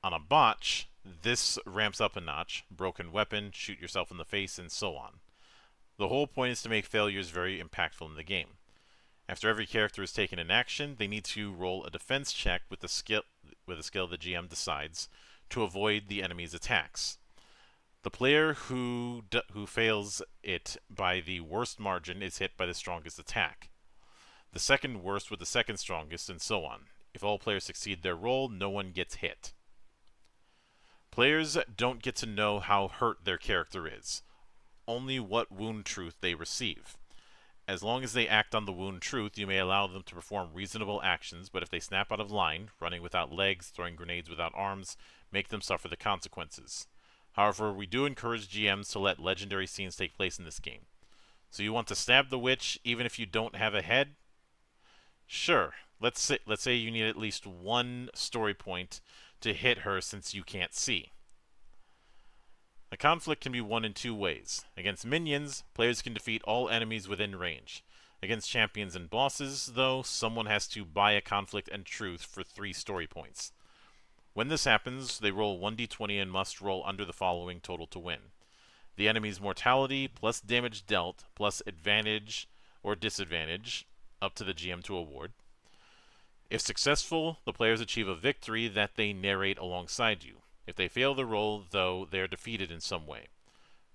On a botch, this ramps up a notch, broken weapon, shoot yourself in the face, and so on. The whole point is to make failures very impactful in the game. After every character is taken in action, they need to roll a defense check with a skill the GM decides to avoid the enemy's attacks. The player who fails it by the worst margin is hit by the strongest attack. The second worst with the second strongest, and so on. If all players succeed their roll, no one gets hit. Players don't get to know how hurt their character is, only what wound truth they receive. As long as they act on the wound truth, you may allow them to perform reasonable actions, but if they snap out of line, running without legs, throwing grenades without arms, make them suffer the consequences. However, we do encourage GMs to let legendary scenes take place in this game. So you want to stab the witch even if you don't have a head? Sure. Let's say you need at least one story point to hit her since you can't see. A conflict can be won in two ways. Against minions, players can defeat all enemies within range. Against champions and bosses, though, someone has to buy a conflict and truth for 3 story points. When this happens, they roll 1d20 and must roll under the following total to win: the enemy's mortality plus damage dealt plus advantage or disadvantage, up to the GM to award. If successful, the players achieve a victory that they narrate alongside you. If they fail the roll, though, they are defeated in some way.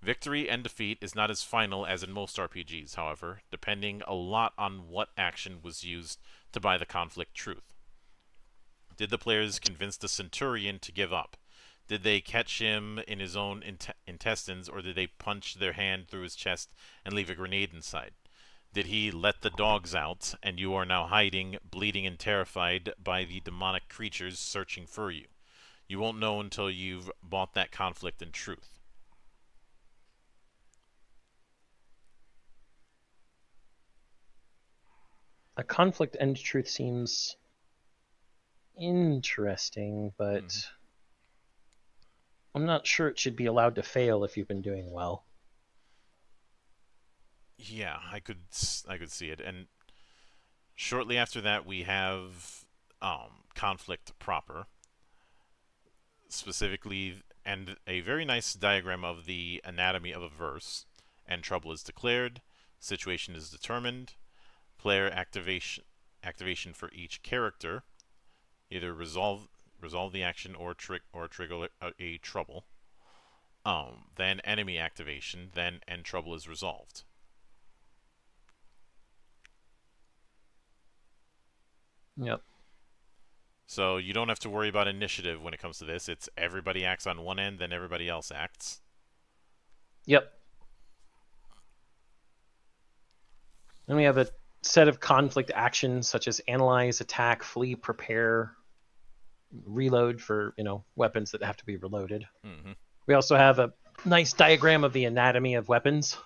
Victory and defeat is not as final as in most RPGs, however, depending a lot on what action was used to buy the conflict truth. Did the players convince the Centurion to give up? Did they catch him in his own intestines, or did they punch their hand through his chest and leave a grenade inside? Did he let the dogs out, and you are now hiding, bleeding and terrified by the demonic creatures searching for you? You won't know until you've bought that conflict and truth. A conflict and truth seems interesting, but I'm not sure it should be allowed to fail if you've been doing well. Yeah, I could see it. And shortly after that, we have conflict proper, specifically, and a very nice diagram of the anatomy of a verse. And trouble is declared, situation is determined, player activation for each character, either resolve the action or trigger a trouble. Then enemy activation, then end trouble is resolved. Yep. So you don't have to worry about initiative when it comes to this. It's everybody acts on one end, then everybody else acts. Yep. Then we have a set of conflict actions such as analyze, attack, flee, prepare, reload for, weapons that have to be reloaded. Mm-hmm. We also have a nice diagram of the anatomy of weapons.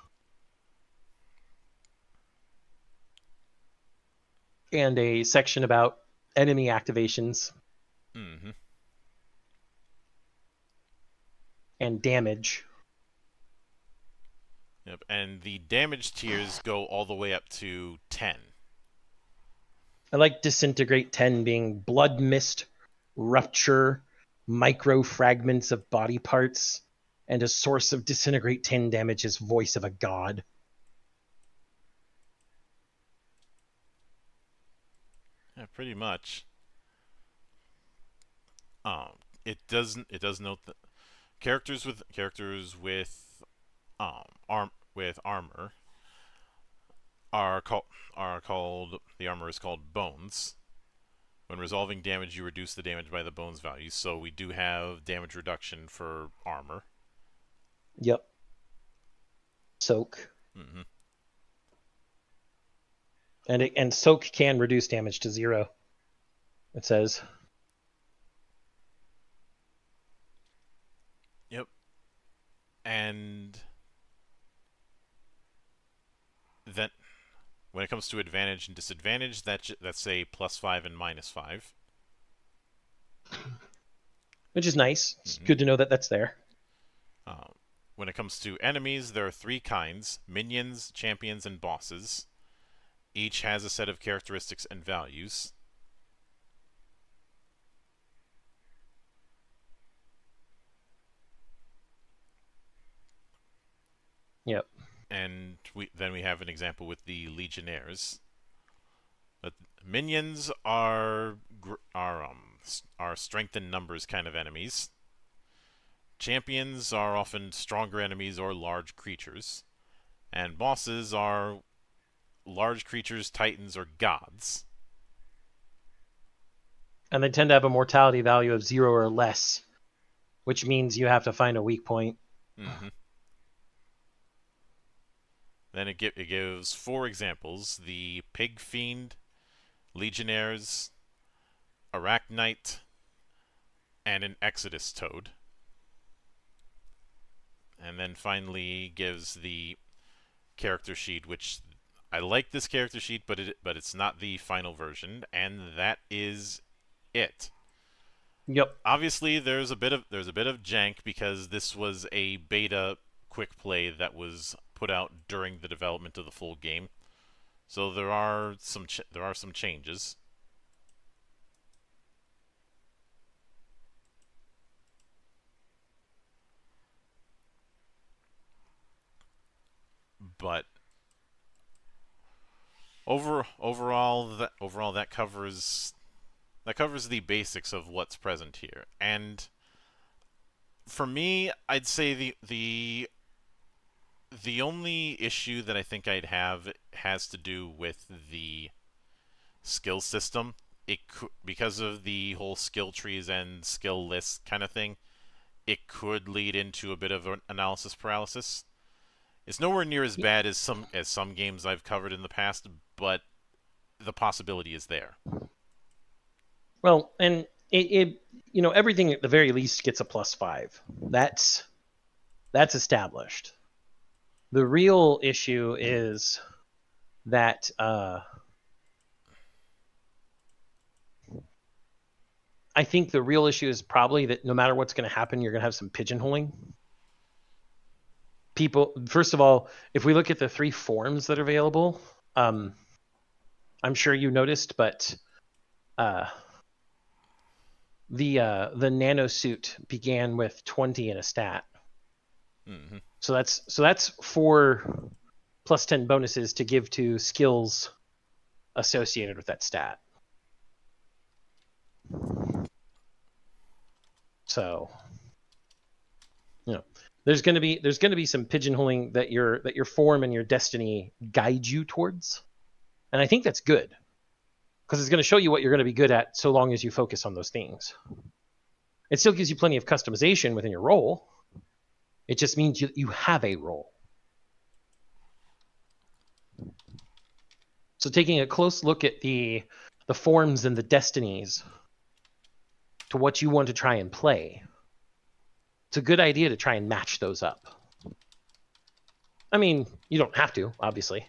And a section about enemy activations. Mm-hmm. And damage. Yep, and the damage tiers go all the way up to 10. I like Disintegrate 10 being blood mist, rupture, micro fragments of body parts, and a source of Disintegrate 10 damage is voice of a god. Yeah, pretty much. It does note that characters with armor are called the armor is called bones. When resolving damage, you reduce the damage by the bones value. So we do have damage reduction for armor. Yep. Soak. Mm-hmm. And soak can reduce damage to 0. It says. Yep. And then when it comes to advantage and disadvantage, that's a +5 and -5. Which is nice. It's Mm-hmm. good to know that that's there. When it comes to enemies, there are 3 kinds: minions, champions, and bosses. Each has a set of characteristics and values. Yep. And then we have an example with the legionnaires. But minions are strength in numbers kind of enemies. Champions are often stronger enemies or large creatures. And bosses are large creatures, titans, or gods. And they tend to have a mortality value of 0 or less, which means you have to find a weak point. Mm-hmm. Then it gives 4 examples: the Pig Fiend, Legionnaires, Arachnite, and an Exodus Toad. And then finally gives the character sheet, which I like this character sheet, but it's not the final version, and that is it. Yep. Obviously, there's a bit of jank because this was a beta quick play that was put out during the development of the full game, so there are some changes. But overall that covers the basics of what's present here. And for me, I'd say the only issue that I think I'd have has to do with the skill system. Because of the whole skill trees and skill lists kind of thing, it could lead into a bit of an analysis paralysis. It's nowhere near as bad as some games I've covered in the past, but the possibility is there. Well, and it everything at the very least gets a +5. That's established. The real issue is that I think the real issue is probably that no matter what's going to happen, you're going to have some pigeonholing. People, first of all, if we look at the 3 forms that are available, I'm sure you noticed, but the nano suit began with 20 in a stat. Mm-hmm. So that's 4 +10 bonuses to give to skills associated with that stat. So, there's going to be some pigeonholing that your form and your destiny guide you towards, and I think that's good because it's going to show you what you're going to be good at so long as you focus on those things. It still gives you plenty of customization within your role. It just means you have a role. So taking a close look at the forms and the destinies to what you want to try and play, it's a good idea to try and match those up. I mean, you don't have to, obviously.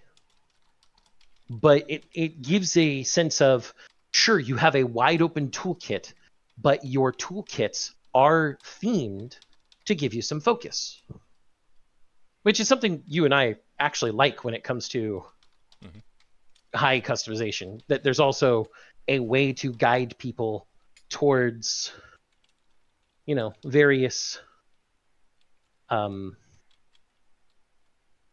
But it gives a sense of, sure, you have a wide open toolkit, but your toolkits are themed to give you some focus. Which is something you and I actually like when it comes to high customization. That there's also a way to guide people towards, various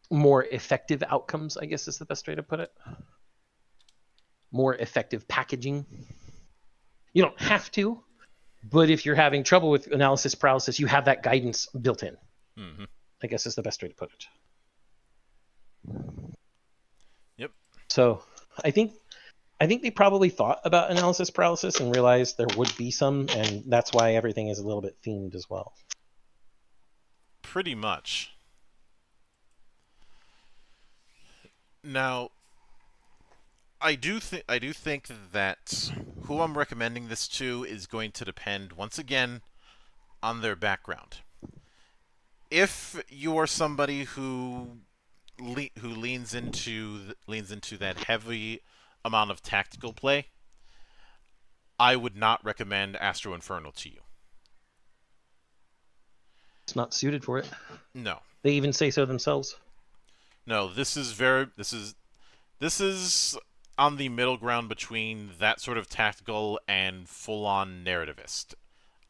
more effective outcomes, I guess is the best way to put it. More effective packaging. You don't have to, but if you're having trouble with analysis paralysis, you have that guidance built in. Mm-hmm. I guess is the best way to put it. Yep. So I think they probably thought about analysis paralysis and realized there would be some, and that's why everything is a little bit themed as well. Pretty much. Now, I do think that who I'm recommending this to is going to depend once again on their background. If you are somebody who leans into that heavy amount of tactical play, I would not recommend Astro Inferno to you. It's not suited for it. No. They even say so themselves. No, this is on the middle ground between that sort of tactical and full-on narrativist.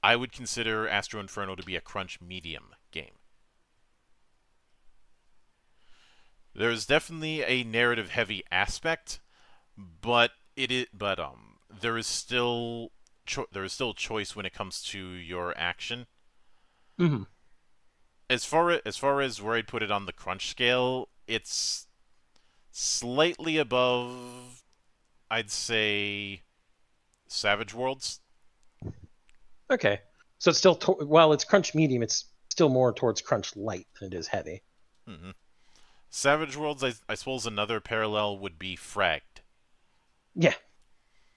I would consider Astro Inferno to be a crunch medium game. There's definitely a narrative-heavy aspect, but there is still choice when it comes to your action. Mm-hmm. As far as where I'd put it on the crunch scale, it's slightly above, I'd say, Savage Worlds. Okay, so it's still while it's crunch medium, it's still more towards crunch light than it is heavy. Mm-hmm. Savage Worlds, I suppose another parallel would be Fragged. Yeah,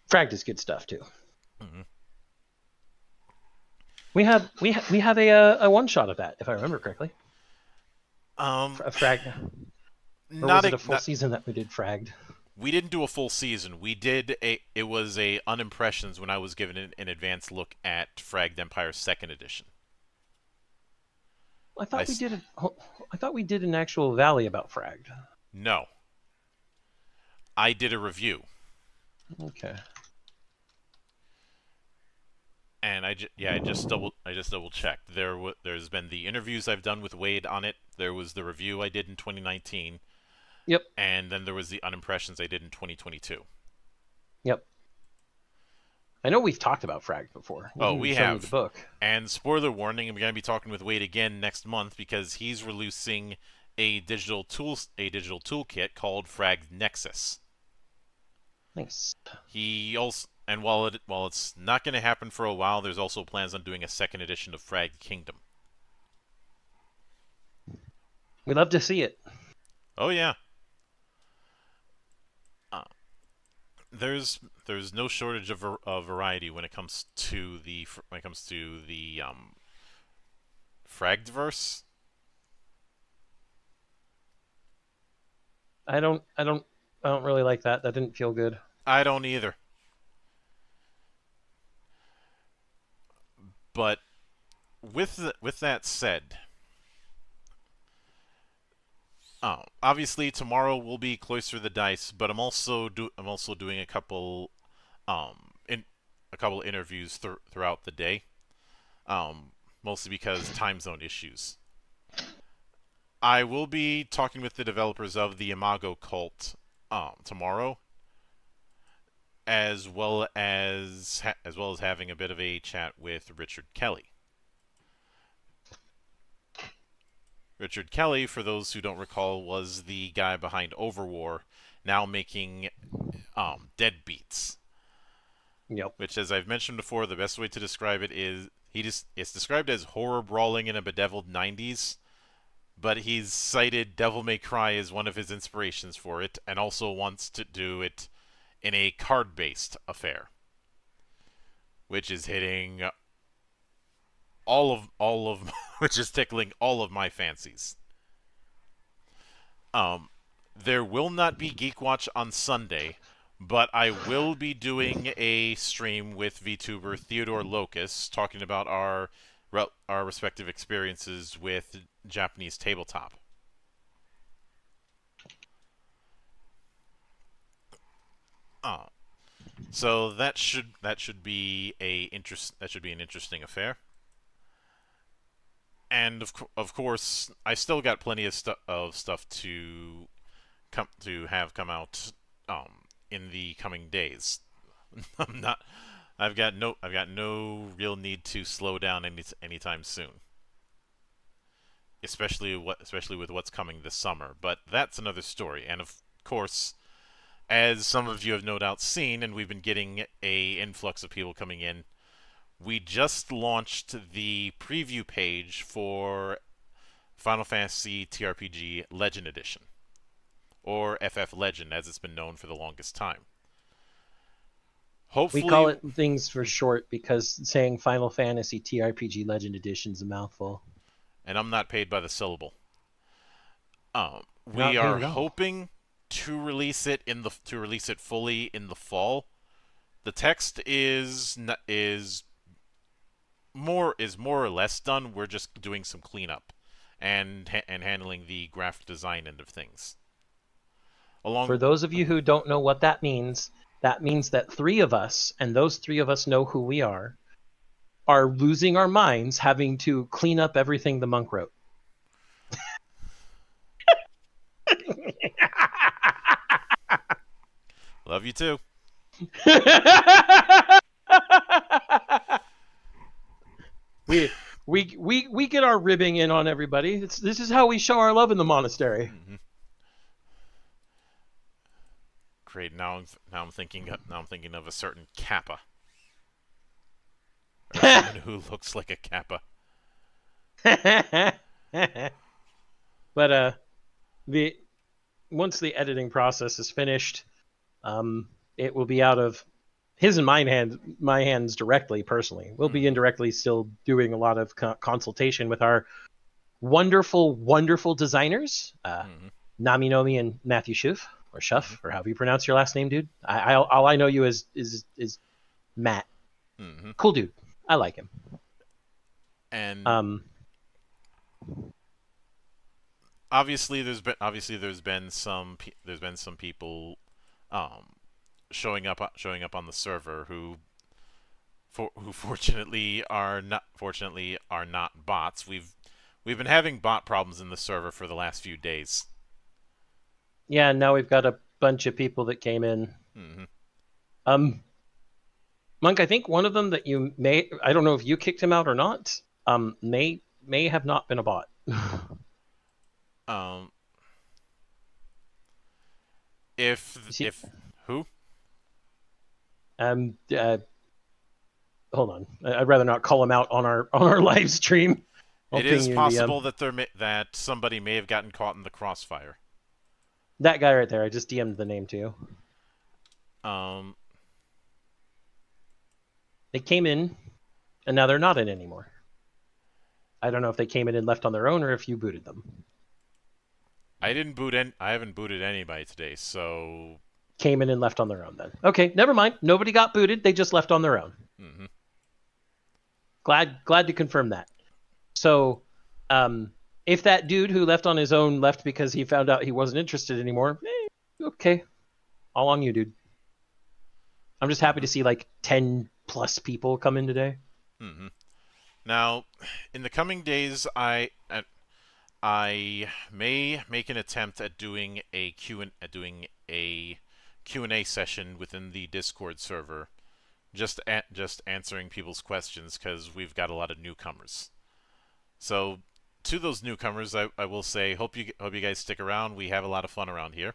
Fragged is good stuff too. Mm-hmm. We have a one shot of that, if I remember correctly. A Frag, or was it a full season that we did Fragged? We didn't do a full season. It was a Unimpressions when I was given an advanced look at Fragged Empire 2nd Edition. I thought we did an actual Valley about Fragged. No. I did a review. Okay. And I just double checked. There's been the interviews I've done with Wade on it. There was the review I did in 2019. Yep. And then there was the Unimpressions I did in 2022. Yep. I know we've talked about Fragged before. We have. The book. And spoiler warning, I'm going to be talking with Wade again next month because he's releasing a digital toolkit called Fragged Nexus. Nice. He also, and while it's not going to happen for a while, there's also plans on doing a 2nd edition of Fragged Kingdom. We'd love to see it. Oh yeah. There's no shortage of variety when it comes to the Fraggedverse. I don't really like that. That didn't feel good. I don't either. But with that said, obviously tomorrow will be Cloister the Dice, but I'm also doing a couple interviews throughout the day, mostly because time zone issues. I will be talking with the developers of the Imago Cult tomorrow, as well as having a bit of a chat with Richard Kelly. Richard Kelly, for those who don't recall, was the guy behind Overwar, now making Deadbeats. Yep. Which, as I've mentioned before, the best way to describe it is it's described as horror brawling in a bedeviled 90s, but he's cited Devil May Cry as one of his inspirations for it, and also wants to do it in a card-based affair, which is hitting which is tickling all of my fancies. There will not be Geek Watch on Sunday, but I will be doing a stream with VTuber Theodore Locus talking about our respective experiences with Japanese tabletop. So that should be an interesting affair. And of course, I still got plenty of stuff to come out in the coming days. I've got no real need to slow down anytime soon. Especially with what's coming this summer, but that's another story. And of course, as some of you have no doubt seen, and we've been getting a influx of people coming in, we just launched the preview page for Final Fantasy TRPG Legend Edition, or FF Legend as it's been known for the longest time. We call Hopefully, it things for short because saying Final Fantasy TRPG Legend Edition is a mouthful. and I'm not paid by the syllable. We Not paid are at all. hoping to release it fully in the fall. The text is more or less done. We're just doing some cleanup and handling the graphic design end of things. For Along, those of you who don't know what that means that three of us, and those three of us know who we are losing our minds having to clean up everything the monk wrote. love you too. we get our ribbing in on everybody. This is how we show our love in the monastery. Mm-hmm. Great. Now I'm thinking of a certain kappa, or someone who looks like a kappa. But the once the editing process is finished, it will be out of his and my hands directly. Personally, we'll be indirectly still doing a lot of consultation with our wonderful designers, Naminomi and Matthew Schuff, or Schuff, or however you pronounce your last name, dude. All I know you is Matt. Mm-hmm. Cool dude. I like him. And obviously there's been some people showing up on the server who fortunately are not bots. We've been having bot problems in the server for the last few days. Yeah, now we've got a bunch of people that came in. Mm-hmm. Monk, I think one of them that you I don't know if you kicked him out or not, may have not been a bot. If who? Hold on. I'd rather not call him out on our live stream. It is possible that somebody may have gotten caught in the crossfire. That guy right there. I just DM'd the name to you. They came in, and now they're not in anymore. I don't know if they came in and left on their own, or if you booted them. I haven't booted anybody today, so came in and left on their own. Then okay, never mind. Nobody got booted. They just left on their own. Mm-hmm. Glad to confirm that. So, if that dude who left on his own left because he found out he wasn't interested anymore, okay, all on you, dude. I'm just happy to see like 10 plus people come in today. Mm-hmm. Now, in the coming days, I may make an attempt at doing a Q&A session within the Discord server, just answering people's questions because we've got a lot of newcomers. So, to those newcomers, I will say, hope you guys stick around. We have a lot of fun around here.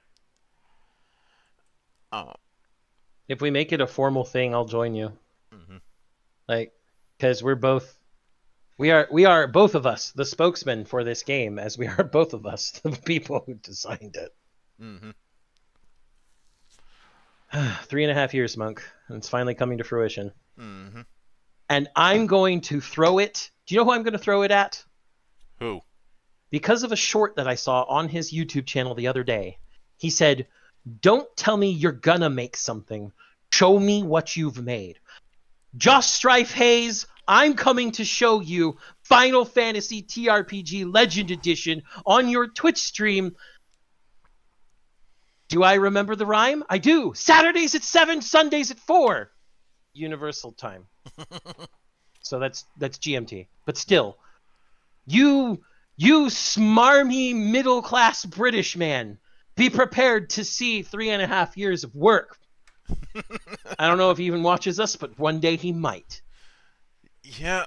If we make it a formal thing, I'll join you. Mm-hmm. Like, because we are both of us the spokesmen for this game, as we are both of us the people who designed it. Mm-hmm. 3.5 years, Monk, and it's finally coming to fruition. Mm-hmm. And I'm going to throw it. Do you know who I'm going to throw it at? Who? Because of a short that I saw on his YouTube channel the other day. He said, "Don't tell me you're gonna make something. Show me what you've made." Josh Strife Hayes, I'm coming to show you Final Fantasy TRPG Legend Edition on your Twitch stream. Do I remember the rhyme? I do. Saturdays at 7, Sundays at 4. Universal time. So that's GMT. But still, you smarmy middle-class British man, be prepared to see 3.5 years of work. I don't know if he even watches us, but one day he might. Yeah.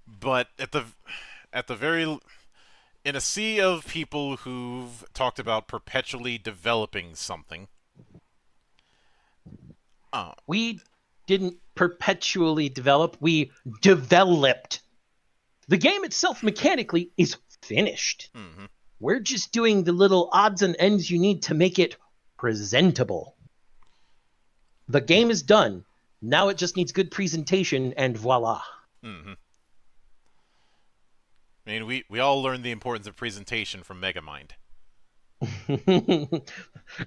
But at the very, in a sea of people who've talked about perpetually developing something, uh, We didn't perpetually develop, we developed. The game itself mechanically is finished. mm-hmm. We're just doing the little odds and ends you need to make it presentable. The game is done. Now it just needs good presentation, and voila. Mm-hmm. I mean, we all learned the importance of presentation from Megamind. Do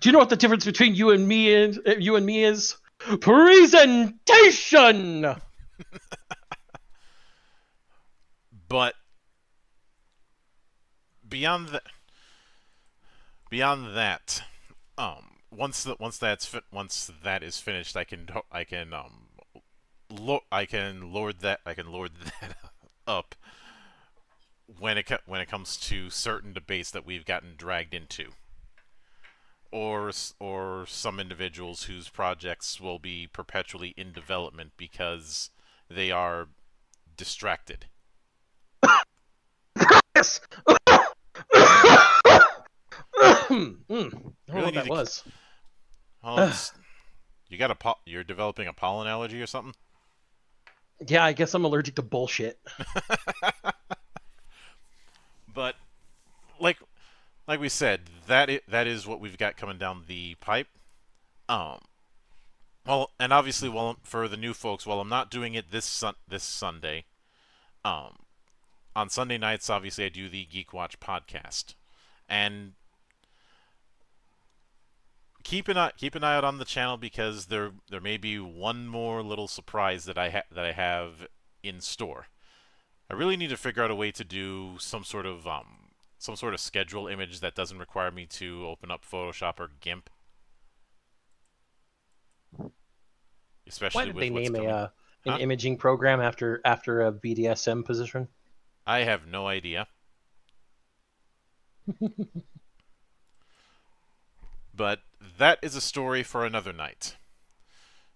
you know what the difference between you and me is? Presentation. But beyond that, once that is finished, I can lord that up when it comes to certain debates that we've gotten dragged into, or some individuals whose projects will be perpetually in development because they are distracted. Yes. I don't know what that was. You you're developing a pollen allergy or something? Yeah, I guess I'm allergic to bullshit. But like we said, that is what we've got coming down the pipe. Well, and obviously, for the new folks, while I'm not doing it this Sunday, on Sunday nights, obviously, I do the Geek Watch podcast, and keep an eye out on the channel, because there may be one more little surprise that I have in store. I really need to figure out a way to do some sort of schedule image that doesn't require me to open up Photoshop or GIMP. Especially Why did with they what's name coming. an imaging program after a BDSM position? I have no idea. But that is a story for another night.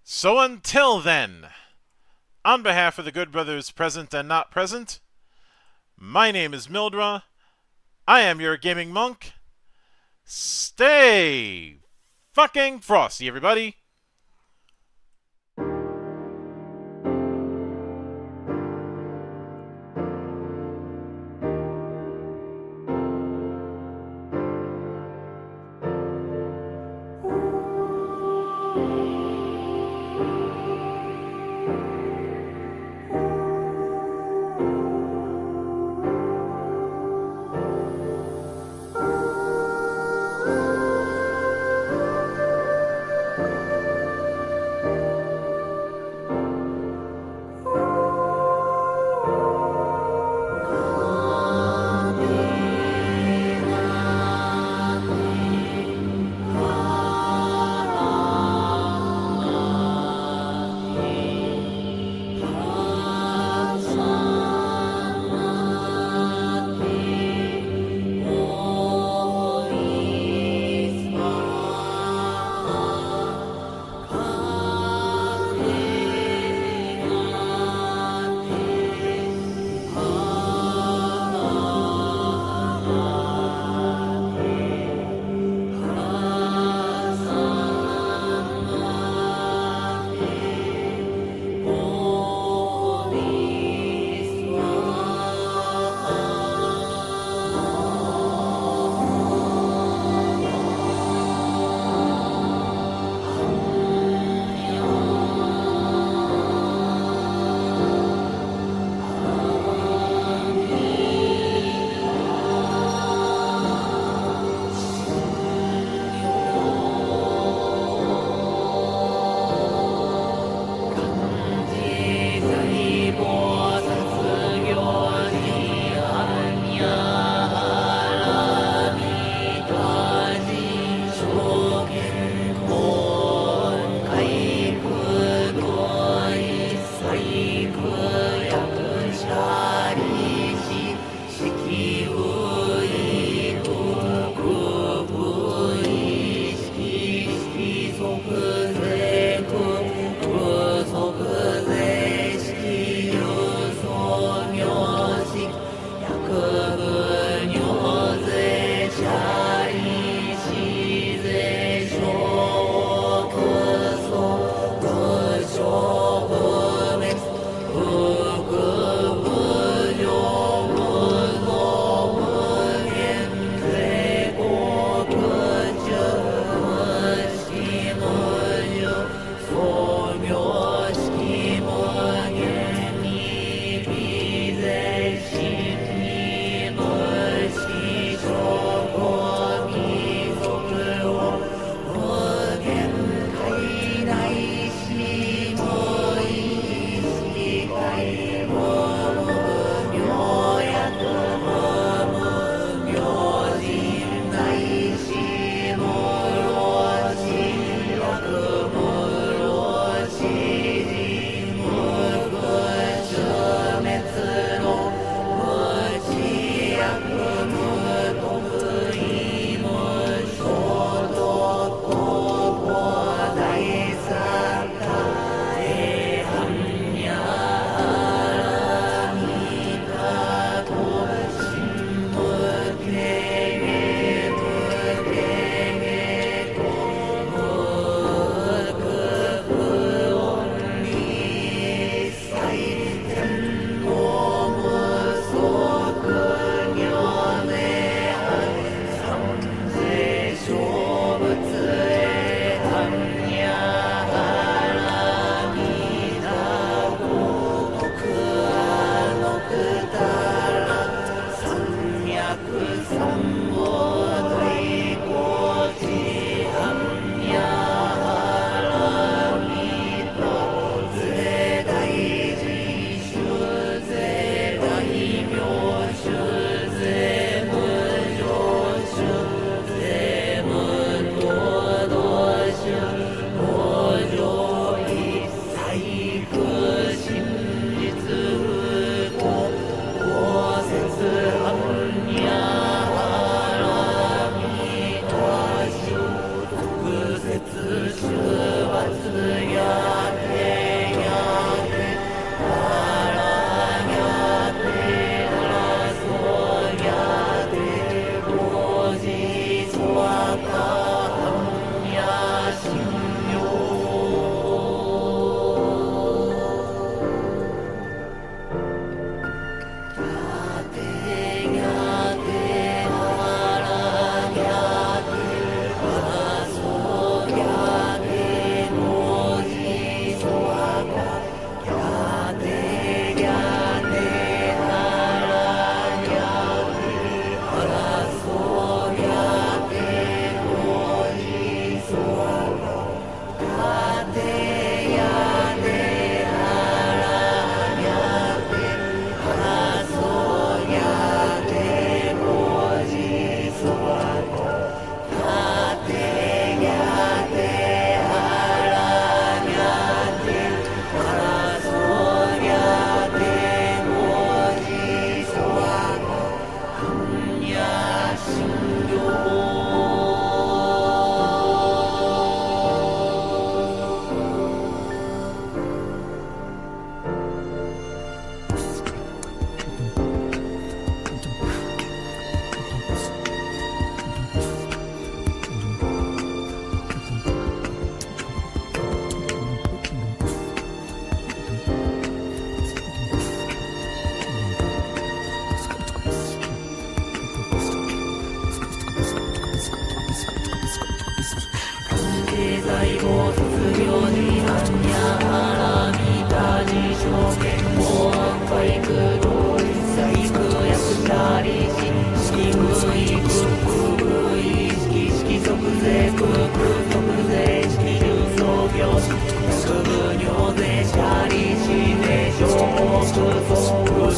So until then, on behalf of the good brothers present and not present, my name is Mildra. I am your gaming monk. Stay fucking frosty, everybody.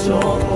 Shop,